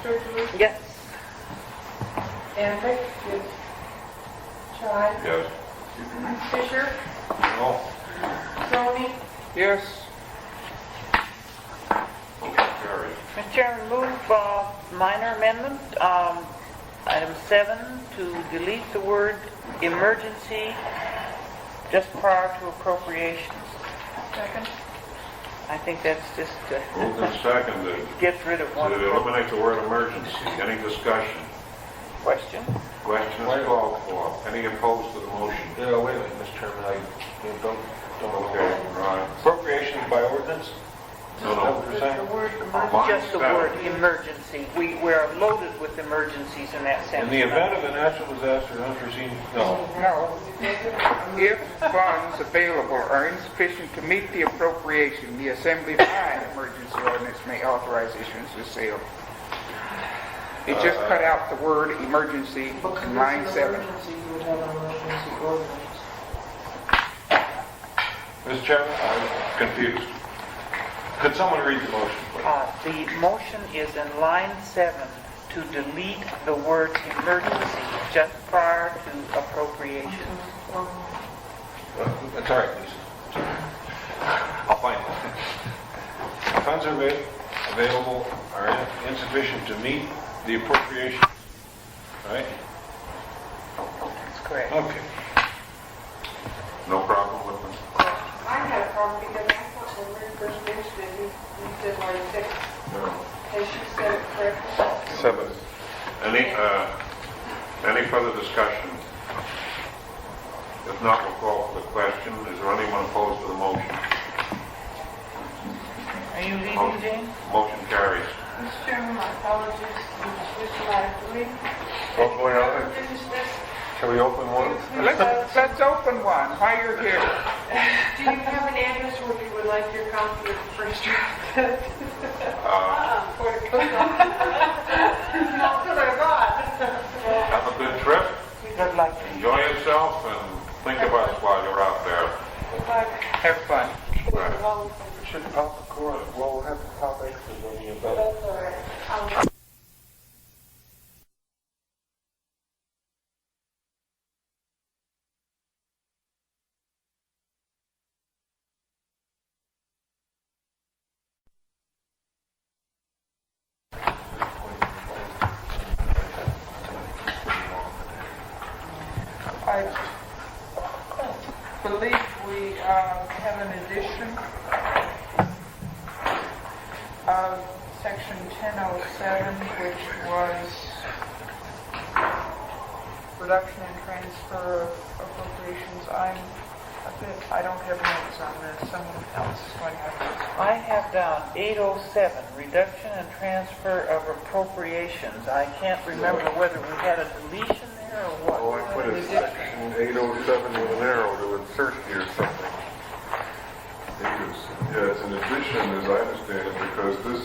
I: Richardson?
A: Yes.
I: Anthony? Yes. Shine?
B: Yes.
I: Fisher?
C: No.
I: Tony?
K: Yes.
B: Motion carries.
A: Mr. Chairman, move minor amendment, item 7, to delete the word emergency just prior to appropriations.
F: Second?
A: I think that's just
B: Moved and seconded.
A: gets rid of
B: To
A: one
B: eliminate the word emergency. Any discussion?
A: question.
B: Question is called for. Any opposed to the motion?
C: Yeah, wait a minute, Mr. Chairman. Don't.
B: Okay, right.
C: Appropriations by ordinance?
J: No, no, what you're saying?
E: The word
J: Line
A: Just the
J: 7.
A: word emergency. We're loaded with emergencies in that sense.
J: In the event of a natural disaster, unforeseen, no.
K: No. If funds available are insufficient to meet the appropriation, the Assembly by emergency ordinance may authorize issuance of sale. It just cut out the word emergency in line 7.
E: Emergency, you would have an emergency ordinance.
J: Mr. Chairman, I'm confused. Could someone read the motion, please?
A: The motion is in line 7 to delete the word emergency just prior to appropriation.
J: That's all right, Lisa. I'll find it. Funds are available are insufficient to meet the appropriation. Right?
A: That's correct.
J: Okay.
B: No problem with them?
I: I had a problem because I thought when we first mentioned it, you said line 6.
B: No.
I: Has she said it correctly?
J: 7.
B: Any further discussion? If not, we'll call for the question. Is there anyone opposed to the motion?
A: Are you leaving, Jane?
B: Motion carries.
I: Mr. Chairman, my apologies. Mr. Lafferty.
C: What's going on?
I: Finish this.
C: Can we open one?
K: Let's open one while you're here.
I: Do you have an address where you would like your copy of the first draft? Before it comes up. That's what I thought.
B: Have a good trip.
A: Good luck.
B: Enjoy yourself and think of us while you're out there.
K: Have fun.
B: Right.
C: Should pop the cord. Well, we'll have to pop extras on the event.
I: That's all right.
K: I believe we have an addition of section 1007, which was reduction and transfer of appropriations. I don't have notes on this. Someone else is going to have notes.
A: I have down 807, reduction and transfer of appropriations. I can't remember whether we had a deletion there or what.
C: Oh, I put a section 807 with an arrow to insert here something.
G: Yeah, it's an addition, as I understand it, because this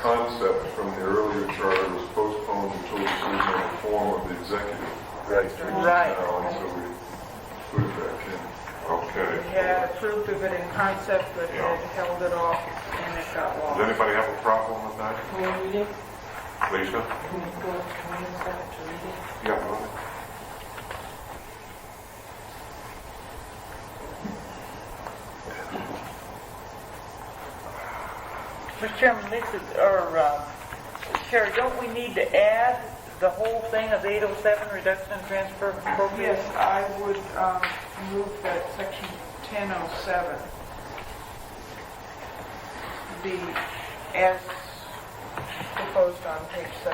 G: concept from the earlier charter was postponed until decision on the form of the executive.
C: Right.
A: Right.
G: Now, and so we put it back in.
B: Okay.
K: We had approved of it in concept, but had held it off, and it got
B: Does
K: lost.
B: anybody have a problem with that?
E: Can we read it?
B: Lisa?
E: Can we go to the second to read it?
B: Yeah, go ahead.
A: Mr. Chairman, Lisa, or Sherry, don't we need to add the whole thing of 807, reduction and transfer of appropriations?
K: Yes, I would move that section 1007 be as proposed on page 17.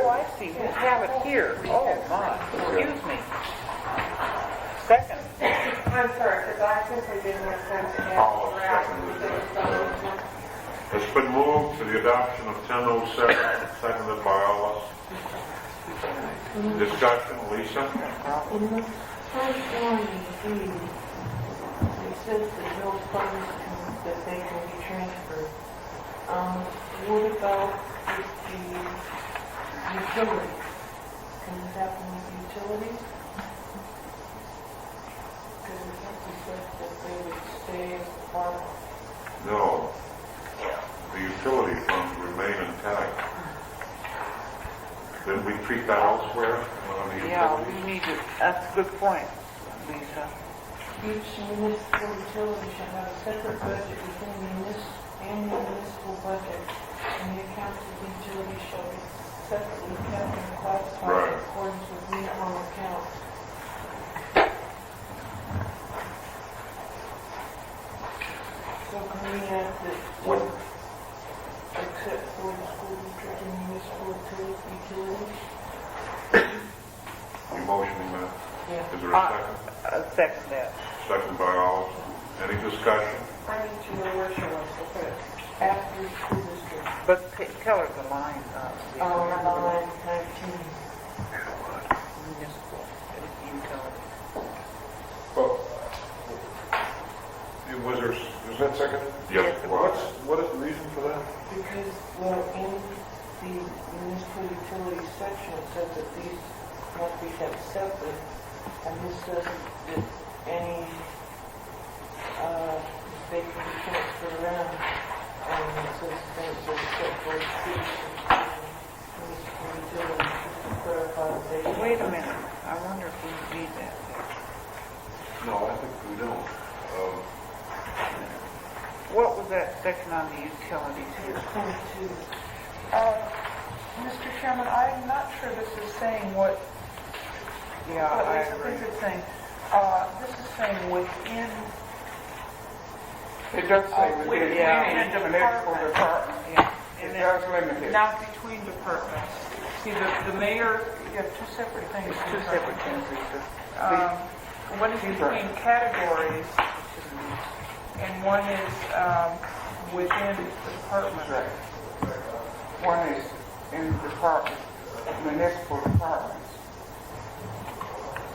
A: I see. We have it here. Oh, my. Excuse me. Second.
I: I'm sorry, because I simply didn't have time to add
B: Oh,
I: the draft.
B: second. It's been moved to the adoption of 1007, seconded by all us. Discussion, Lisa?
E: In the first one, it says that no funds that they can be transferred. What about with the utilities? Can this happen with utilities? Because I think we said that they would stay as part of.
B: No. The utility funds remain intact. Didn't we treat that elsewhere on the
A: Yeah,
B: utilities?
A: we need to, that's a good point, Lisa.
E: Each municipal utility shall have a separate budget within the annual municipal budget, and the accounts of the utility shall be separately counted and classified
B: Right.
E: in accordance with uniform accounts. So can we add that, except for the school district and municipal utilities?
B: You motioning that?
E: Yeah.
B: Is there a second?
A: Second that.
B: second by Alice. Any discussion?
E: I need to know where she wants to put it. After school district.
F: But tell her the line,
E: Line 19.
F: municipal utility.
J: Well, was that second?
B: Yes, it was.
J: What is the reason for that?
E: Because, well, in the municipal utility section, it says that these must be kept separate. And this says that any, they can be transferred around. And it says, except for municipal utility, just to clarify that they.
F: Wait a minute, I wonder if we need that.
B: No, I think we don't.
F: What was that section on the utilities here?
E: Page 22.
D: Mr. Chairman, I'm not sure this is saying what,
F: Yeah, I agree.
D: think it's saying, this is saying within,
K: It does say within
F: yeah,
K: the municipal department.
F: Yeah.
K: It does limit it.
D: not between departments. See, the mayor, you have two separate things.
F: It's two separate things.
D: One is between categories, and one is within the department.
K: Right. One is in department, municipal departments.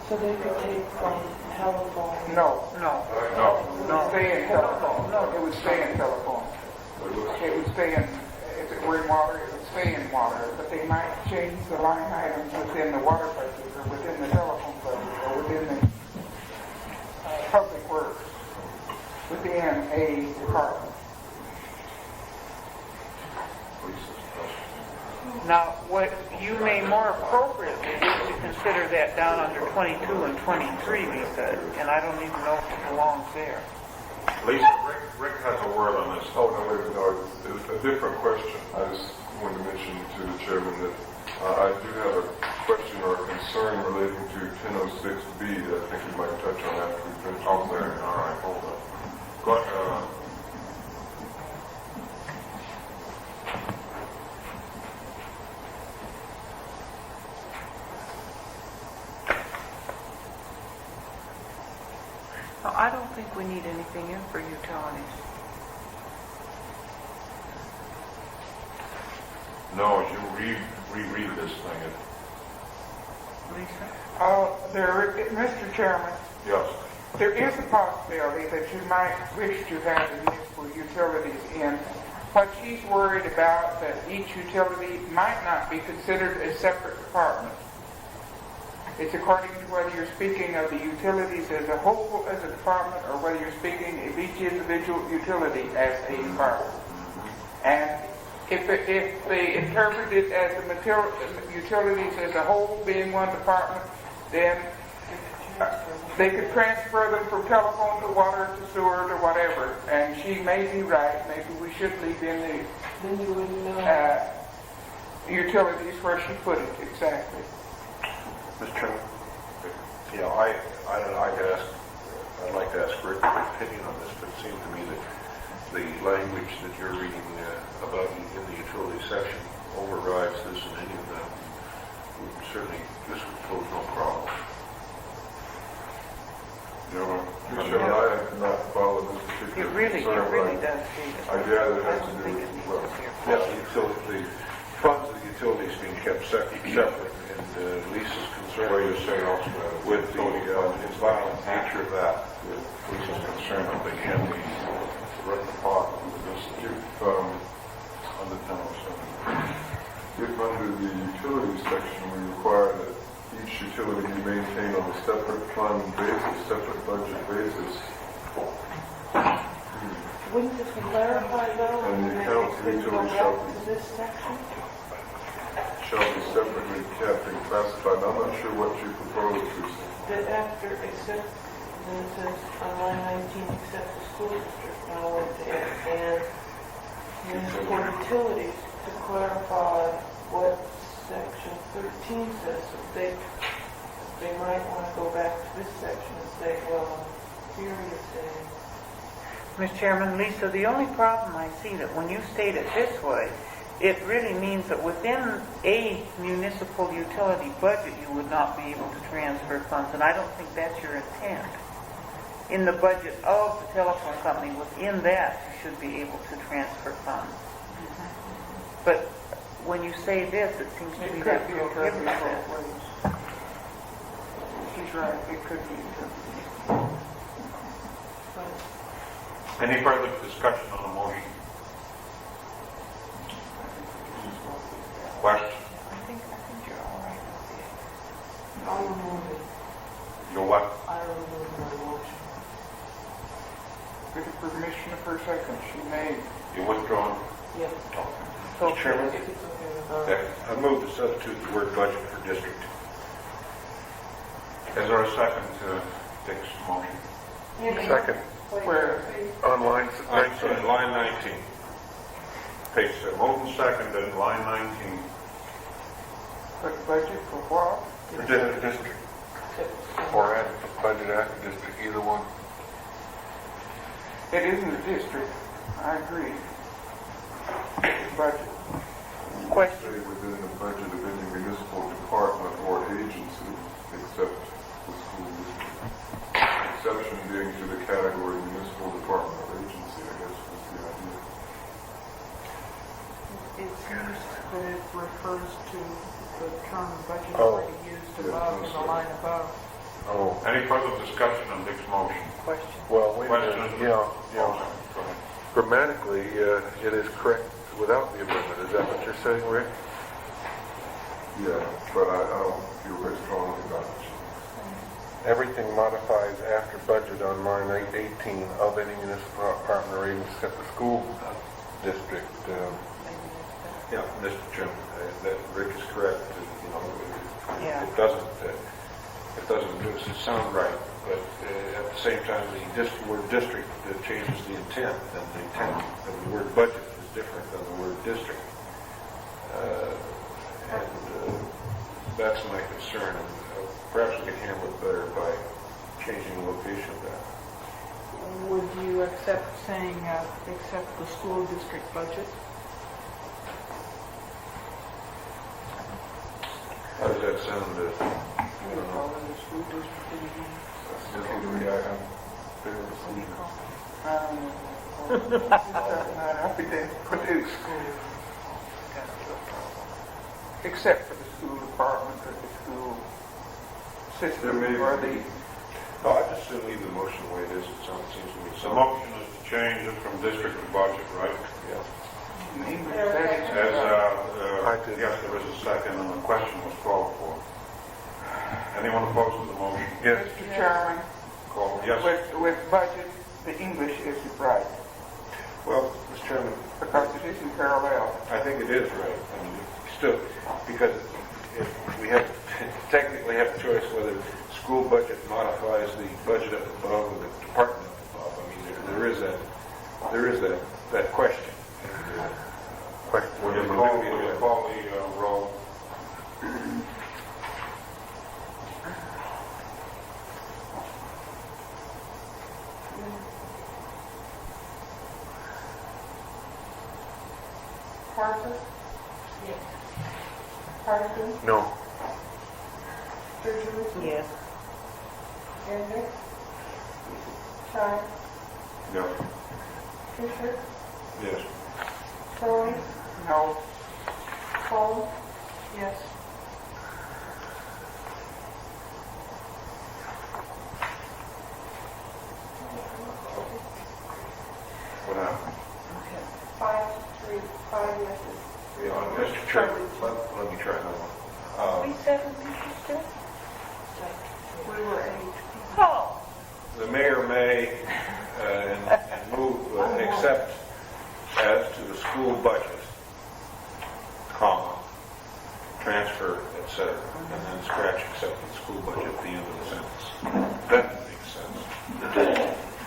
E: So they could take from telephone.
K: No,
F: No,
K: it would stay in telephone. No, it would stay in telephone. It would stay in, if it were in water, it would stay in water, but they might change the line items within the water budget, or within the telephone budget, or within the public works, within a department.
F: now, what you may more appropriately is to consider that down under 22 and 23, Lisa, and I don't even know if it belongs there.
B: Lisa, Rick has a word on this.
G: Oh, no, wait, no, it's a different question. I just wanted to mention to the chairman that I do have a question or a concern relating to 1006B that I think we might touch on after we finish.
B: Oh, there. All right, hold on. Go ahead.
F: Now, I don't think we need anything in for utilities.
B: No, as you reread this thing,
F: Lisa?
K: Mr. Chairman,
B: yes.
K: there is a possibility that you might wish to have the municipal utilities in. What she's worried about, that each utility might not be considered a separate department. It's according to whether you're speaking of the utilities as a whole as a department, or whether you're speaking of each individual utility as a department. And if they interpret it as the utilities as a whole being one department, then they could transfer them from telephone to water to sewer to whatever. And she may be right. Maybe we should leave in the
E: Then you wouldn't know.
K: utilities where she put it exactly.
J: Mr. Chairman? I'd like to ask Rick for his opinion on this, but it seems to me that the language that you're reading about in the utility section overrides this and any of them. Certainly, this would pose no problem.
G: Mr. Chairman, I have not followed this particular
F: It really
G: concern,
F: does state it.
G: I gather it
F: I
G: has
F: don't
G: to do
F: think
G: with,
F: it needs
G: well,
F: to be.
J: The funds of the utilities being kept separate, and Lisa's concerned
B: What you're saying also
J: with the violent nature of that.
B: Lisa's concerned that they can't be ripped apart with this under 1007.
G: if under the utility section we require that each utility be maintained on a separate fund basis, separate budget basis,
E: Wouldn't this clarify though?
G: And the
E: that
G: account
E: it could go
G: utility
E: back
G: shall
E: to this section?
G: shall be separately kept and classified. I'm not sure what you propose to say.
E: That after, except, then it says on line 19, except the school district, now with and municipal utilities, to clarify what section 13 says. So they might want to go back to this section and say, well, here you say.
F: Mr. Chairman, Lisa, the only problem I see that when you state it this way, it really means that within a municipal utility budget, you would not be able to transfer funds, and I don't think that's your intent. in the budget of the telephone company, within that, you should be able to transfer funds. But when you say this, it seems to me that prohibits it.
K: He's right, it could be.
B: Any further discussion on the motion? Question?
F: I think you're all right with it.
E: I remove it.
B: Your what?
E: I remove my motion.
K: With the permission of her second, she made.
B: You withdrawn?
E: Yes.
F: So,
J: Mr. Chairman,
E: If it's okay with her.
J: I move to substitute the word budget for district.
B: Is there a second to Dick's motion?
J: Second.
K: Where?
J: On line
B: Sorry, line 19. Page 7. Moved and seconded, line 19.
K: Put budget for what?
J: For district. Or add budget after district, either one.
K: It isn't a district, I agree. It's budget.
F: question.
G: Say within the budget of any municipal department or agency, except the school district. Exception being to the category municipal department or agency, I guess was the idea.
D: It seems that it refers to the term budget
J: Oh.
D: already used above in the line above.
J: Oh,
B: Any further discussion on Dick's motion?
F: Question.
J: well, wait a
B: Question?
J: minute.
B: Oh, sorry. Go ahead.
J: Grammatically, it is correct without the amendment. Is that what you're saying, Rick?
G: Yeah, but I don't feel very strongly about it.
J: Everything modifies after budget on line 818 of any municipal department or agency except the school district.
F: Maybe
J: Yeah, Mr. Chairman, that Rick is correct.
F: Yeah.
J: It doesn't sound right, but at the same time, the word district changes the intent, and the intent of the word budget is different than the word district. And that's my concern. And, perhaps we can handle it better by changing the location of that.
D: Would you accept saying, accept the school district budget?
J: How does that sound?
K: You know, call it a school district again.
G: Just what we got, there was some-
K: Everything, put it school. Except for the school department or the school system
G: There may
K: or
G: be-
K: the,
J: Oh, I just assume leave the motion the way it is. It seems to me
B: The
J: so.
B: motion is to change it from district to budget, right?
J: Yeah.
K: in English, that is.
J: I did.
B: Yes, there is a second, and the question was called for. Anyone opposed to the motion?
J: Yes.
K: Mr. Chairman,
B: Call, yes.
K: with budget, the English isn't right,
J: Well, Mr. Chairman,
K: because it isn't parallel.
J: I think it is right. I mean, still, because if we have, technically have a choice whether school budget modifies the budget up above or the department up above. I mean, there is that question.
B: Will you call the roll?
E: Carter? Yes. Carter?
J: No.
E: Surgery?
F: Yes.
E: Ender? Shine?
B: Yes.
E: Fisher?
J: Yes.
E: Troy?
K: No,
E: Paul?
D: Yes.
B: What happened?
E: 5 yeses.
J: Mr. Chairman, let me try another one.
F: 37 people still?
D: We were 8.
F: Oh.
J: The mayor may and move accept as to the school budget, comma, transfer, etc., and then scratch accept the school budget at the end of the sentence. That makes sense.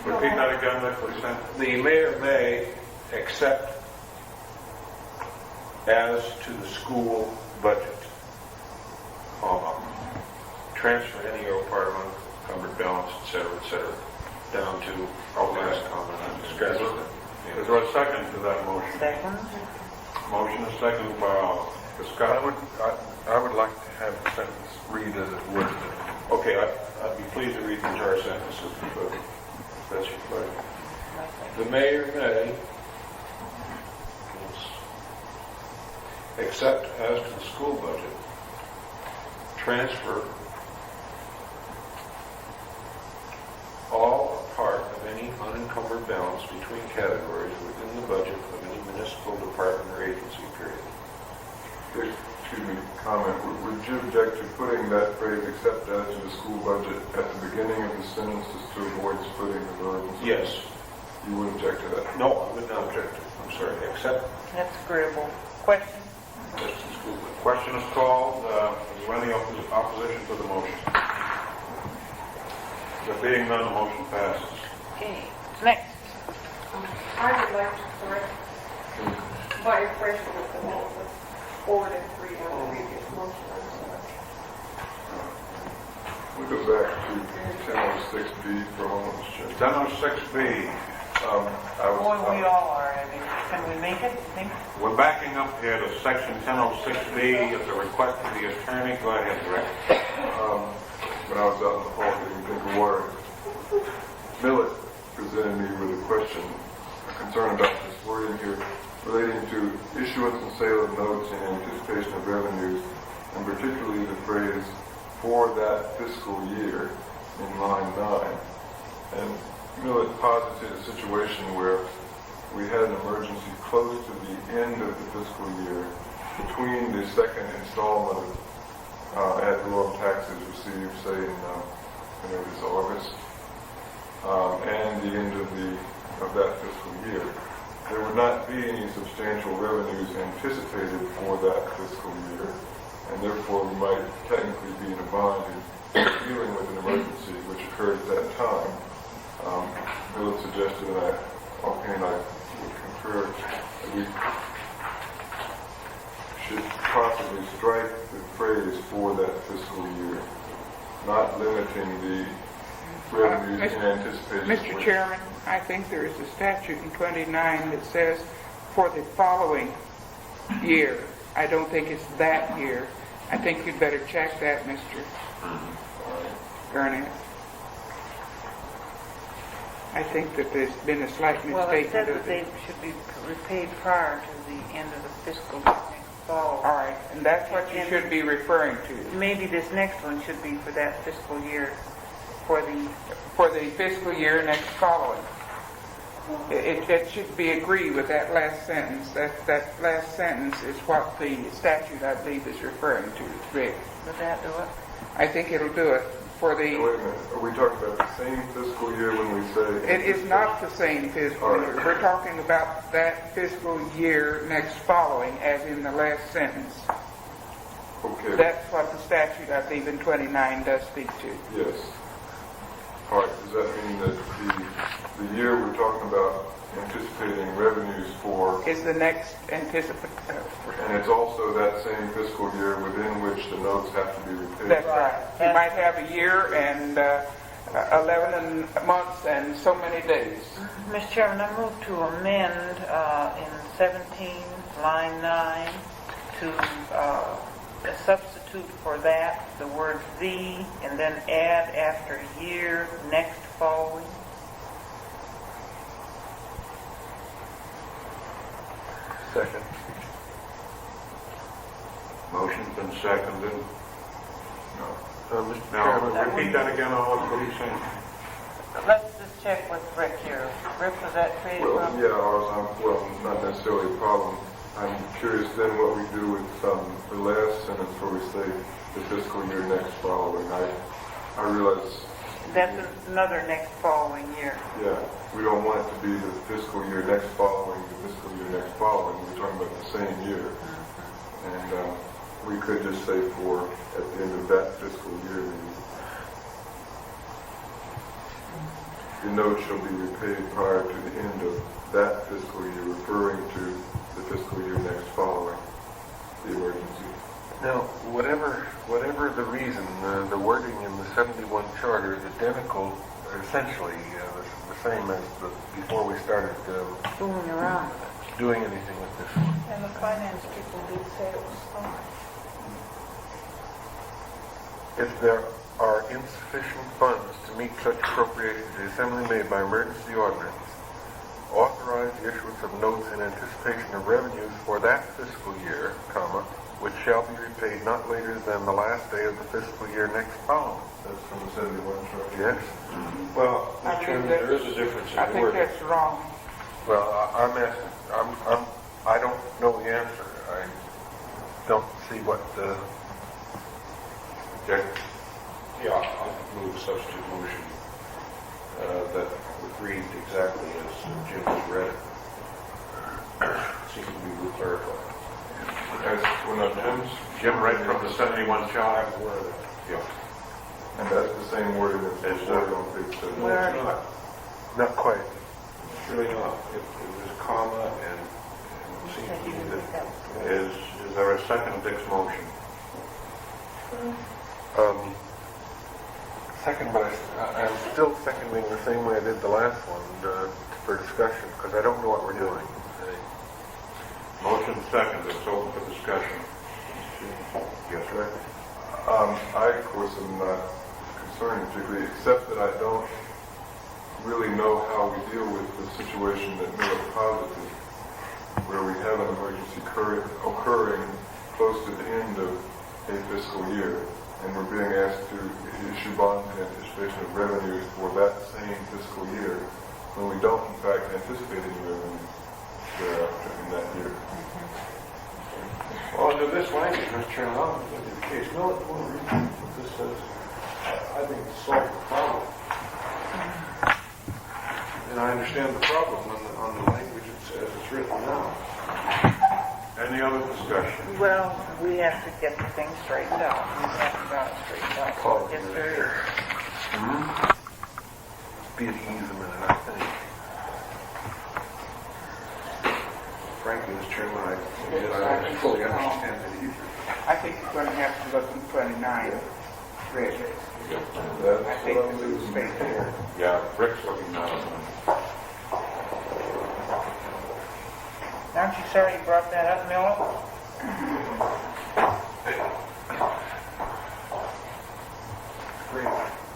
B: Repeat that again, Nick, what you said?
J: The mayor may accept as to the school budget, comma, transfer any department, encumbered balance, etc., down to the last comment on scratch.
B: Is there a second to that motion?
F: Second.
B: Motion is second by discussion.
J: I would like to have the sentence read as it would. Okay, I'd be pleased to read the entire sentence, but That's right. The mayor may, except as to the school budget, transfer all or part of any unencumbered balance between categories within the budget of any municipal department or agency, period.
G: Excuse me, comment. Would you object to putting that phrase except as to the school budget at the beginning of the sentence just to avoid splitting the verbs?
J: Yes.
G: You would object to that?
J: No, I would not object to it. I'm sorry, except
A: That's agreeable. Question?
J: as to the school budget.
B: Question is called. Is there any opposition to the motion? There being none, the motion passes.
A: Okay, next.
I: I would like to correct my impression of the vote was 4 to 3 on the previous motion. I'm sorry.
G: We go back to 1006B for homeless children.
B: 1006B.
A: Boy, we all are, Eddie. Can we make it, you think?
B: We're backing up here to section 1006B at the request of the attorney. Go ahead, Rick.
G: When I was out in the hall getting a drink of water, Millet presented me with a question, a concern about this wording here relating to issuance and sale of notes in anticipation of revenues, and particularly the phrase "for that fiscal year" in line 9. And Millet posited a situation where we had an emergency close to the end of the fiscal year between the second installment of ad valorem taxes received, say in this August, and the end of that fiscal year. There would not be any substantial revenues anticipated for that fiscal year, and therefore we might technically be in a bind in dealing with an emergency which occurred at that time. Millet suggested, and offhand I would concur, that we should possibly strike the phrase "for that fiscal year," not limiting the revenues in anticipation.
K: Mr. Chairman, I think there is a statute in 29 that says for the following year. I don't think it's that year. I think you'd better check that, Mr. Garnett. I think that there's been a slight
A: Well, it
K: mistake.
A: says that they should be repaid prior to the end of the fiscal year next fall.
K: All right, and that's what you should be referring to.
A: Maybe this next one should be for that fiscal year, for the
K: fiscal year next following. It should be agreed with that last sentence. That last sentence is what the statute, I believe, is referring to, Rick.
A: Would that do it?
K: I think it'll do it for the...
G: Wait a minute, are we talking about the same fiscal year when we say...
K: It is not the same fiscal year. We're talking about that fiscal year next following, as in the last sentence.
G: Okay.
K: That's what the statute, I believe, in 29 does speak to.
G: Yes. All right, does that mean that the year we're talking about anticipating revenues for...
K: Is the next anticipate...
G: And it's also that same fiscal year within which the notes have to be repaid?
K: That's right. You might have a year and 11 months and so many days.
A: Mr. Chairman, I move to amend in 17, line 9, to substitute for that the word "the" and then add after year next following.
J: Second.
B: Motion's been seconded.
J: Mr.
B: Now,
J: Chairman,
B: repeat that again, what are you saying?
A: Let's just check with Rick here. Rick, was that created?
G: Well, yeah, not necessarily a problem. I'm curious then what we do with the last sentence where we say the fiscal year next following. I realize...
A: That's another next following year.
G: Yeah, we don't want it to be the fiscal year next following, the fiscal year next following. We're talking about the same year. And we could just say for at the end of that fiscal year, the note shall be repaid prior to the end of that fiscal year, referring to the fiscal year next following the emergency.
J: Now, whatever the reason, the wording in the 71 charter is identical, or essentially the same as before we started
A: Fooling around.
J: doing anything with this.
E: And the finance people did say it was fine.
J: If there
G: are insufficient funds to meet such appropriations, the Assembly may, by emergency ordinance, authorize the issuance of notes in anticipation of revenues for that fiscal year, comma, which shall be repaid not later than the last day of the fiscal year next following.
C: That's from the 71 chart.
G: Yes?
C: Well,
K: I
C: Mr.
K: think
C: Chairman,
K: that's-
C: there is a difference
K: I
C: in
K: think
C: wording.
K: that's wrong.
G: Well, I'm asking, I don't know the answer. I don't see what the, Jack?
J: Yeah, I'll move a substitute motion that would read exactly as Jim has read it. Seems to be clarified.
G: As, well, Jim read from the 71 chart.
J: Yeah.
G: And that's the same wording as worded on page 7.
K: Where-
J: It's not.
G: Not quite.
J: It's really not. It was a comma and it seems to me that
G: Is there a second Dick's motion? Second, but I'm still seconding the same way I did the last one for discussion, because I don't know what we're doing. Motion second, it's open for discussion. Yes, Rick?
B: I, of course, am not concerned particularly, except that I don't really know how we deal with the situation that Miller posited, where we have an emergency occurring close to the end of a fiscal year, and we're being asked to issue bonds in anticipation of revenues for that same fiscal year, when we don't, in fact, anticipate any revenues thereafter in that year.
C: Well, under this language, Mr. Chairman, I don't think that's the case. No, it won't read what this says. I think it's solved the problem. And I understand the problem on the language as it's written now.
G: Any other discussion?
F: Well, we have to get the thing straightened out. We haven't got it straightened out.
G: Call it
F: Yes, there is.
G: Be at ease a minute, I think.
C: Frankly, Mr. Chairman, I fully understand it either.
K: I think you're going to have to look in 29, Rick. I
B: That's
K: think
B: what I'm
K: this is
B: losing
K: space there.
G: Yeah, Rick's looking now.
F: Aren't you sorry you brought that up, Miller?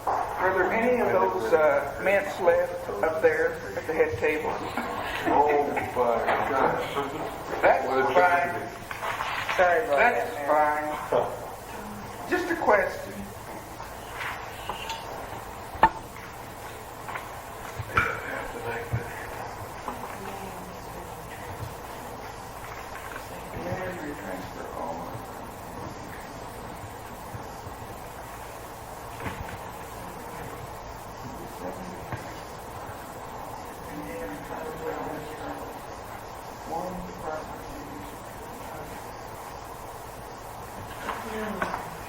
K: Are there any of those mints left up there at the head table?
C: Oh, my gosh.
K: That's fine.
F: Sorry about
K: That's
F: that, Mary.
K: fine. Just a question.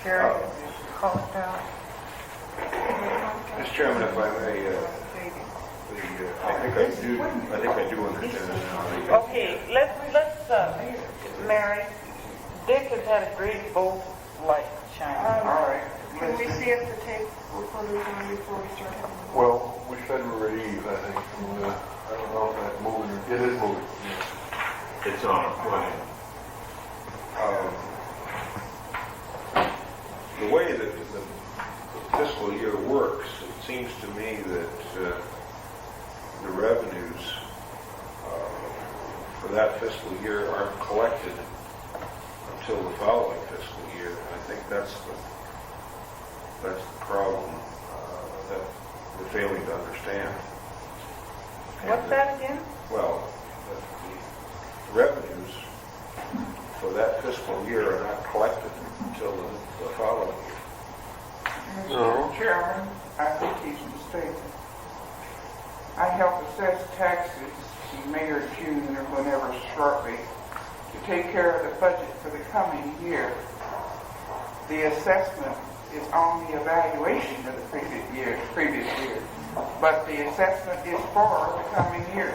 F: Sherry, call it down.
C: Mr. Chairman, if I may, I think I do understand it now.
F: Okay, let's, Mary, Dick has had a great both lights shining.
K: All right.
I: Can we see if the tape recorder's on before we start having?
C: Well, we said we were at ease, I think. And, I don't know if that's moving. It is moving.
G: It's on, go ahead.
J: The way that the fiscal year works, it seems to me that the revenues for that fiscal year aren't collected until the following fiscal year. I think that's the problem that we're failing to understand.
F: What's that again?
J: Well, the revenues for that fiscal year are not collected until the following year.
K: Mr. Chairman, I think he's mistaken. I help assess taxes in May or June or whenever shortly to take care of the budget for the coming year. The assessment is on the evaluation of the previous year, but the assessment is for the coming year.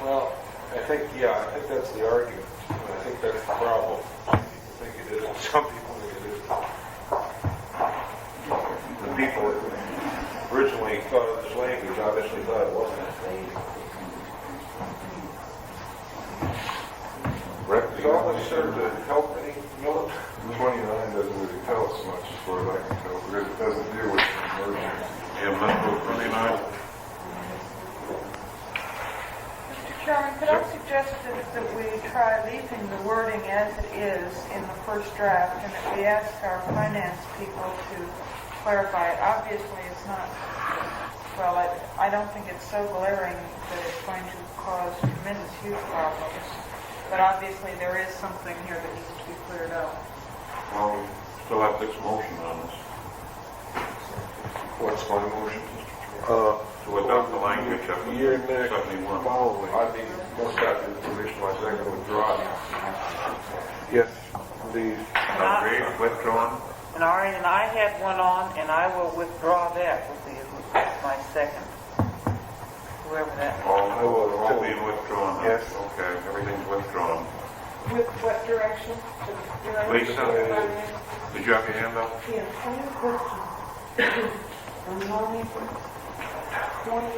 J: Well, I think that's the argument. I think that's the problem. Some people think it is, and some people think it isn't. The people that originally thought of this language obviously thought it wasn't. Does all this serve to help any military?
G: 29 doesn't really tell us much as far as I can tell, because it doesn't deal with emergencies.
B: Yeah, let's go 29.
D: Mr. Chairman, could I suggest that we try leaving the wording as it is in the first draft, and that we ask our finance people to clarify it? Obviously, it's not, well, I don't think it's so glaring that it's going to cause tremendous huge problems, but obviously there is something here that needs to be cleared up.
B: Well, we still have this motion on this.
C: What's my motion?
B: To adopt the language of
C: Year next
B: 71.
C: following. I need most after the permission, my second withdraw. Yes, please.
B: Okay, withdrawn.
A: And all right, and I had one on, and I will withdraw that with my second. Whoever that is.
B: All being withdrawn. Huh?
C: Yes.
B: Okay, everything's withdrawn.
E: With what direction?
B: Lisa, did you have your hand up?
E: Yeah, I have a question. On line 22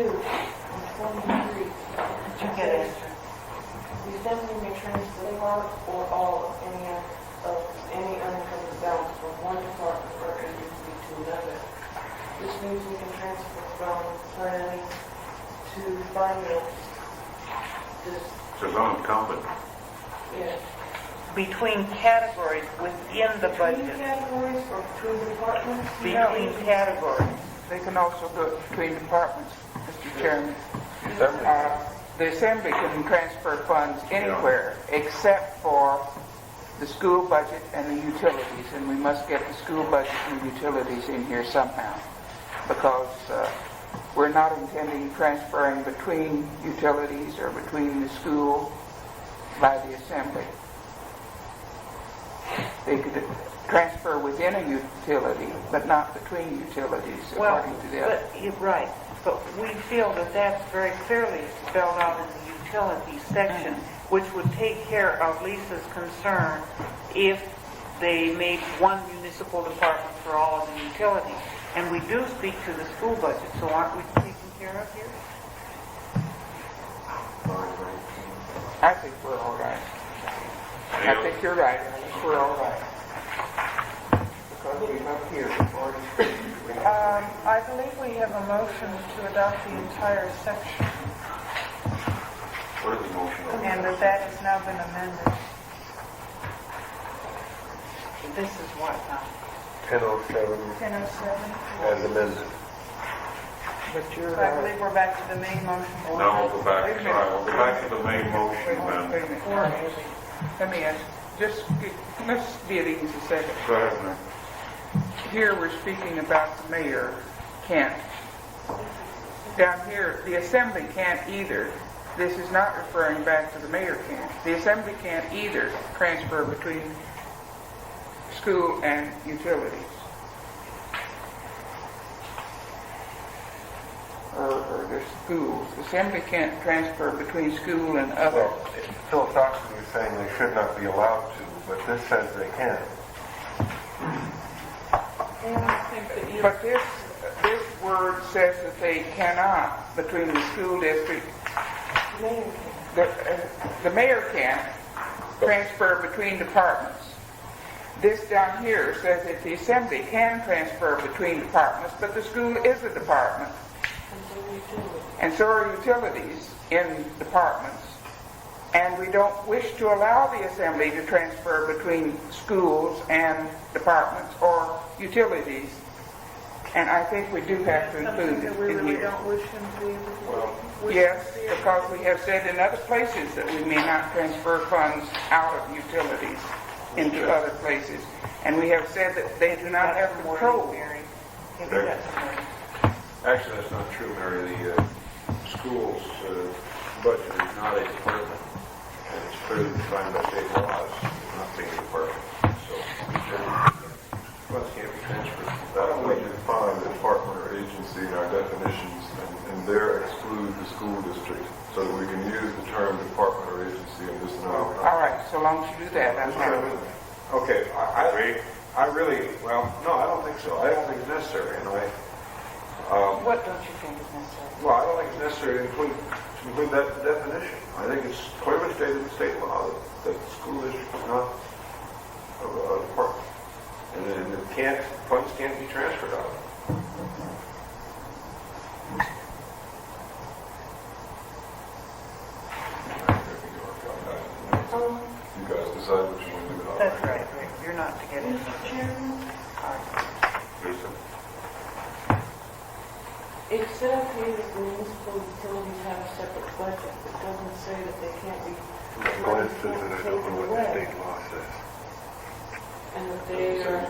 E: and 23.
A: Did you get it?
E: The assembly may transfer part or all of any unencumbered balance from one department or agency to another. This means we can transfer from planning to finance. This,
B: Says unencumbered.
E: yeah.
A: Between categories within the
E: Between
A: budget.
E: categories or between departments?
A: Between categories.
K: They can also do it between departments, Mr. Chairman. The Assembly can transfer funds anywhere except for the school budget and the utilities, and we must get the school budget and utilities in here somehow, because we're not intending transferring between utilities or between the school by the Assembly. They could transfer within a utility, but not between utilities,
A: Well,
K: according to the other.
A: but you're right. But we feel that that's very clearly spelled out in the utilities section, which would take care of Lisa's concern if they made one municipal department for all of the utilities. And we do speak to the school budget, so aren't we taken care of here?
K: I think we're all right. I think you're right. I think we're all right. Because we have here already.
D: I believe we have a motion to adopt the entire section,
B: What is the motion on?
D: and that has now been amended.
A: This is what now?
C: 10:07
D: 10:07.
C: as amended.
K: But you're
D: So I believe we're back to the main motion.
B: No, we'll go back. All right, we'll go back to the main motion
K: Wait a
B: then.
K: minute. Let me ask, let's be at ease a second.
B: Go ahead, Nick.
K: Here we're speaking about the mayor can't. Down here, the Assembly can't either. This is not referring back to the mayor can't. The Assembly can't either transfer between school and utilities. Or the schools. The Assembly can't transfer between school and other.
C: Well, philosophically, you're saying they should not be allowed to, but this says they can.
K: But this word says that they cannot between the school district. The mayor can't transfer between departments. This down here says that the Assembly can transfer between departments, but the school is a department. And so are utilities in departments. And we don't wish to allow the Assembly to transfer between schools and departments or utilities. And I think we do have to include
D: Something
K: it
D: that we
K: in
D: really
K: here.
D: don't wish him to be able to.
K: Yes, because we have said in other places that we may not transfer funds out of utilities into other places. And we have said that they do not have control.
C: Actually, that's not true, Mary. The school's budget is not a department, and it's clearly defined by state laws, not being a department. So, funds can't be transferred.
G: That only define the department or agency in our definitions, and there exclude the school district, so that we can use the term department or agency in this now.
K: All right, so long as you do that, I'm happy.
C: Okay, I really, well, no, I don't think so. I don't think it's necessary, and
A: What don't you think is necessary?
C: well, I don't think it's necessary to include that definition. I think it's clearly stated in state law that the school district is not
J: of department. And then funds can't be transferred out.
G: You guys decide what you want to do.
A: That's right, Rick. You're not to get into
E: Mr. Chairman,
J: Lisa?
E: it says here that the municipal utilities have a separate budget. It doesn't say that they can't be taken away.
G: law says.
E: And that they are,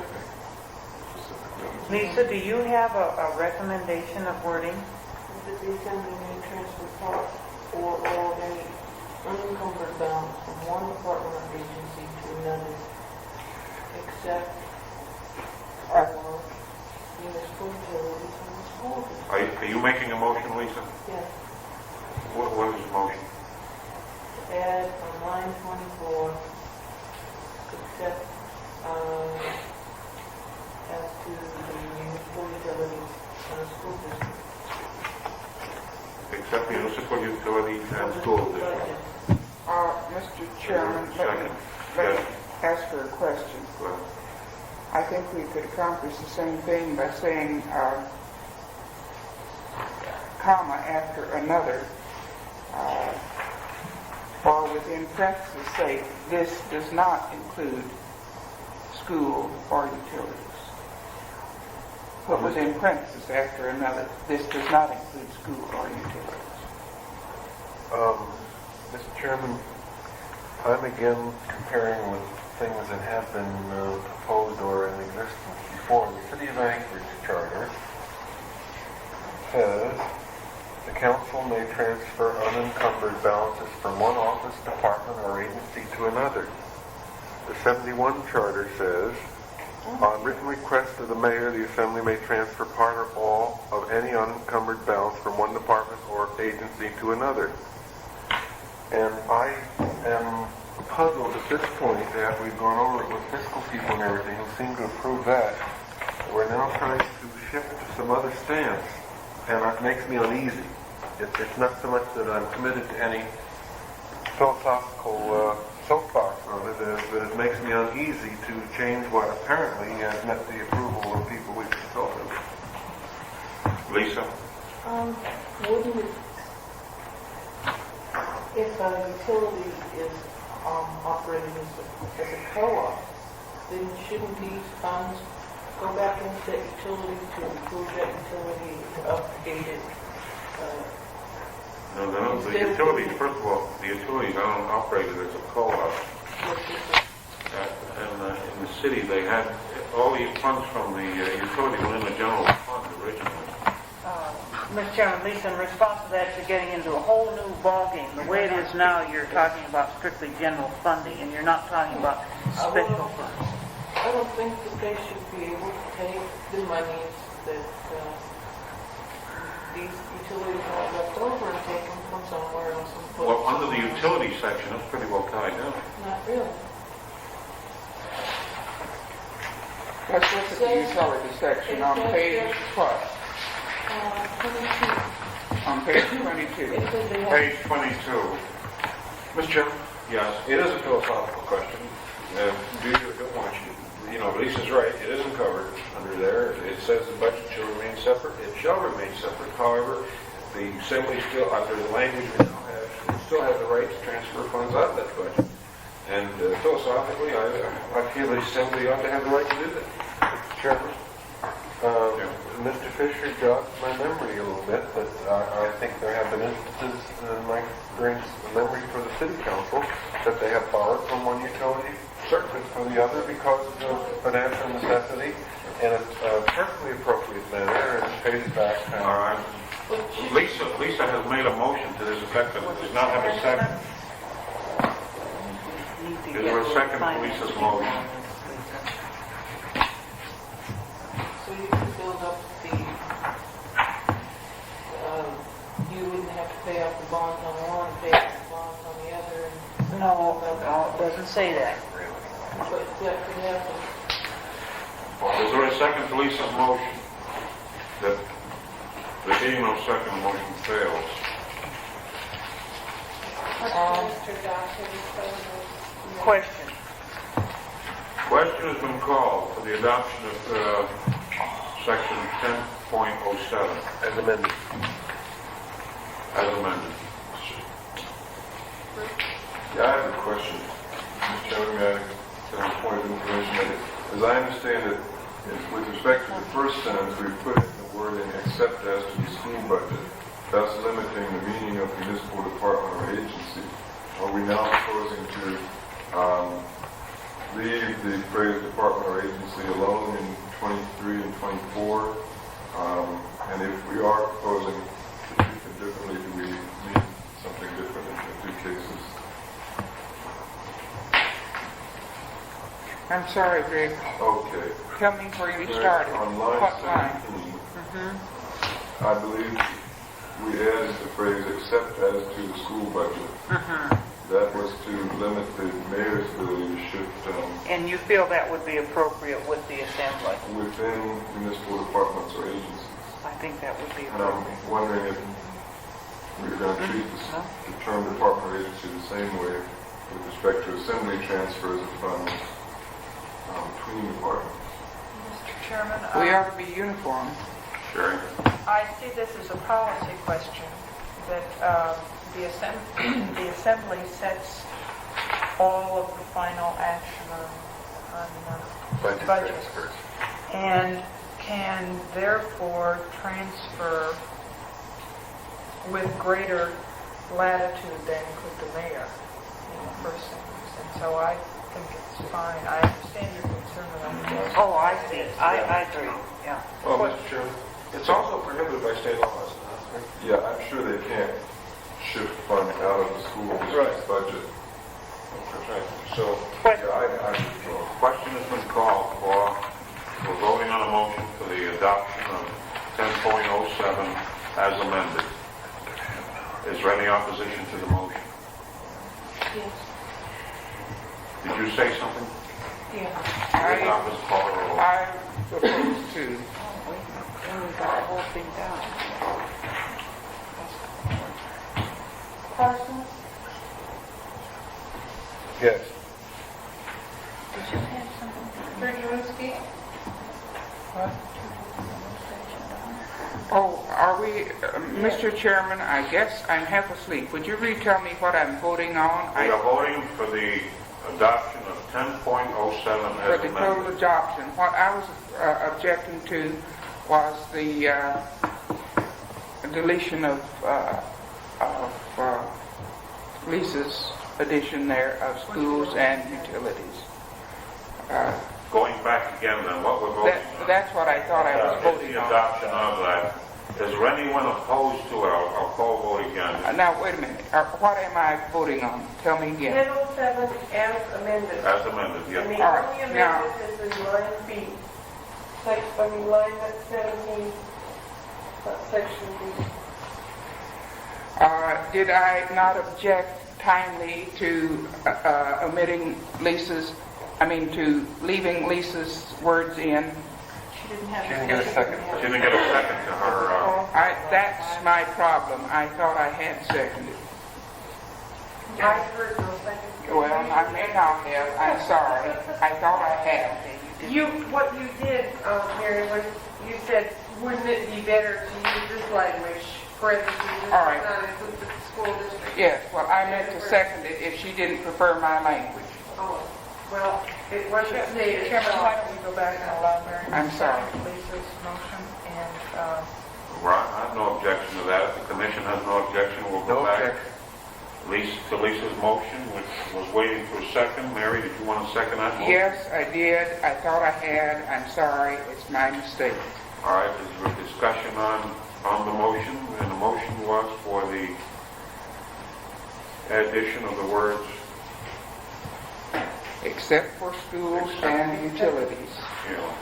A: Lisa, do you have a recommendation of wording?
E: that the assembly may transfer part or all of any unencumbered balance from one department or agency to another, except for municipal utilities and the school district.
J: Are you making a motion, Lisa?
E: Yes.
J: What is the motion?
E: Add on line 24, except as to the municipal utilities and the school district.
J: Except municipal utilities and school district.
K: Mr. Chairman, let
J: Second.
K: me ask her a question.
J: Well,
K: I think we could accomplish the same thing by saying, comma after another, or within parentheses say, this does not include school or utilities. Put within parentheses after another, this does not include school or utilities.
C: Mr. Chairman, I'm again comparing with things that have been proposed or in existence before. The City of Anchorage Charter says the council may transfer unencumbered balances from one office, department, or agency to another. The 71 Charter says, on written request of the mayor, the assembly may transfer part or all of any unencumbered balance from one department or agency to another. And I am puzzled at this point, after we've gone over it with fiscal people and everything, who seem to approve that, we're now trying to shift to some other stance, and it makes me uneasy. It's not so much that I'm committed to any philosophical soapbox on it, but it makes me uneasy to change what apparently has met the approval of people we've consulted.
J: Lisa?
E: Wouldn't it, if a utility is operating as a co-op, then shouldn't these funds go back into that utility to improve that utility, to update it?
J: No, the utilities, first of all, the utilities aren't operated as a co-op. And in the city, they had, all the funds from the utility were in the general fund originally.
A: Mr. Chairman, Lisa, in response to that, you're getting into a whole new ballgame. The way it is now, you're talking about strictly general funding, and you're not talking about special funds.
E: I don't think that they should be able to take the monies that these utilities have left over and take them from somewhere else and put
J: Well,
E: them
J: under the
E: somewhere.
J: utility section, it's pretty well tied down.
E: Not really.
K: Let's look at the utility section on page what?
E: 22.
K: On page 22.
E: It says they have
J: Page 22. Mr. Chairman? Yes. It is a philosophical question. Do you or don't want you? You know, Lisa's right. It isn't covered under there. It says the budget shall remain separate. It shall remain separate. However, the assembly still, under the language we now have, still has the right to transfer funds out of that budget. And philosophically, I feel the assembly ought to have the right to do that.
C: Mr. Chairman, Mr. Fisher jogs my memory a little bit, but I think there have been instances in my experience, memory for the city council, that they have borrowed from one utility service for the other because of financial necessity in a perfectly appropriate manner and pays back.
J: All right. Lisa has made a motion to this effect that does not have a second. Is there a second to Lisa's motion?
E: So you can build up the, you wouldn't have to pay off the bonds on one, pay off the bonds on the other, and
A: No, it doesn't say that.
E: but that could happen.
J: Is there a second to Lisa's motion? That there being no second, the motion fails.
A: Question.
B: Question has been called for the adoption of section 10.07
C: As amended.
B: as amended.
G: Yeah, I have a question. Mr. Chairman, may I get a point of information? As I understand it, with respect to the first sentence, we put in the wording except as to the school budget, thus limiting the meaning of municipal department or agency. Are we now proposing to leave the phrase department or agency alone in 23 and 24? And if we are proposing to treat them differently, do we mean something different in the two cases?
K: I'm sorry, Greg.
G: Okay.
K: Tell me where you started.
G: On line
K: What line?
G: 17, I believe we added the phrase except as to the school budget. That was to limit the mayor's ability to shift
F: And you feel that would be appropriate with the assembly?
G: within municipal departments or agencies.
F: I think that would be
G: And I'm
F: appropriate.
G: wondering if we're going to treat the term department or agency the same way with respect to assembly transfers of funds between departments.
D: Mr. Chairman,
K: We ought to be uniform.
B: Sherry?
D: I see this as a policy question, that the assembly sets all of the final action on budgets, and can therefore transfer with greater latitude than could the mayor in the first sentence. And so I think it's fine. I understand your concern about the
F: Oh, I see. I agree, yeah.
C: Well, Mr. Chairman, it's also prohibited by state laws.
G: Yeah, I'm sure they can't shift funds out of the school district's budget.
C: That's right. So,
G: Yeah, I withdraw.
B: Question has been called for, we're voting on a motion for the adoption of 10.07 as amended. Is there any opposition to the motion?
I: Yes.
B: Did you say something?
K: I
B: Office call the roll.
K: oppose to.
F: We got the whole thing down.
I: Parsons?
C: yes.
I: Brzezowski?
K: Oh, are we, Mr. Chairman, I guess I'm half asleep. Would you retell me what I'm voting on?
B: We are voting for the adoption of 10.07
K: For
B: as
K: the total
B: amended.
K: adoption. What I was objecting to was the deletion of Lisa's addition there of schools and utilities.
B: Going back again then, what we're voting on.
K: That's what I thought I was
B: Is
K: voting
B: the
K: on.
B: adoption of that. Is there anyone opposed to it? I'll call vote again.
K: Now, wait a minute. What am I voting on? Tell me again.
I: 1007 as amended.
B: As amended,
I: And
B: yes.
I: the
K: All right,
I: only
K: now-
I: amendment is in line B. Line 17, section B.
K: Did I not object timely to to leaving Lisa's words in?
D: She didn't have
C: She didn't get a second.
B: She didn't get a second to her,
K: That's my problem. I thought I had seconded.
I: I heard no second.
K: Well, I may not have. I'm sorry. I thought I had.
I: What you did, Mary, was you said, wouldn't it be better to use this language, parentheses,
K: All right.
I: not include the school district?
K: Yes, well, I meant to second it if she didn't prefer my language.
I: Oh, well, it wasn't stated.
D: Chairman, why don't we go back and allow Mary to
K: I'm sorry.
D: second Lisa's motion, and
B: Right, I have no objection to that. If the commission has no objection, we'll go
C: No
B: back.
C: objection.
B: To Lisa's motion, which was waiting for a second. Mary, did you want to second that motion?
K: Yes, I did. I thought I had. I'm sorry. It's my mistake.
B: All right, is there a discussion on the motion? And the motion was for the addition of the words,
K: Except for schools and utilities.
B: you know,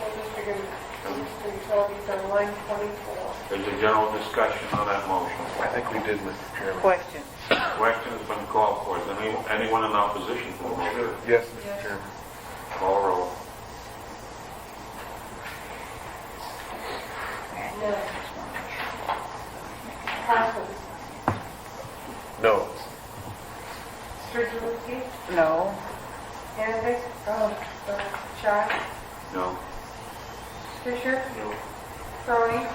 I: Mr. Utilities on line 24.
B: there's a general discussion on that motion.
C: I think we did, Mr. Chairman.
F: Question.
B: Question has been called for. Is anyone in opposition to the motion?
C: Yes, Mr. Chairman.
B: Call roll.
I: No. Parsons?
C: No.
I: Brzezowski?
F: No.
I: Candidates? Scott?
B: No.
I: Fisher?
B: No.
I: Crowley?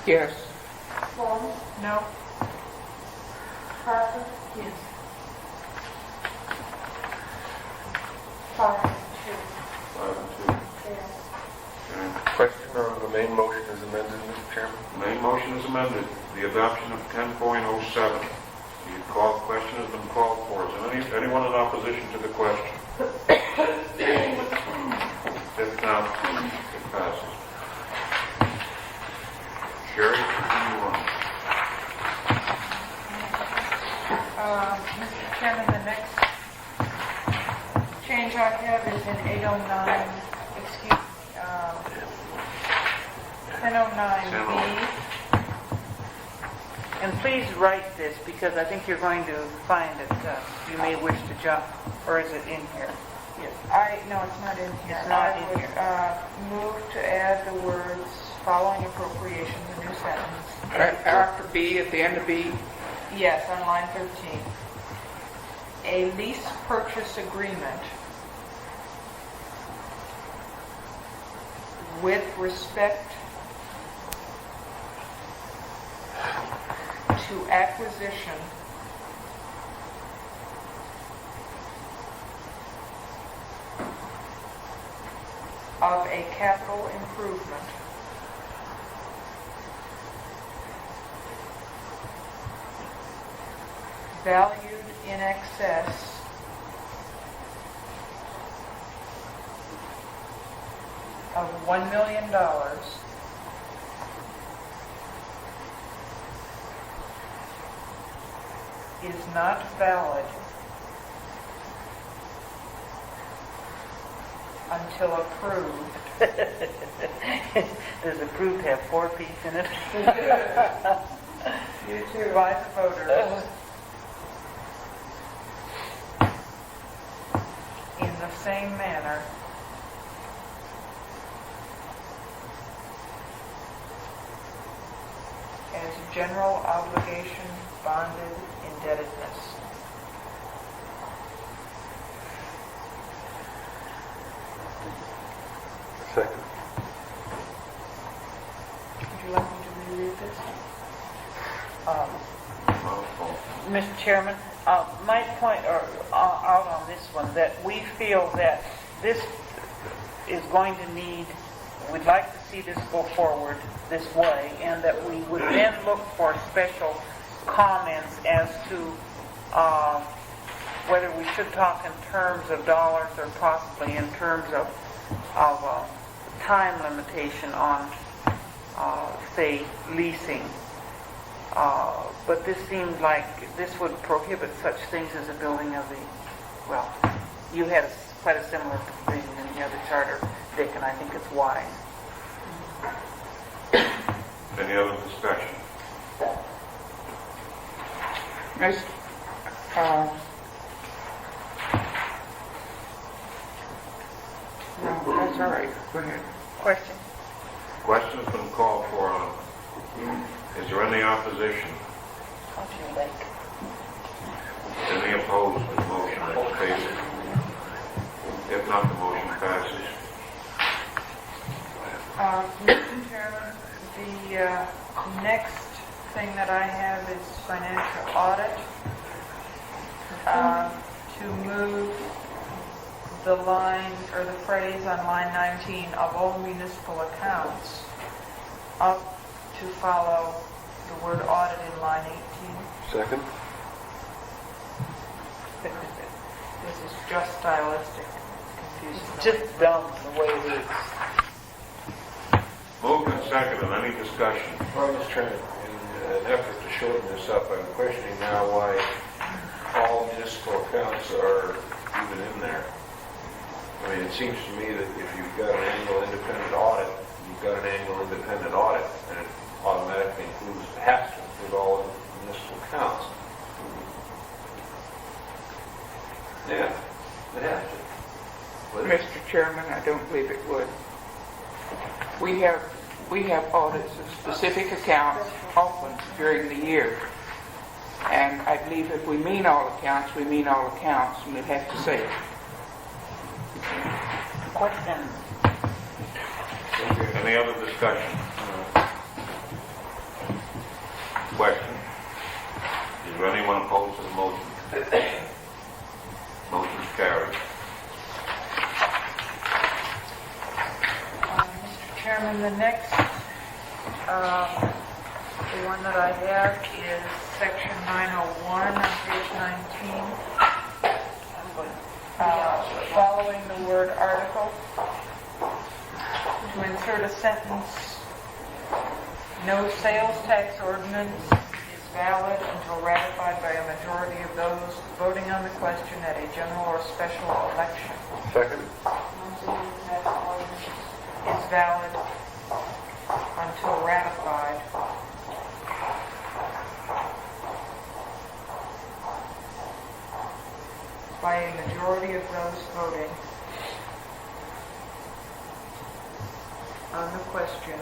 K: Yes.
I: Holmes?
D: No?
I: Parker?
E: Yes.
I: 5-2.
G: 5-2.
I: Yes.
C: Question on the main motion is amended, Mr. Chairman?
B: Main motion is amended. The adoption of 10.07. The question has been called for. Is there anyone in opposition to the question? If not, it passes. Sherry, continue on.
D: Mr. Chairman, the next change I have is in 809, excuse me, 1009B.
F: And please write this, because I think you're going to find that you may wish to jump, or is it in here?
D: No, it's not in here.
F: It's not
D: I
F: in
D: would,
F: here.
D: move to add the words following appropriations, a new sentence.
K: After B, at the end of B,
D: Yes, on line 13. A lease purchase agreement with respect to acquisition of a capital improvement valued in excess of $1 million is not valid until approved.
F: Does approved have 4 P's in it?
D: You too. By the voters in the same manner as general obligation bonded indebtedness.
C: Second.
D: Would you like me to reread this?
F: Mr. Chairman, my point out on this one, that we feel that this is going to need, we'd like to see this go forward this way, and that we would then look for special comments as to whether we should talk in terms of dollars or possibly in terms of time limitation on, say, leasing. But this seems like this would prohibit such things as the building of the, well, you had quite a similar provision in the other charter, Dick, and I think it's wise.
B: Any other discussion?
K: Miss, no, that's all right. Go ahead.
F: Question?
B: Question has been called for on. Is there any opposition?
F: How'd you like?
B: Any opposed to the motion that's tabled? If not, the motion passes.
D: Mr. Chairman, the next thing that I have is financial audit. To move the line, or the phrase on line 19, of all municipal accounts, up to follow the word audit in line 18.
C: Second.
D: This is just stylistic. Confusing.
F: It's just dumb the way it is.
B: Moved and seconded. Any discussion?
C: Well, Mr. Chairman, in an effort to shorten this up, I'm questioning now why all municipal accounts are even in there. I mean, it seems to me that if you've got an annual independent audit, you've got an annual independent audit, and it automatically includes, has to include all municipal accounts. Yeah, it has to.
K: Mr. Chairman, I don't believe it would. We have audits of specific accounts open during the year. And I believe if we mean all accounts, we mean all accounts, and we'd have to say it.
F: Question
B: Any other discussion? Question? Is there anyone opposed to the motion? Motion's carried.
A: Mr. Chairman, the next, the one that I have is section 901 on page 19. Following the word article, to insert a sentence, no sales tax ordinance is valid until ratified by a majority of those voting on the question at a general or special election.
C: Second?
A: Is valid until ratified by a majority of those voting on the question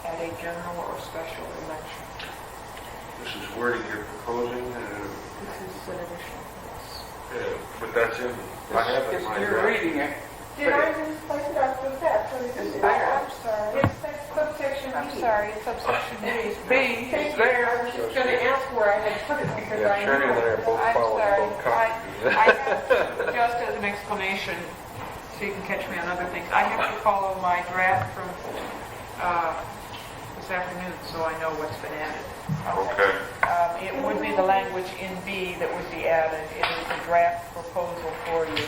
A: at a general or special election.
J: This is wording you're proposing,
A: This is an additional.
J: but that's in, I have it in my
K: You're
J: draft.
K: reading it.
I: Did I misplace it after that? So it's
K: It's
I: in
K: there.
A: I'm sorry.
I: It's subsection B.
A: I'm sorry, it's subsection B.
K: B is there.
I: I was just going to ask where I had put it because I
C: Shirley and I
I: knew.
C: are both
A: I'm
C: following
A: sorry.
C: both copies.
A: I have, just as an explanation, so you can catch me on other things, I have to follow my draft from this afternoon, so I know what's been added.
B: Okay.
A: It would be the language in B that would be added. It is a draft proposal for you.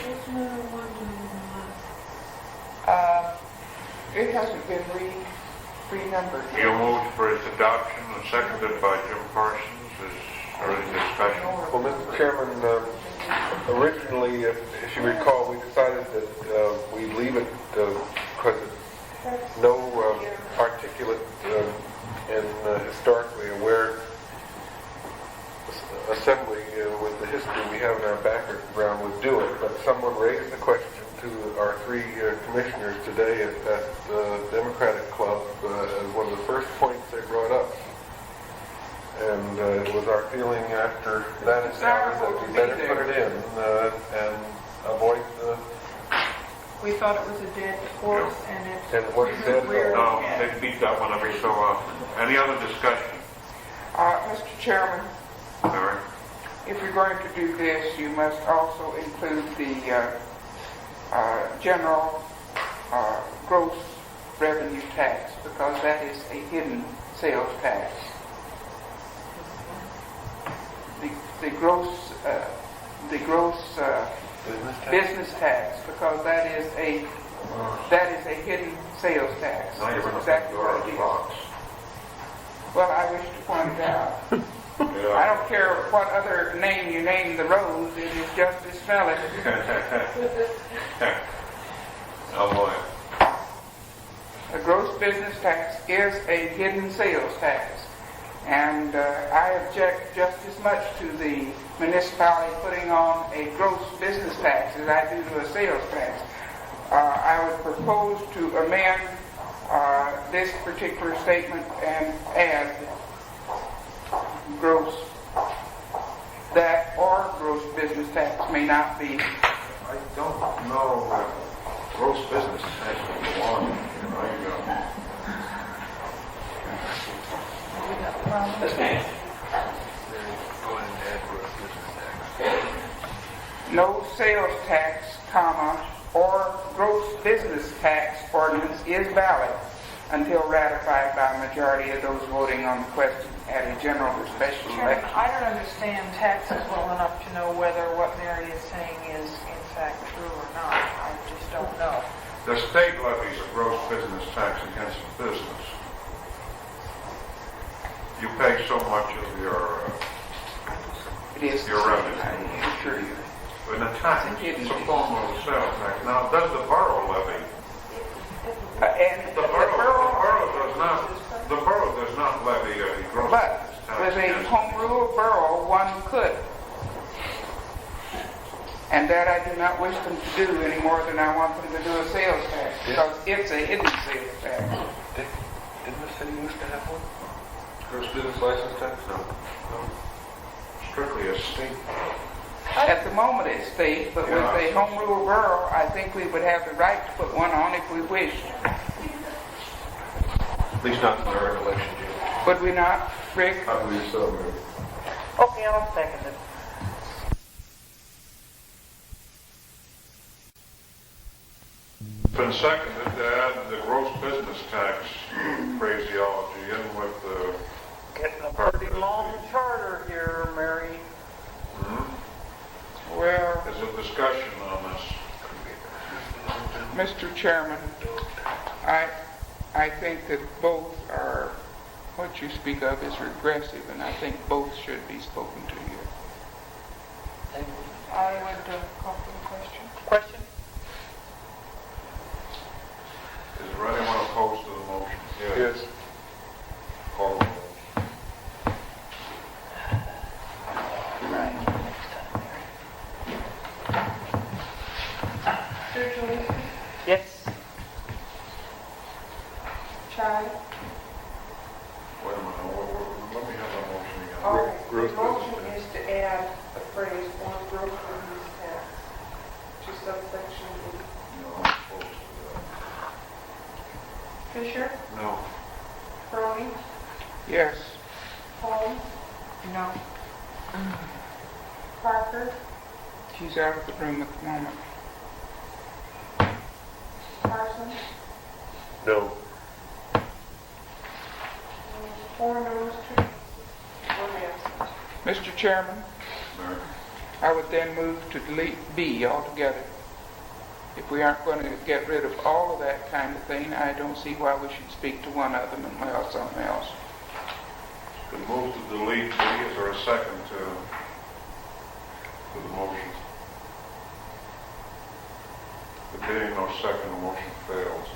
K: It hasn't been renumbered.
B: You moved for its adoption and seconded by Jim Parsons. Is there any discussion?
C: Well, Mr. Chairman, originally, if you recall, we decided that we'd leave it because no articulate and historically aware assembly with the history we have in our background would do it. But someone raised the question to our three commissioners today at the Democratic Club as one of the first points they brought up. And it was our feeling after that encounter that we better put it in and avoid the...
A: We thought it was a dead horse, and it's...
C: And what's dead?
B: No, they beat that one every so often. Any other discussion?
K: Mr. Chairman,
B: Mary?
K: if you're going to do this, you must also include the general gross revenue tax, because that is a hidden sales tax. The gross business tax, because that is a hidden sales tax.
B: Now you're
K: That's
B: going to
K: exactly
B: put
K: what
B: the
K: it is.
B: box.
K: Well, I wish to point it out. I don't care what other name you name the rose, it is just as valid.
B: Oh boy.
K: The gross business tax is a hidden sales tax. And I object just as much to the municipality putting on a gross business tax as I do to a sales tax. I would propose to amend this particular statement and add gross, that or gross business tax may not be.
B: I don't know gross business tax will go on.
K: No sales tax, comma, or gross business tax ordinance is valid until ratified by a majority of those voting on the question at a general or special
A: Chairman,
K: election.
A: I don't understand taxes well enough to know whether what Mary is saying is in fact true or not. I just don't know.
B: The state levies a gross business tax against the business. You pay so much of your
K: It is
B: revenue.
K: I assure you.
B: In a tax. It's a form of sales tax. Now, does the borough levy?
K: And
B: The borough does not levy a gross
K: but
B: business tax.
K: with a
B: against-
K: home rule borough, one could. And that I do not wish them to do any more than I want them to do a sales tax, because it's a hidden sales tax.
C: Didn't the city used to have one?
J: Gross business license tax?
B: No. Strictly a state.
K: At the moment it's state, but with a home rule borough, I think we would have the right to put one on if we wished.
J: At least not in our election year.
K: Would we not, Rick?
G: I believe so, Mayor.
A: Okay, I'll second it.
B: Been seconded to add the gross business tax phraseology in with the,
A: Getting a pretty long charter here, Mary.
K: Well,
B: there's a discussion on this.
K: Mr. Chairman, I think that both are, what you speak of is regressive, and I think both should be spoken to here.
I: I would call for the question.
A: Question?
B: Is there anyone opposed to the motion?
C: Yes.
B: Call the roll.
I: Sergio,
A: Yes.
I: Chad,
B: Wait a minute, let me have that motion again.
I: all right,
C: Gross
I: the motion
C: business
I: is to add the phrase "on gross business tax" to subsection B.
B: No, I'm opposed to
I: Fisher,
B: that. No.
I: Crowley,
K: Yes.
I: Holmes,
E: No.
I: Parker,
K: She's out of the room at the moment.
I: Parsons,
C: No.
I: 4 noes, 2 absent.
K: Mr. Chairman,
B: Mary?
K: I would then move to delete B altogether. If we aren't going to get rid of all of that kind of thing, I don't see why we should speak to one of them and allow something else.
B: Been moved to delete B. Is there a second to the motion? There being no second, the motion fails.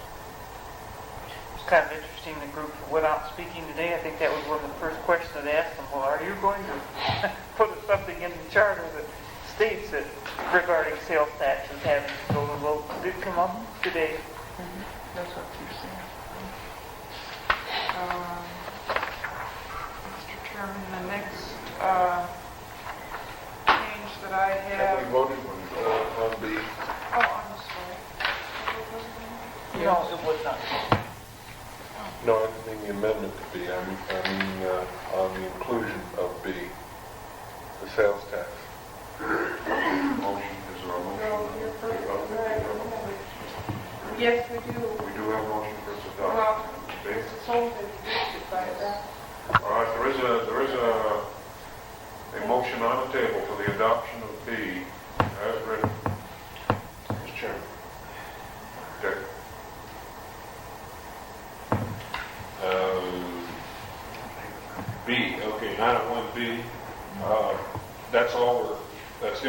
A: It's kind of interesting, the group that went out speaking today, I think that was one of the first questions that asked them, well, are you going to put something in the charter that states that regarding sales taxes having to go to vote? Did come up today.
K: That's what you're saying.
E: Mr. Chairman, the next change that I
C: Have we
E: have,
C: voted on B?
E: oh, I'm sorry.
A: No, it was not.
C: No, I mean the amendment to B. I mean on the inclusion of B, the sales tax.
B: Motion, is there a motion?
I: No, you're first. Yes, we do.
B: We do have a motion for its adoption.
I: Well,
B: B.
I: Mrs. Holmes introduced it by that.
B: All right, there is a motion on the table for the adoption of B as written. Mr. Chairman. Okay.
J: B, okay, 901B, that's the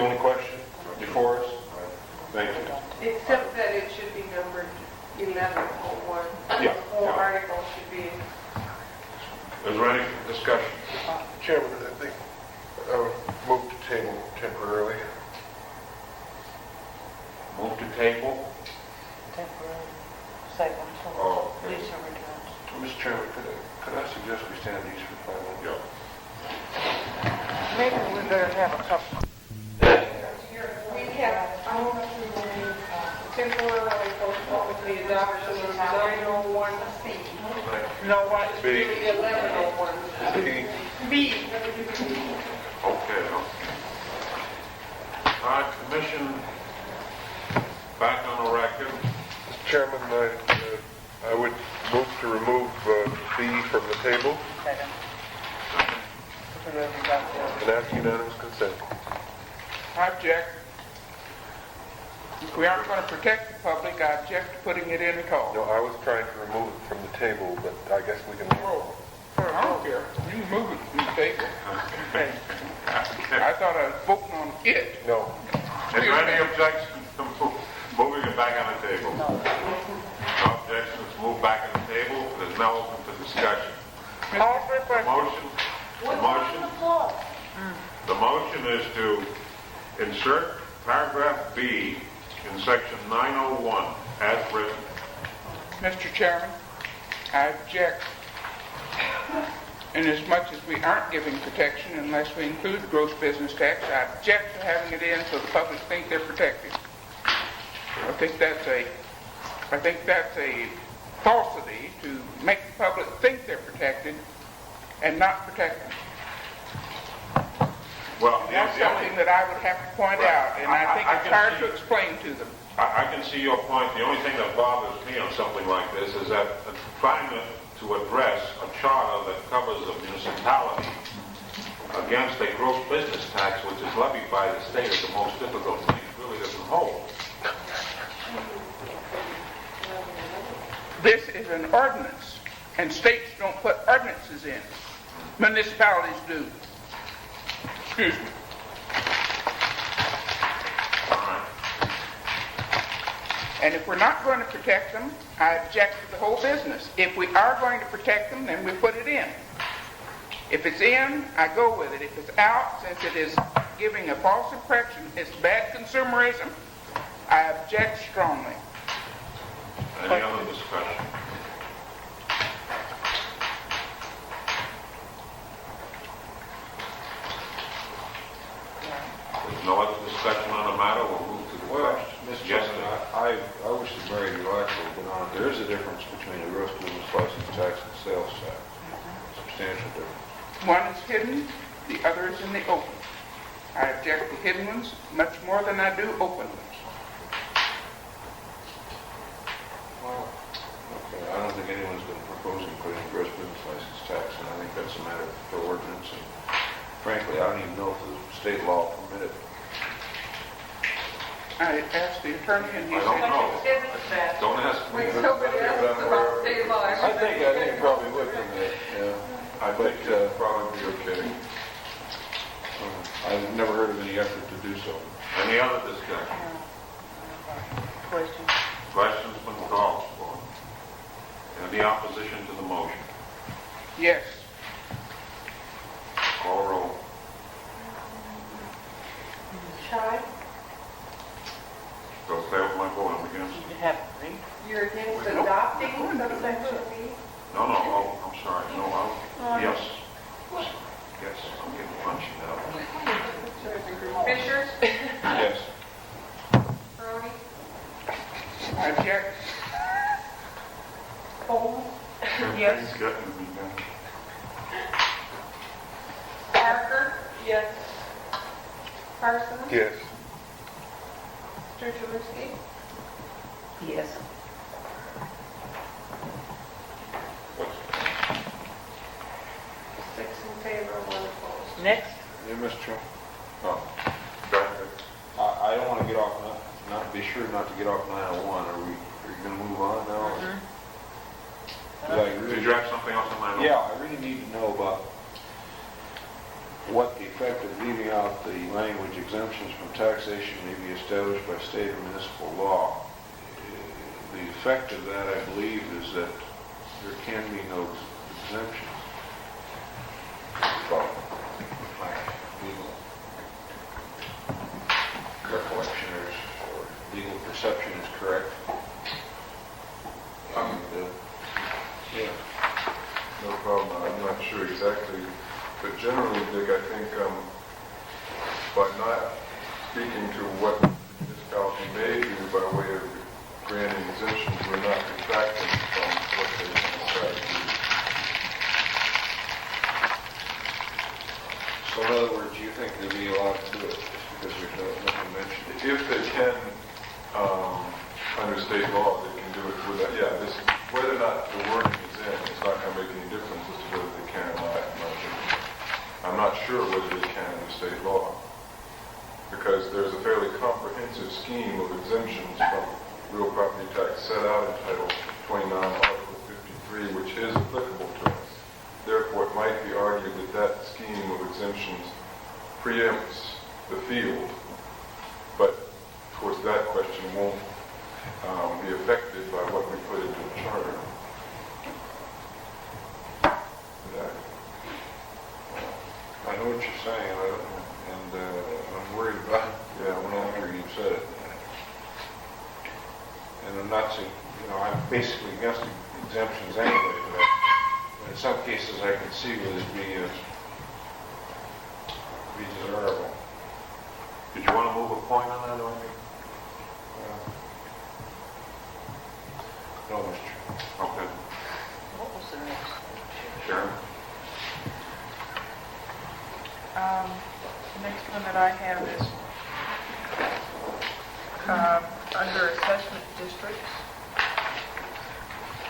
J: only question before us? Thank you.
I: Except that it should be numbered 1101.
J: Yeah,
I: The whole
J: yeah.
I: article should be,
B: Is there any discussion?
C: Chairman, I think I would move to table temporarily.
B: Move to table.
A: Temporary. Second.
B: Oh, okay.
A: Lisa returns.
C: Mr. Chairman, could I suggest we stand these for 5 minutes?
B: Yeah.
A: Maybe we better have a couple.
I: we have, I want to temporarily postpone the adoption of 901C.
A: No, what?
I: It's really 1101. B.
B: Okay. All right, commission, back on the record.
C: Mr. Chairman, I would move to remove B from the table
A: Second.
C: and ask unanimous consent.
K: I object. If we aren't going to protect the public, I object to putting it in at all.
C: No, I was trying to remove it from the table, but I guess we can move it.
K: I don't care. You can move it from the table. I thought I was voting on it.
C: No.
B: Is there any objection to moving it back on the table? No objections, move back on the table. There's now open to discussion.
A: Call for the question.
B: The motion is to insert paragraph B in section 901 as written.
K: Mr. Chairman, I object. And as much as we aren't giving protection unless we include gross business tax, I object to having it in so the public think they're protected. I think that's a falsity to make the public think they're protected and not protect them.
J: Well,
K: That's something that I would have to point out, and I think it's hard to explain to them.
J: I can see your point. The only thing that bothers me on something like this is that trying to address a charter that covers a municipality against a gross business tax, which is levied by the state, is the most difficult thing. It really doesn't hold.
K: This is an ordinance, and states don't put ordinances in. Municipalities do. Excuse me. And if we're not going to protect them, I object to the whole business. If we are going to protect them, then we put it in. If it's in, I go with it. If it's out, since it is giving a false impression, it's bad consumerism, I object strongly.
J: Any other discussion? There's no other discussion on the matter. We'll move to the question.
C: Mr.
J: Yes,
C: Chairman, I wish to bring you actually, but there is a difference between a gross business license tax and sales tax. Substantial difference.
K: One is hidden, the other is in the open. I object to hidden ones much more than I do open ones.
C: Well, okay, I don't think anyone's been proposing putting a gross business license tax, and I think that's a matter for ordinance, and frankly, I don't even know if the state law permitted it.
K: I asked the attorney and he
J: I don't
K: said,
J: know. Don't ask me.
I: Somebody else about state law.
C: I think it probably would permit it, yeah.
G: I think it'd probably be okay.
C: I've never heard of any effort to do so.
J: Any other discussion?
F: Question.
J: Questions been called for? Any opposition to the motion?
K: yes.
J: Call roll.
I: Shy,
J: Go say what my vote I'm against.
F: You have three.
I: you're against adopting subsection B?
J: No, I'm sorry. No, yes. Yes, I'm getting punchy now.
I: Fisher,
C: Yes.
I: Brody,
K: I object.
I: Holmes,
F: Yes.
G: It's gotten to be done.
I: Parker? Yes. Parsons?
C: Yes.
I: Tulowitzki?
F: Yes.
I: Six in favor, one opposed.
F: Next.
C: Yeah, Mr. Chairman. Oh,
G: Go ahead.
C: I don't want to get off, not be sure not to get off 901. Are you going to move on now? or- 'Cause I really-
J: Did you have something else in mind?
C: Yeah, I really need to know about what the effect of leaving out the language exemptions from taxation may be established by state or municipal law. The effect of that, I believe, is that there can be no exemptions. Well, my legal recollection or legal perception is correct. Yeah.
G: No problem. I'm not sure exactly, but generally, Dick, I think by not speaking to what the municipality may do by way of granting exemptions, we're not detracting from what they can try to do.
C: So in other words, you think they'd be allowed to do it just because there's nothing mentioned?
G: If they can, under state law, they can do it with that. Yeah, whether or not the wording is in, it's not going to make any difference as to whether they can or not, in my opinion. I'm not sure whether they can under state law, because there's a fairly comprehensive scheme of exemptions from real property tax set out in Title 29, Article 53, which is applicable to us. Therefore, it might be argued that that scheme of exemptions preempts the field, but of course that question won't be affected by what we put into the charter.
C: I know what you're saying, and I'm worried about it after you've said it. And I'm not saying, I'm basically against exemptions anyway, but I
J: in some cases I can see where it'd be desirable.
B: Did you want to move a point on that, Amy?
J: No, Mr. Chairman.
B: Okay.
F: What was the next one?
B: Sharon?
D: The next one that I have is under assessment districts.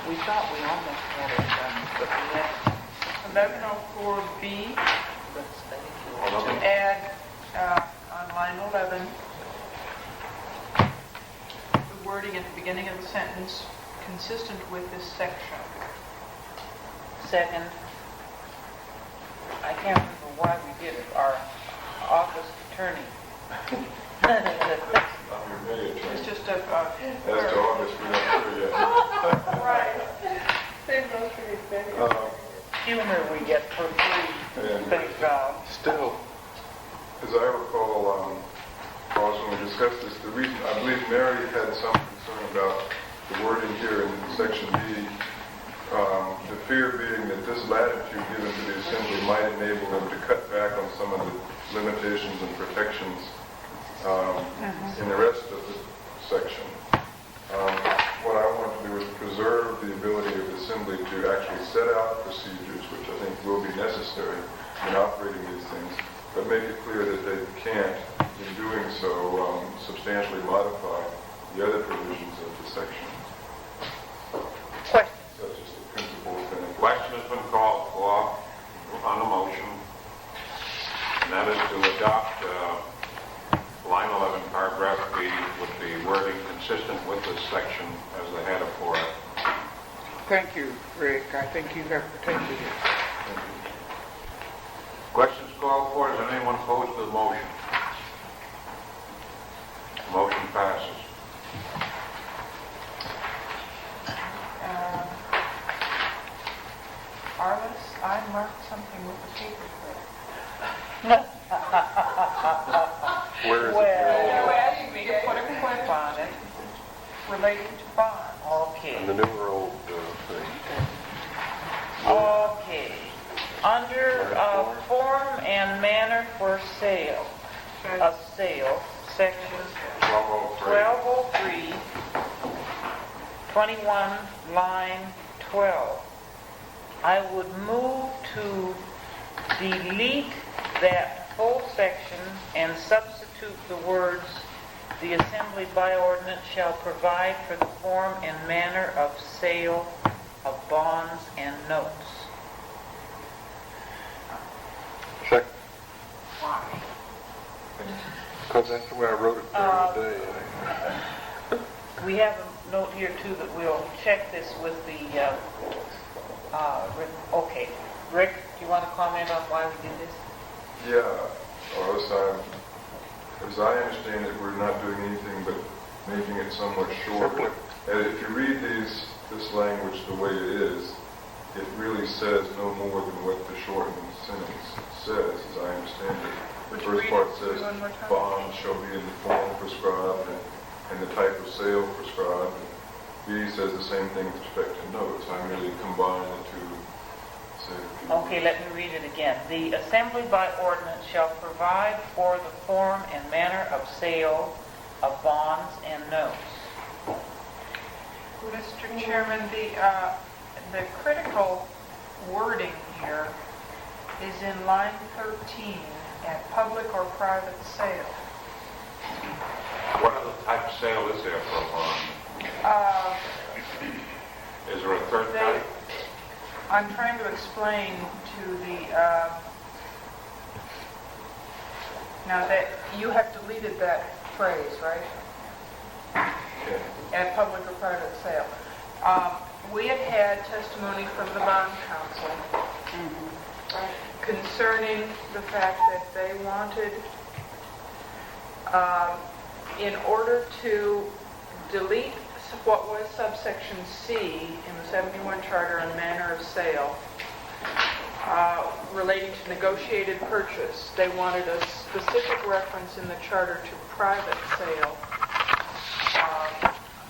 F: We thought we almost had it done, but we had,
D: 1104B,
F: let's thank you.
D: to add on line 11, the wording at the beginning of the sentence consistent with this section.
F: Second, I can't remember why we did it, our office attorney.
J: I'm your mayor,
D: It's
J: Chairman.
D: just a,
J: As to August, we're not sure yet.
D: right.
E: Save those for the executive.
F: Humor we get for free,
J: And-
F: thank God.
G: Still, as I recall, Ross, when we discussed this, the reason, I believe Mary had some concern about the wording here in section B, the fear being that this latitude given to the Assembly might enable them to cut back on some of the limitations and protections in the rest of the section. What I want to do is preserve the ability of the Assembly to actually set out procedures, which I think will be necessary in operating these things, but make it clear that they can't, in doing so, substantially modify the other provisions of the section,
F: Question.
G: such as the principles and
B: Question has been called for on the motion, and that is to adopt line 11, paragraph B, with the wording consistent with this section as the header for it.
K: Thank you, Rick. I think you have protected it.
B: Questions called for? Is there anyone opposed to the motion? Motion passes.
D: Arliss, I marked something with the paper clip.
G: where is
F: Well,
D: You asked me to put a clip on it relating to bonds.
F: okay.
G: the newer old thing?
F: Okay. Under form and manner for sale, of sale, section
B: 1203.
F: 1203, 21, line 12. I would move to delete that whole section and substitute the words, "The Assembly by ordinance shall provide for the form and manner of sale of bonds and notes."
G: Second,
F: Why?
G: because that's the way I wrote it during the day.
F: We have a note here too that we'll check this with the, okay. Rick, do you want to comment on why we did this?
G: Yeah, or as I understand it, we're not doing anything but making it somewhat shorter. And if you read this language the way it is, it really says no more than what the shortened sentence says, as I understand it. The
D: Would you
G: first
D: read
G: part
D: it
G: says,
D: one more time?
G: bonds shall be in the form prescribed and the type of sale prescribed. B says the same thing with respect to notes. I merely combine the two.
F: Okay, let me read it again. The Assembly by ordinance shall provide for the form and manner of sale of bonds and notes.
D: Mr. Chairman, the critical wording here is in line 13 at public or private sale.
B: What other type of sale is there for a bond? Is there a third type?
D: I'm trying to explain to the, now that you have deleted that phrase, right? At public or private sale. We had had testimony from the bond council concerning the fact that they wanted, in order to delete what was subsection C in the 71 Charter on manner of sale, relating to negotiated purchase, they wanted a specific reference in the charter to private sale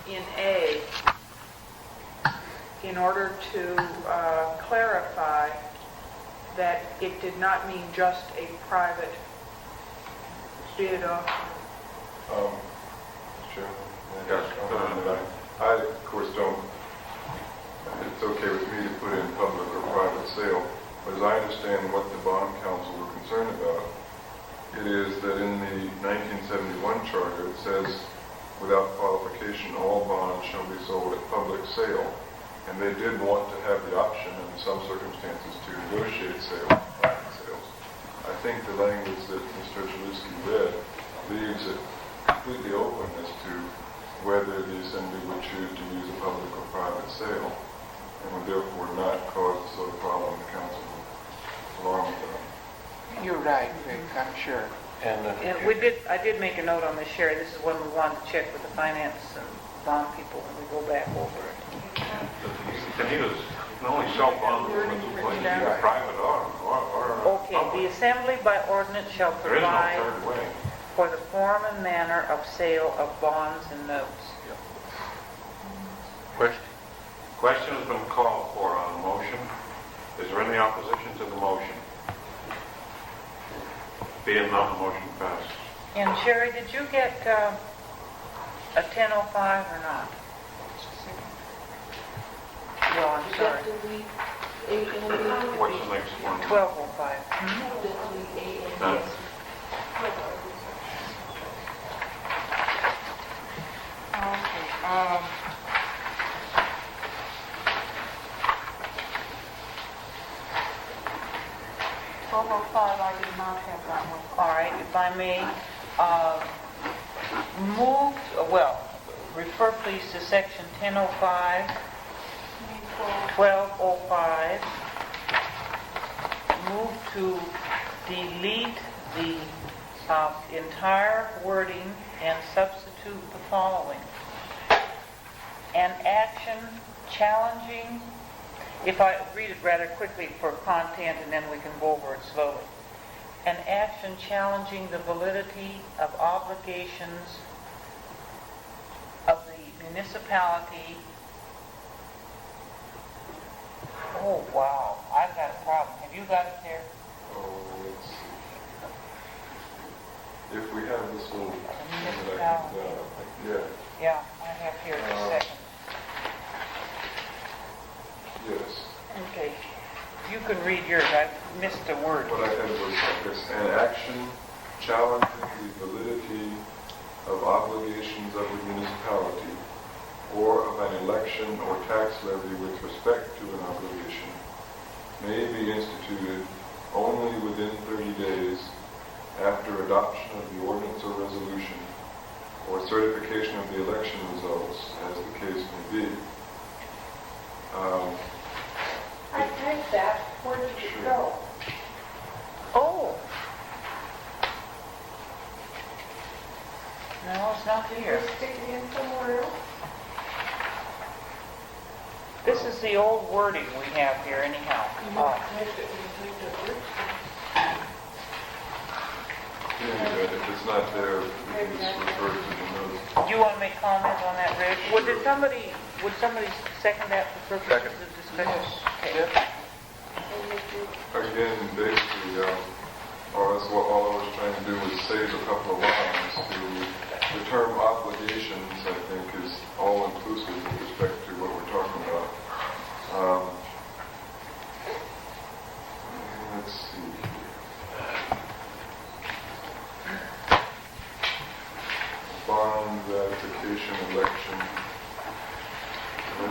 D: in A.
K: in order to clarify that it did not mean just a private bid offer.
G: Chairman?
B: Yes,
G: I, of course, don't, it's okay with me to put in public or private sale, but as I understand what the bond council were concerned about, it is that in the 1971 charter, it says, without qualification, all bonds shall be sold at public sale. And they did want to have the option in some circumstances to negotiate sales, private sales. I think the language that Mr. Chalinsky read leaves it completely open as to whether the Assembly would choose to use a public or private sale, and would therefore not cause the sort of problem the council along with them.
K: You're right, Rick, I'm sure.
A: And I did make a note on this, Sherry. This is one we wanted to check with the finance and bond people when we go back over it.
B: You can only sell bonds in two places, either private or
A: Okay, the Assembly by ordinance shall
B: There is no
A: provide
B: third way.
A: for the form and manner of sale of bonds and notes.
B: Question has been called for on the motion. Is there any opposition to the motion? Being none, the motion passes.
A: And Sherry, did you get a 10:05 or not? Well, I'm
E: You
A: sorry.
E: got to read A and B.
B: What's the next one?
A: 12:05.
E: Just read A and
B: No.
E: B.
K: Okay,
A: 12:05, I did not have that one. All right, if I may, refer please to section 10:05, 12:05. Move to delete the entire wording and substitute the following. An action challenging, if I read it rather quickly for content and then we can go over it slowly. An action challenging the validity of obligations of the municipality. Oh, wow, I've got a problem. Have you got it there?
G: Oh, let's see. If we have this little thing that
A: Municipality.
G: yeah,
A: Yeah, I have here in a second.
G: yes.
A: Okay, you can read yours. I missed a word.
G: What I had was like this: an action challenging the validity of obligations of the municipality or of an election or tax levy with respect to an obligation may be instituted only within 30 days after adoption of the ordinance or resolution or certification of the election results, as the case may be.
I: I typed that. Where did it
G: Sure.
I: go?
A: Oh. No, it's not here.
I: You're sticking in somewhere else?
A: This is the old wording we have here anyhow.
E: Typed it when you typed it first.
G: If it's not there, we can just refer to the notice.
A: Do you want to make comment on that, Rick? Would somebody second that for purposes of discussion? Okay.
G: Again, basically, all I was trying to do was save a couple of lines to the term obligations, I think, is all-inclusive with respect to what we're talking about. Let's see here. Bond ratification election.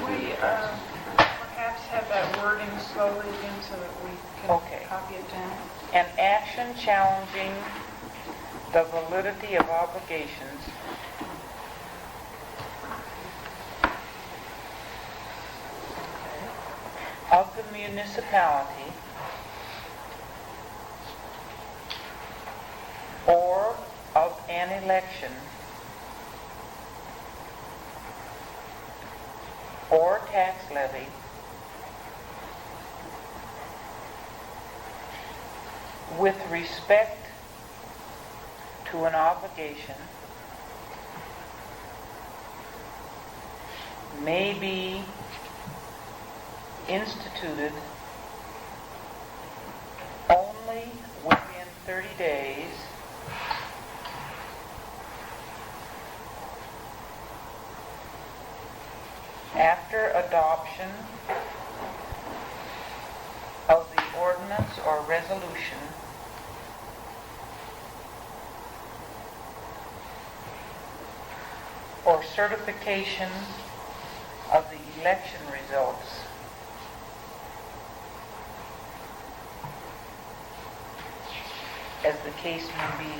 E: We perhaps have that wording slowly again so that we
A: Okay.
E: can copy it down.
A: An action challenging the validity of obligations of the municipality or of an election or tax levy with respect to an obligation may be
F: instituted only within 30 days after adoption of the ordinance or resolution or certification of the election results as the case may be.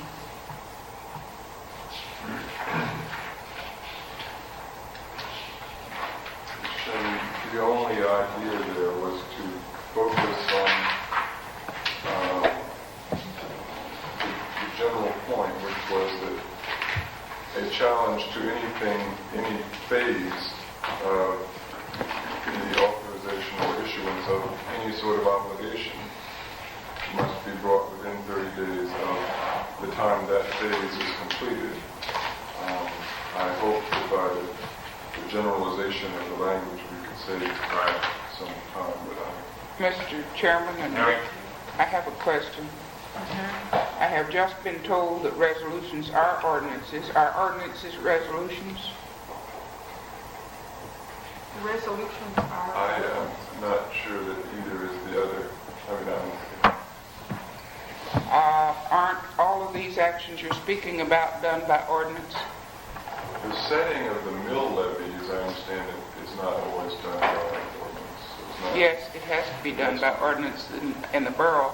G: And the only idea there was to focus on the general point, which was that a challenge to anything, any phase of the authorization or issuance of any sort of obligation must be brought within 30 days of the time that phase is completed. I hope that by the generalization of the language we could save some time, but
K: Mr. Chairman and Rick, I have a question. I have just been told that resolutions are ordinances. Are ordinances resolutions?
D: Resolutions are...
G: I am not sure that either is the other.
K: Aren't all of these actions you're speaking about done by ordinance?
G: The setting of the mill levy, as I understand it, is not always done by ordinance. It's not.
K: Yes, it has to be done by ordinance in the borough.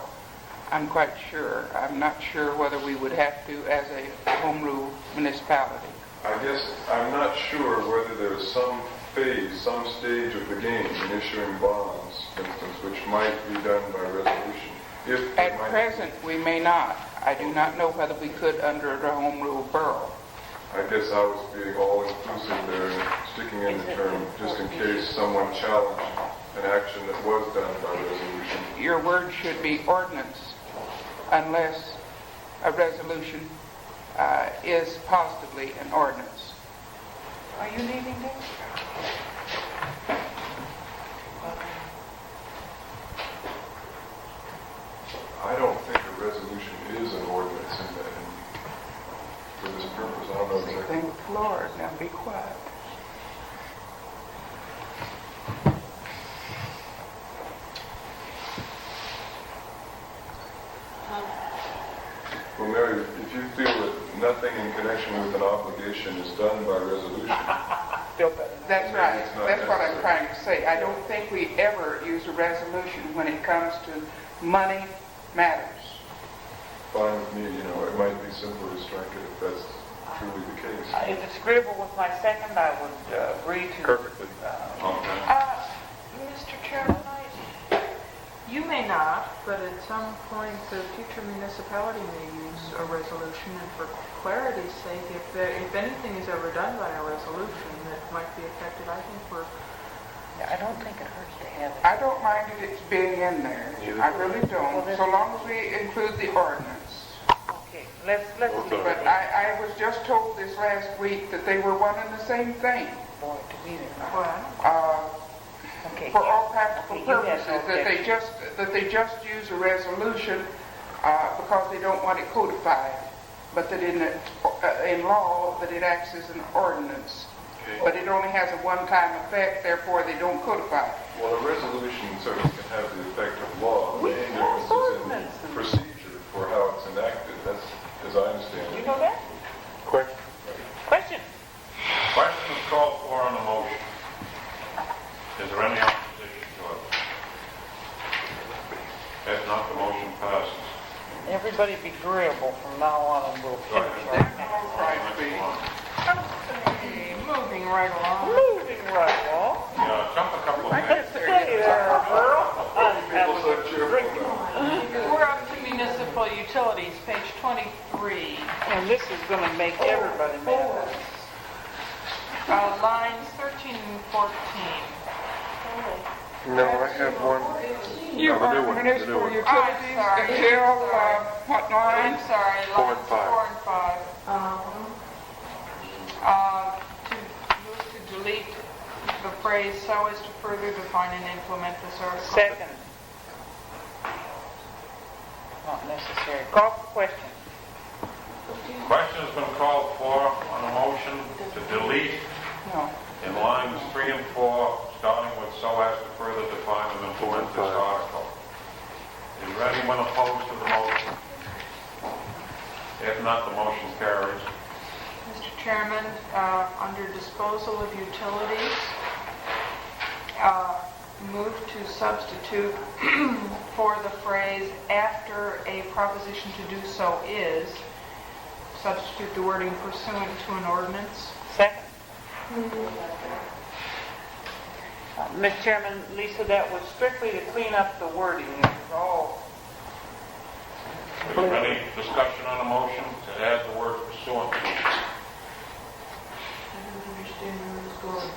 K: I'm quite sure. I'm not sure whether we would have to as a home rule municipality.
G: I guess I'm not sure whether there is some phase, some stage of the game in issuing bonds, for instance, which might be done by resolution.
K: At present, we may not. I do not know whether we could under the home rule borough.
G: I guess I was being all-inclusive there and sticking in the term just in case someone challenged an action that was done by resolution.
K: Your word should be ordinance unless a resolution is positively an ordinance.
F: Are you leaving this?
G: I don't think a resolution is an ordinance in that, for this purpose. I don't know exactly.
K: Thank the Lord. Now be quiet.
G: Well, Mary, if you feel that nothing in connection with an obligation is done by resolution,
K: That's right. That's what I'm trying to say. I don't think we ever use a resolution when it comes to money matters.
G: fine with me, it might be simpler to strike it if that's truly the case.
F: If it's agreeable with my second, I would agree to...
C: Perfectly.
D: Mr. Chairman, you may not, but at some point the future municipality may use a resolution, and for clarity's sake, if anything is ever done by a resolution that might be affected, I think we're...
F: I don't think it hurts to have it.
K: I don't mind it being in there. I really don't, so long as we include the ordinance.
F: Okay, let's leave
K: But
F: it.
K: I was just told this last week that they were one and the same thing.
F: Boy, to me, they're not.
D: Well,
F: Okay.
K: For all practical
F: Okay, you have
K: purposes,
F: no
K: that they just use a resolution because they don't want it codified, but that in law that it acts as an ordinance.
G: Okay.
K: But it only has a one-time effect, therefore they don't codify it.
G: Well, a resolution certainly can have the effect of law. The main difference is in the procedure for how it's enacted. That's as I understand
F: You
G: it.
F: know that?
C: Question?
F: Question?
B: Question is called for on the motion. Is there any opposition to it? If not, the motion passes.
F: Everybody be agreeable from now on, and we'll finish our
D: okay, moving right along.
F: moving right along.
B: Yeah, jump a couple of minutes.
F: Stay there, girl.
G: People so cheerful now.
D: We're up to municipal utilities, page 23.
F: And this is going to make everybody mad.
D: Lines 13 and 14.
C: No, I have one.
K: You
C: No, the new
K: are
C: one,
K: municipal
C: the new one.
K: utilities
D: I'm sorry.
K: until, what line?
D: I'm sorry,
C: 4
D: lines
C: and 5.
D: 4 and 5. To move to delete
I: the phrase "so as to further define and implement this article."
F: Second. Not necessary. Call for question.
B: Question has been called for on a motion to delete
F: No.
B: in lines 3 and 4, starting with "so as to further define and implement this article." Is there anyone opposed to the motion? If not, the motion carries.
I: Mr. Chairman, under disposal of utilities, move to substitute for the phrase "after a proposition to do so is," substitute the wording "pursuant to an ordinance."
F: Second. Mr. Chairman, Lisa, that was strictly to clean up the wording. It was all
B: Is there any discussion on the motion to add the word "pursuant"?
E: I don't understand where it's going.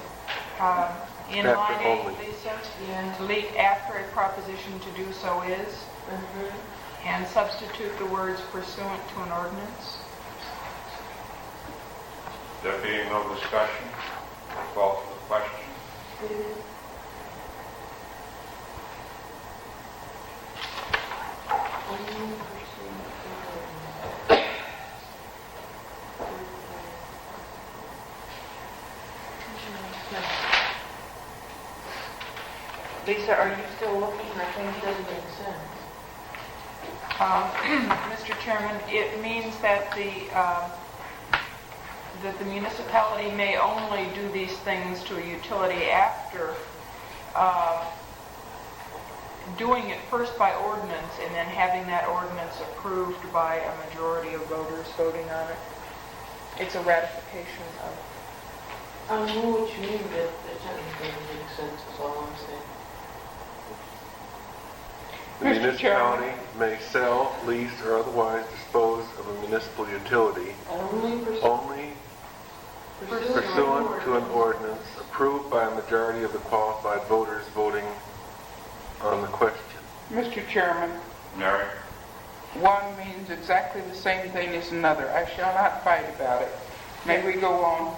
I: In
C: After
I: line 8,
C: only.
I: Lisa,
E: Yeah.
I: delete "after a proposition to do so is," and substitute the words "pursuant to an ordinance."
B: There being no discussion, I'll call for the question.
F: Lisa, are you still looking? I think
E: It doesn't make sense.
I: Mr. Chairman, it means that the municipality may only do these things to a utility after doing it first by ordinance and then having that ordinance approved by a majority of voters voting on it. It's a ratification of...
E: I know what you mean, but the sentence doesn't make sense, is all I'm saying.
C: The municipality may sell, lease, or otherwise dispose of a municipal utility only pursuant to an ordinance approved by a majority of the qualified voters voting on the question.
K: Mr. Chairman,
B: Mary?
K: one means exactly the same thing as another. I shall not fight about it. May we go on?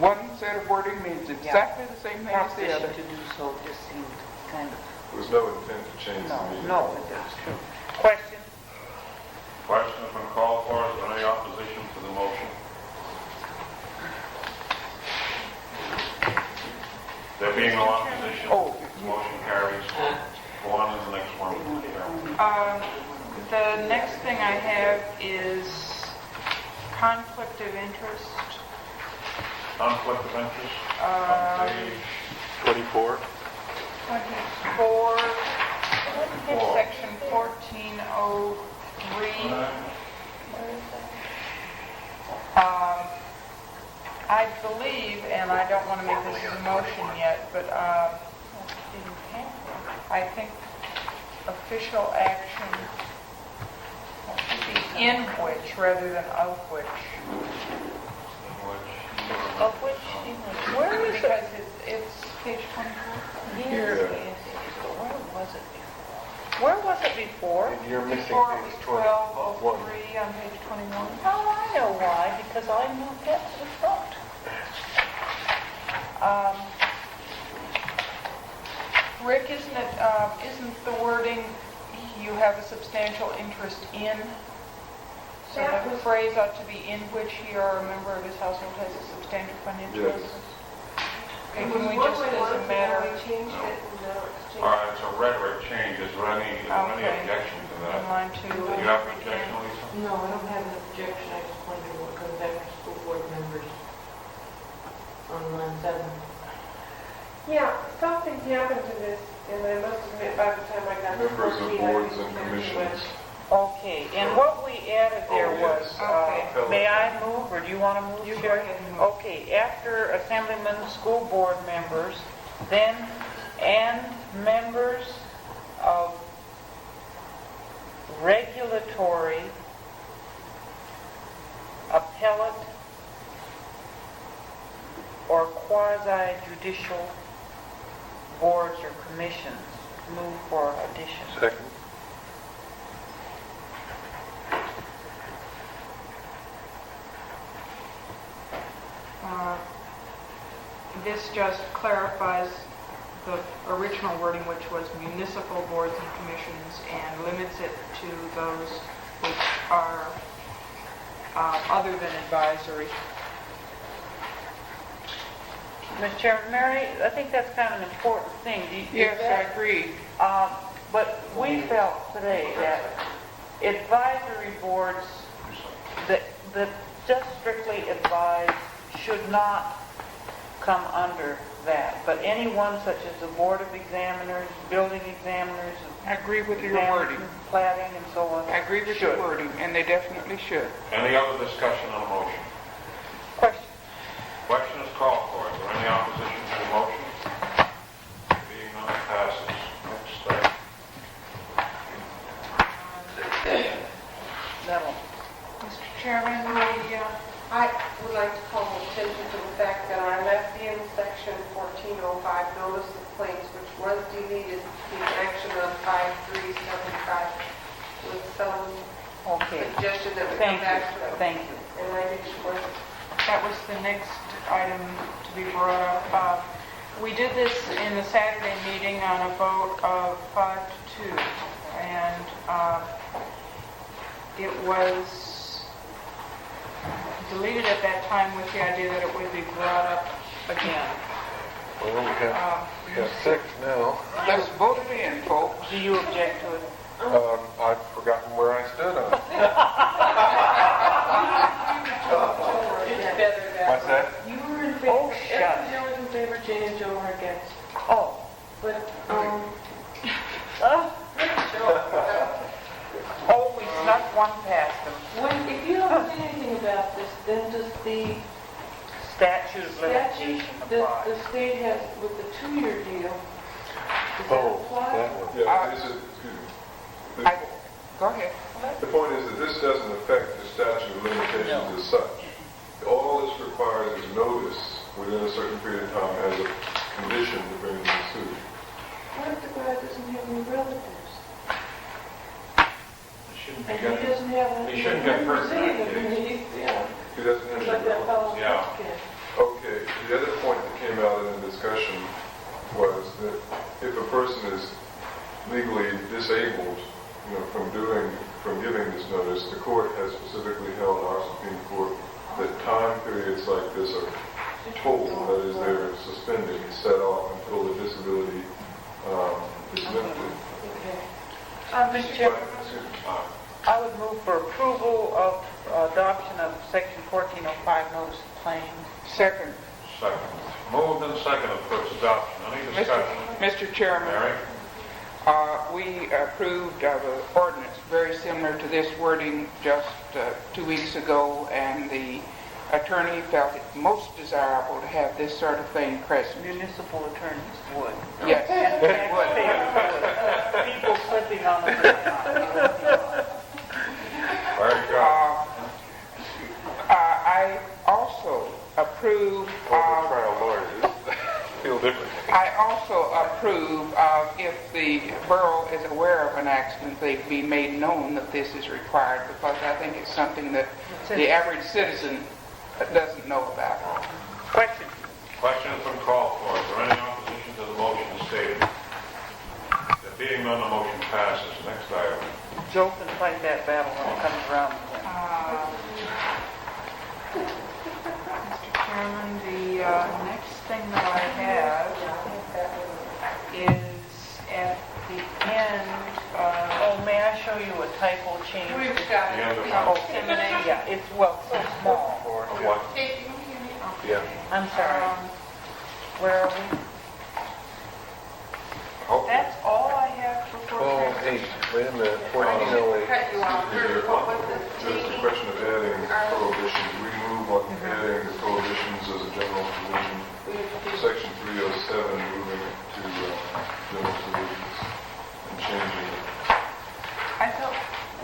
K: One set of wording means exactly the same thing as the other.
F: Proposition to do so just seemed kind of...
G: There was no intent to change the meaning.
F: No, that's true. Question?
B: Question has been called for. Is there any opposition to the motion? There being no opposition, the motion carries. Go on to the next one.
I: The next thing I have is conflict of interest.
B: Conflict of interest on page
C: 24.
I: 24, section 1403. I believe, and I don't want to make this a motion yet, but I think official action should be in which rather than of which. Of which? In which? Where is it? Because it's page 24. Here. Where was it before? Where was it before?
C: You're missing
I: Before it
C: page
I: was
C: 12.
I: 1203 on page 21.
F: Oh, I know why, because I moved that to the front.
I: Rick, isn't the wording, "you have a substantial interest in"? So the phrase ought to be "in which he or a member of his household has a substantial financial
G: Yes.
I: interest." Okay, can we just, as a matter of...
E: changed it, and now it's changed.
B: All right, it's a rhetoric change. Is there any
I: Okay.
B: objection to that?
I: Line 2.
B: Do you have an objection, Lisa?
E: No, I don't have an objection, I just wondered what comes after school board members on line 7.
L: Yeah, something happened to this, and I must admit, by the time I got to
G: Members of
L: 14, I
G: boards
L: didn't
G: and
L: care too
G: commissions.
L: much.
F: Okay, and what we added there was,
I: Okay.
F: may I move, or do you want to move,
I: You go
F: Sherry?
I: ahead and move.
F: Okay, after assemblymen, school board members, then, and members of regulatory, appellate, or quasi-judicial boards or commissions. Move for addition.
C: Second.
L: this just clarifies the original wording, which was municipal boards and commissions, and limits it to those which are other than advisory.
F: Mr. Chairman, Mary, I think that's kind of an important thing.
K: Yes, I agree.
F: But we felt today that advisory boards that just strictly advise should not come under that. But anyone such as the Board of Examiners, building examiners,
K: I agree with your
F: examiners,
K: wording.
F: Platting and so on.
K: I agree with
F: should.
K: your wording, and they definitely should.
J: Any other discussion on the motion?
F: Question.
J: Question is called for. Is there any opposition to the motion? Being none, it passes. Next item.
F: That'll.
L: Mr. Chairman,
I: I would like to call attention to the fact that our left in section 1405 notice of claims, which was deleted in action on 5375, with some
F: Okay.
I: suggestion that we come
F: Thank you.
I: back to it.
F: Thank you.
I: And I think it was
L: that was the next item to be brought up. We did this in the Saturday meeting on a vote of 5-2, and it was deleted at that time with the idea that it would be brought up again.
C: Well, we have 6 now.
K: Let's vote it in, folks.
F: Do you object to it?
C: I've forgotten where I stood on it.
E: It's better that
C: What's that?
E: you were in favor.
F: Oh, shucks.
E: Esther was in favor, Jane and Joe were against.
F: Oh.
E: But,
F: Oh, we snuck one past them.
E: if you don't say anything about this, then does the
F: Statute of
E: statute
F: limitation
E: that
F: applies.
E: the state has with the 2-year deal, does that
C: Oh,
E: apply?
C: that one.
G: Yeah, this is, excuse me.
K: Go ahead.
G: The point is that this doesn't affect the statute of limitations as such. All that's required is notice within a certain period of time as a condition to bring the suit.
E: What if the guy doesn't have any relatives?
J: Shouldn't
E: And
J: be
E: he
J: good.
E: doesn't have any...
J: He shouldn't get hurt in that case.
E: Yeah,
G: He doesn't have
E: it's like that fellow.
J: Yeah.
G: Okay, the other point that came out in the discussion was that if a person is legally disabled, from giving this notice, the court has specifically held, our Supreme Court, that time periods like this are told, that is, they're suspended, set off until the disability is lifted.
F: Mr. Chairman,
G: But, excuse me,
F: I would move for approval of adoption of Section 1405 notice of claim.
K: Second.
J: Second. Moved and seconded for its adoption. Any discussion?
K: Mr. Chairman,
J: Mary?
K: we approved of an ordinance very similar to this wording just 2 weeks ago, and the attorney felt it most desirable to have this sort of thing present.
F: Municipal attorneys would.
K: Yes, it would.
F: Taxpayers would. People slipping on the
J: Very good.
K: I also approve
C: Well, the
K: of
C: trial lawyers feel differently.
K: I also approve of, if the borough is aware of an accident, they be made known that this is required, because I think it's something that the average citizen doesn't know about.
F: Question.
J: Question has been called for. Is there any opposition to the motion stated? There being none, the motion passes. Next item.
F: Joe can fight that battle when it comes around again.
L: Mr. Chairman, the next thing that I have is at the end
F: Oh, may I show you a typo change?
I: We've got
J: The end of
I: it.
F: Oh, yeah, it's, well, so small.
J: Of what?
I: Hey, can you hear me?
C: Yeah.
F: I'm sorry. Where are we?
L: That's all I have for
C: 12:08, wait a minute,
I: I didn't
C: 14:08.
I: cut you off. What was the
G: There's the question of adding prohibitions. We move on adding the prohibitions as a general provision. Section 307, moving it to general provisions and changing it.
L: I thought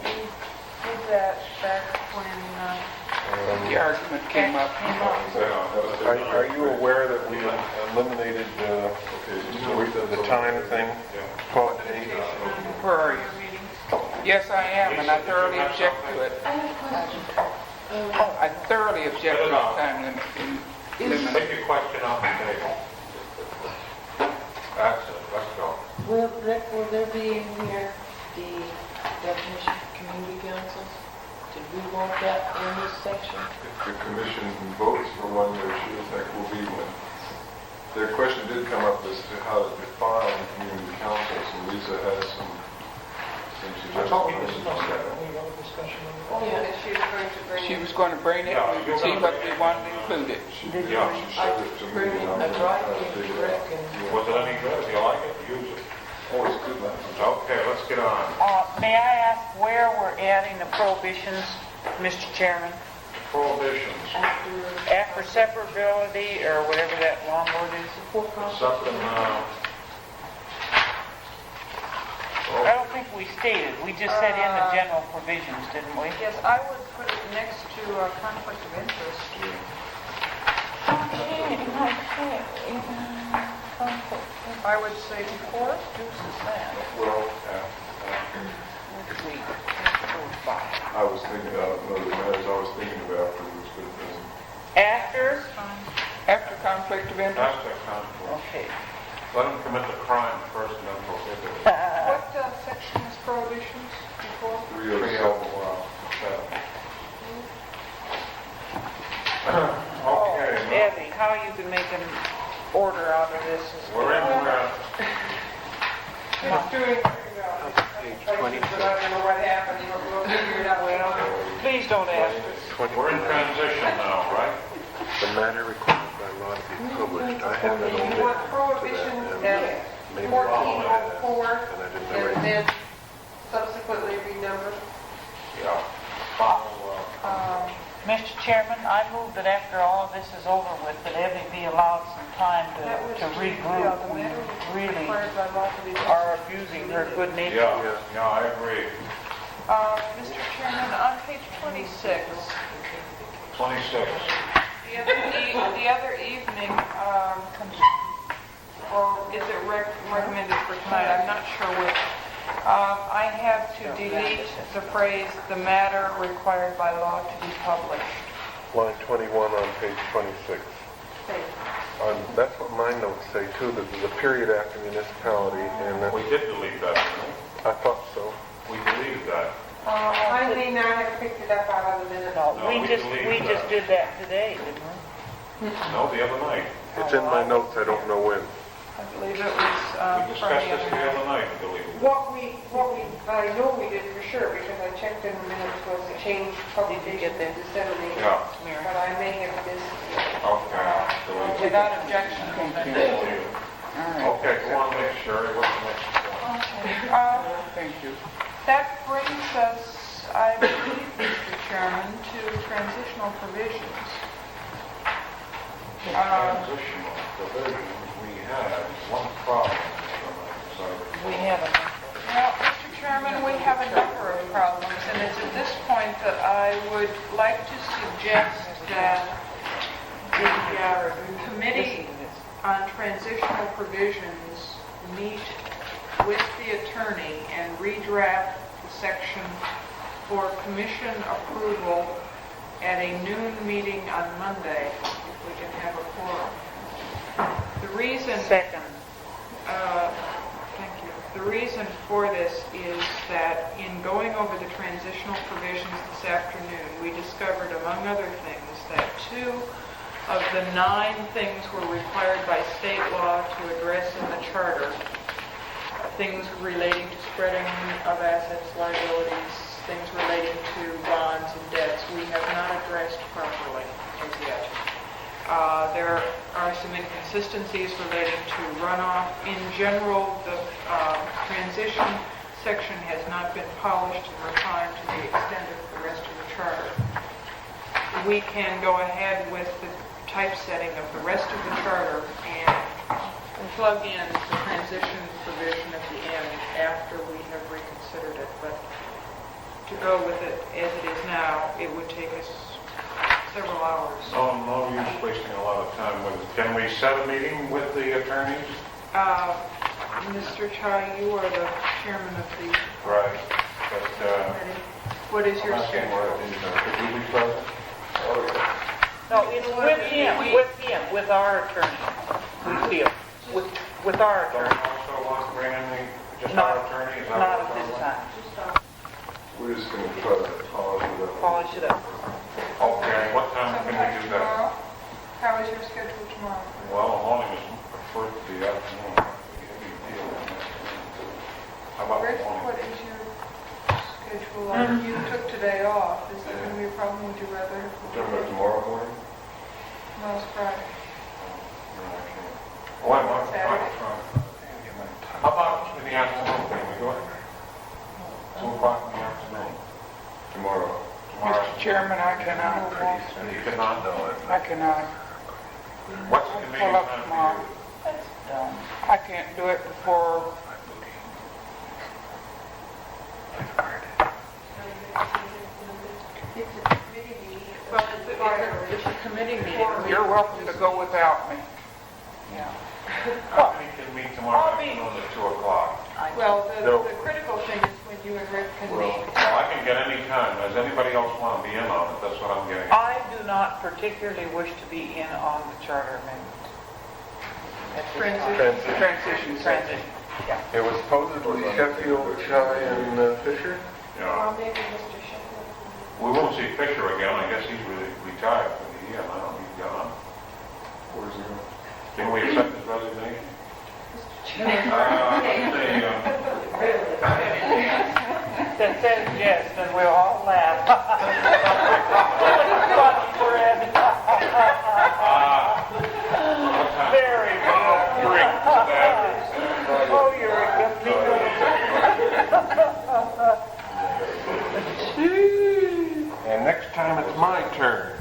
L: we did that back when
K: The argument came up.
C: Are you aware that we eliminated the time thing, 12 to 8?
K: Where are you? Yes, I am, and I thoroughly object to it.
E: I have a question.
K: I thoroughly object to the time limit.
B: Take your question off the table. That's it, let's go.
E: Will there be in here the definition of community councils? Did we want that in this section?
G: If the commission votes for one, there sure as heck will be one. Their question did come up as to how to define community councils, and Lisa has some
B: I thought we
G: suggestions.
B: discussed that, didn't we, have a discussion on that?
I: Yeah, she was going to bring
K: She
I: it.
K: was going to bring it,
B: Yeah,
K: we
B: you're
K: see
B: gonna
K: what
B: bring
K: we
B: it.
K: wanted included.
B: Yeah.
G: She showed it to me, and I'm
E: Right,
G: trying to figure it out. Yeah.
B: Was it any good? Do you like it? Use it.
G: Oh, it's good language.
B: Okay, let's get on.
F: May I ask where we're adding the prohibitions, Mr. Chairman?
B: Prohibitions.
F: After separability, or whatever that long word is?
B: Something,
F: I don't think we stated, we just said in the general provisions, didn't we?
L: Yes, I would put it next to conflict of interest. I would say before.
G: Well,
F: Next week, goes by.
G: I was thinking, I don't know the matters I was thinking about afterwards, but it doesn't.
F: After?
K: After conflict of interest?
B: that's the conflict.
F: Okay.
B: Let them commit the crime first and then prohibit it.
L: What section is prohibitions before?
G: 307.
B: Okay, well,
F: Debbie, how you been making order out of this?
B: we're in,
I: It's doing pretty well. But I don't know what happened, we'll figure it out.
F: Well, please don't ask us.
B: we're in transition now, right?
C: The matter required by law to be published, I have an
I: You want prohibition at 1404 and then subsequently renumbered?
B: Yeah.
F: Mr. Chairman, I move that after all of this is over with, that Evie be allowed some time to regroup. We really
L: Required by law to be.
F: are abusing her good nature.
B: Yeah, I agree.
L: Mr. Chairman, on page 26,
B: 26.
L: the other evening, or is it recommended for tonight? I'm not sure which. I have to delete the phrase, "the matter required by law to be published."
C: Line 21 on page 26. That's what my notes say too, that there's a period after municipality, and that,
B: We did delete that, didn't
C: I thought so.
B: we? We deleted that.
I: I may not have picked it up out of the minutes.
F: No,
B: No,
F: we
B: we
F: just
B: deleted that.
F: did that today, didn't we?
B: No, the other night.
C: It's in my notes, I don't know when.
L: I believe it was
B: We
L: from
B: discussed
L: the
B: this
L: other
B: the
L: night.
B: other night and deleted it.
I: I know we did for sure, because I checked in the minutes, was the change publication
F: get
I: to
F: that?
I: disseminate.
B: Yeah,
I: But I may have missed it.
B: okay. Deleted.
L: Without objection.
B: Deleted. Okay, go on, next, Sherry, what's the next one?
K: Thank you.
L: That brings us, I believe, Mr. Chairman, to transitional provisions.
B: Transitional provisions, we had one problem.
F: We haven't.
L: Well, Mr. Chairman, we have a number of problems, and it's at this point that I would like to suggest that the Committee on Transitional Provisions meet with the attorney and redraft the section for commission approval at a noon meeting on Monday, if we can have a quorum. The reason...
F: Second.
L: Thank you. The reason for this is that in going over the transitional provisions this afternoon, we discovered, among other things, that 2 of the 9 things were required by state law to address in the charter. Things relating to spreading of assets, liabilities, things relating to bonds and debts, we have not addressed properly as yet. There are some inconsistencies relating to runoff. In general, the transition section has not been polished and refined to the extent of the rest of the charter. We can go ahead with the typesetting of the rest of the charter and plug in the transition provision at the end after we have reconsidered it. But to go with it as it is now, it would take us several hours.
B: No use wasting a lot of time with it. Can we set a meeting with the attorneys?
L: Mr. Chai, you are the chairman of the
B: Right. But,
L: committee. What is your
B: I'm not saying
L: schedule?
B: we're at could you be present?
G: Oh, yeah.
F: No, it's with our attorney, we feel, with our
B: Don't
F: attorney,
B: also want to bring in just
F: Not-
B: our attorney? Is that
F: not
B: what
F: at this
B: we're
F: time.
G: We're just going to try to polish it up.
F: Polish it up.
B: Okay, what time can we do that?
L: Tomorrow? How is your schedule tomorrow?
B: Well, the morning is preferred to the afternoon. How about the
L: Rick,
B: morning?
L: what is your schedule like? You took today off. Is that going to be a problem? Would you rather?
G: Talking about tomorrow morning?
L: No, it's Friday.
B: Oh, I'm on Friday. How about in the afternoon? Can we do it? 2 o'clock in the afternoon?
G: Tomorrow.
B: Tomorrow?
K: Mr. Chairman, I cannot.
B: You cannot do it.
K: I cannot.
B: What's the convenient
K: Pull up
B: time
K: tomorrow.
B: for you?
K: I can't do it before,
L: Well, it's a committee meeting.
K: you're welcome to go without me. Yeah.
B: We can meet tomorrow afternoon at 2 o'clock.
L: Well,
G: No.
L: the critical thing is when you and Rick can meet.
B: Well, I can get any time. Does anybody else want to be in on it? That's what I'm getting at.
F: I do not particularly wish to be in on the charter amendment.
L: Transition.
F: Transition. Yeah.
C: It was supposedly Sheffield, Chai, and Fisher?
B: Yeah.
I: Well, maybe Mr. Sheffield.
B: We won't see Fisher again. I guess he's retired for the year. I don't know, he's gone.
G: Where's he going?
B: Can we accept his resignation?
F: That says yes, then we'll all laugh. Funny, Fred. Very good.
B: Drink to that.
F: Oh, you're a good
C: And next time it's my turn.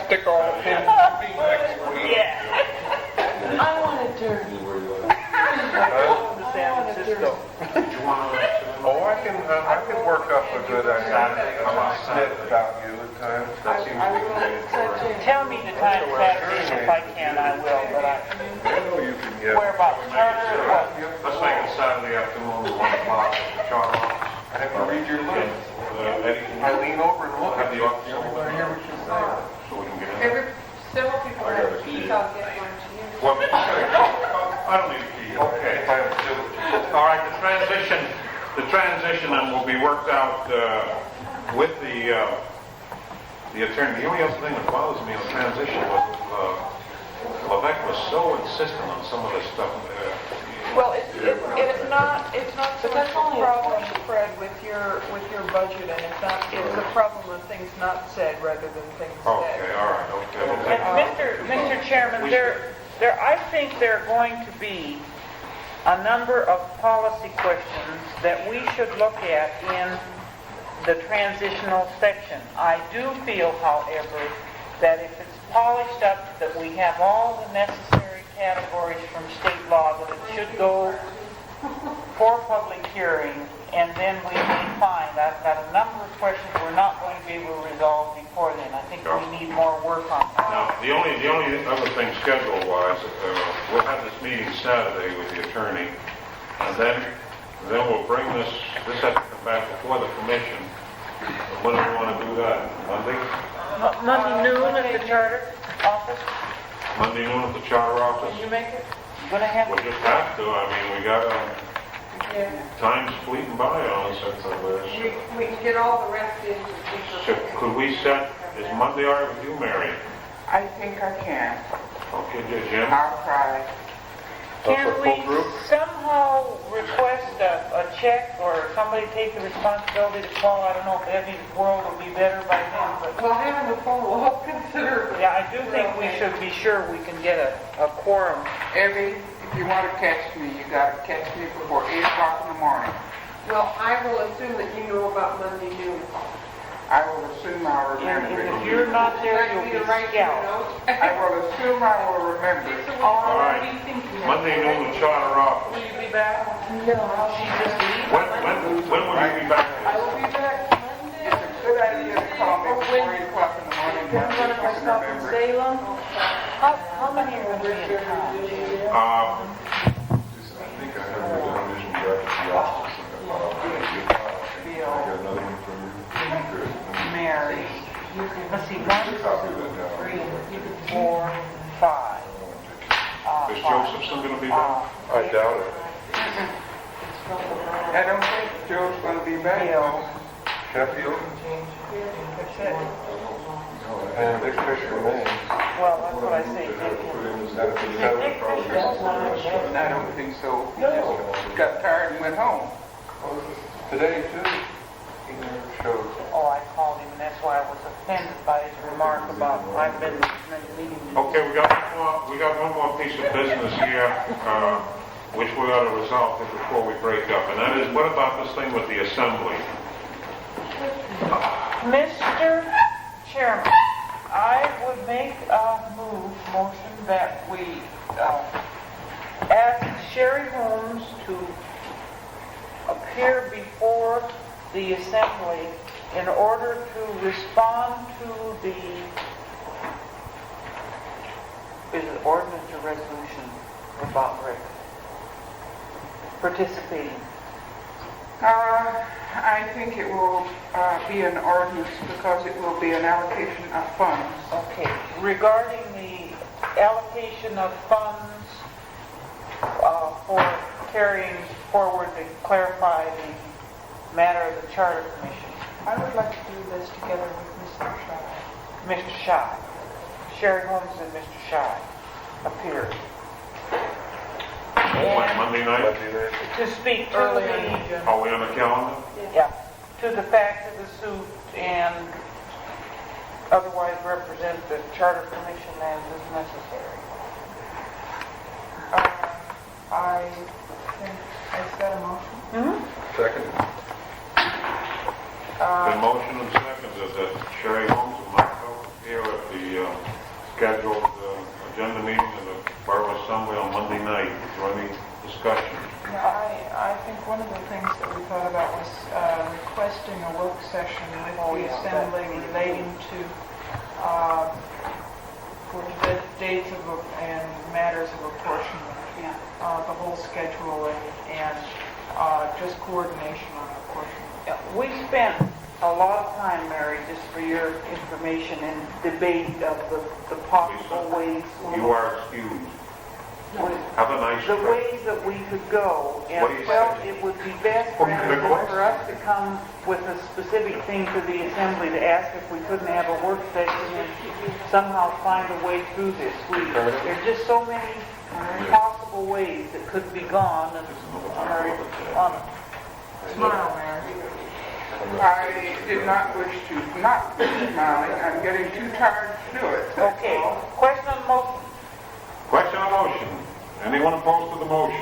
C: Stick all the pins in me next week.
F: Yeah.
H: I want to turn.
F: To San Francisco.
B: Do you want to?
C: Oh, I can work up a good snip about you at times.
B: That seems to be the way it's
F: Tell me the time Saturday, and if I can, I will, but
C: I know you can, yeah.
F: where about charter or what?
B: Let's make it Saturday afternoon, 1 o'clock at the charter office.
C: I have to read your lips.
B: Eddie, can
C: I
B: you
C: lean over and look
B: have
C: at
B: the
C: you.
B: office
C: You don't want to hear what you're saying.
B: so we can get in?
L: Several people
G: I
L: have
G: gotta
L: keys.
G: see.
L: I'll get one to you.
B: Well, I don't need a key, okay. All right, the transition then will be worked out with the attorney. The only other thing that bothers me on transition was Levesque was so insistent on some of this stuff.
L: Well, it's not so much a problem, Fred, with your budget, and it's a problem of things not said rather than things said.
B: Okay, all right, okay.
F: And Mr. Chairman, I think there are going to be a number of policy questions that we should look at in the transitional section. I do feel, however, that if it's polished up, that we have all the necessary categories from state law, that it should go for public hearing, and then we may find, I've got a number of questions we're not going to be able to resolve before then. I think we need more work on that.
B: Now, the only other thing schedule-wise, we'll have this meeting Saturday with the attorney, and then we'll bring this has to come back before the commission. And when do we want to do that? Monday?
F: Monday noon at the charter office?
B: Monday noon at the charter office?
L: You make it?
F: Gonna have
B: We'll just have to. I mean, we got time's fleeting by on us.
I: We can get all the rest in.
B: Could we set, is Monday all right with you, Mary?
K: I think I can.
B: Okay, Jim?
K: I'll try.
F: Can we somehow request a check or somebody take the responsibility to call? I don't know if Eddie's world will be better by then, but
I: Well, having the phone will help considerably.
F: yeah, I do think we should be sure we can get a quorum.
K: Evie, if you want to catch me, you got to catch me before 8 o'clock in the morning.
I: Well, I will assume that you know about Monday noon.
K: I will assume I'll
F: And
K: remember.
F: if you're not there, you'll be scalped.
K: I will assume I will remember.
B: All right. Monday noon at charter office.
L: Will you be back?
I: No,
F: She just leaves.
B: When will you be back?
I: I will be back Monday.
K: It's a good idea to call me before 8 o'clock in the morning.
F: Then when I stop in Salem, how many are going to be in town?
G: I think I have the information back at the office. I got another one from you. Good.
A: let's see, 1, 2, 3, 4, 5.
J: Is Josephson going to be back?
C: I doubt it.
K: I don't think Joe's going to be back.
A: Bill,
C: Sheffield?
A: that's it.
C: And Dick Fisher remains.
A: Well, that's what I say, Dick.
K: I don't think so. He just got tired and went home.
C: Today, too, he never showed.
A: Oh, I called him, and that's why I was offended by his remark about, I've been to many meetings.
J: Okay, we got one more piece of business here, which we ought to resolve before we break up, and that is, what about this thing with the assembly?
A: Mr. Chairman, I would make a motion that we ask Sherry Holmes to appear before the assembly in order to respond to the, is it ordinance or resolution about Rick participating?
K: I think it will be an ordinance because it will be an allocation of funds.
A: Okay, regarding the allocation of funds for carrying forward to clarify the matter of the Charter Commission.
L: I would like to do this together with Mr. Shaw.
A: Mr. Shy, Sherry Holmes and Mr. Shy appeared.
J: Like Monday night?
A: To speak to
L: Early on the
A: the,
L: agenda.
J: Are we on the calendar?
A: yeah, to the facts of the suit and otherwise represent the Charter Commission as is necessary.
L: I think, is that a motion?
C: Second.
J: The motion and second is that Sherry Holmes and myself here at the scheduled agenda meeting of the Borough Assembly on Monday night. Is there any discussion?
L: I think one of the things that we thought about was requesting a work session with the Assembly relating to the dates and matters of apportionment, the whole schedule and just coordination on apportionment.
A: Yeah, we spent a lot of time, Mary, just for your information, in debate of the possible ways.
J: You are excused. Have a nice
A: The
J: trip.
A: ways that we could go, and
J: What do you
A: felt
J: say?
A: it would be best
J: Okay,
A: rather
J: good
A: than
J: question.
A: for us to come with a specific thing to the Assembly to ask if we couldn't have a work session and somehow find a way through this. There's just so many possible ways that could be gone and on it.
L: Tomorrow, Mary.
K: I did not wish to not be smiling. I'm getting too tired to do it. that's
A: Okay,
K: all.
A: question on the motion.
J: Question on motion. Anyone opposed to the motion?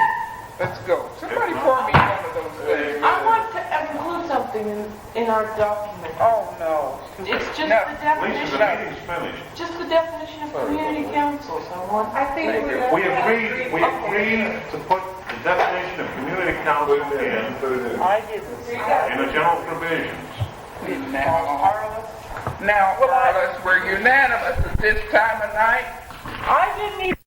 K: Let's go. Somebody pour me one of those things.
I: I want to include something in our document.
A: Oh, no.
I: It's just
K: No.
I: the
J: Lisa,
I: definition,
J: the meeting's finished.
I: just the definition of community councils. I think
J: We agreed to put the definition of community council in
A: I didn't see that.
J: the general provisions.
K: Now, Carlos, we're unanimous at this time of night.
A: I didn't even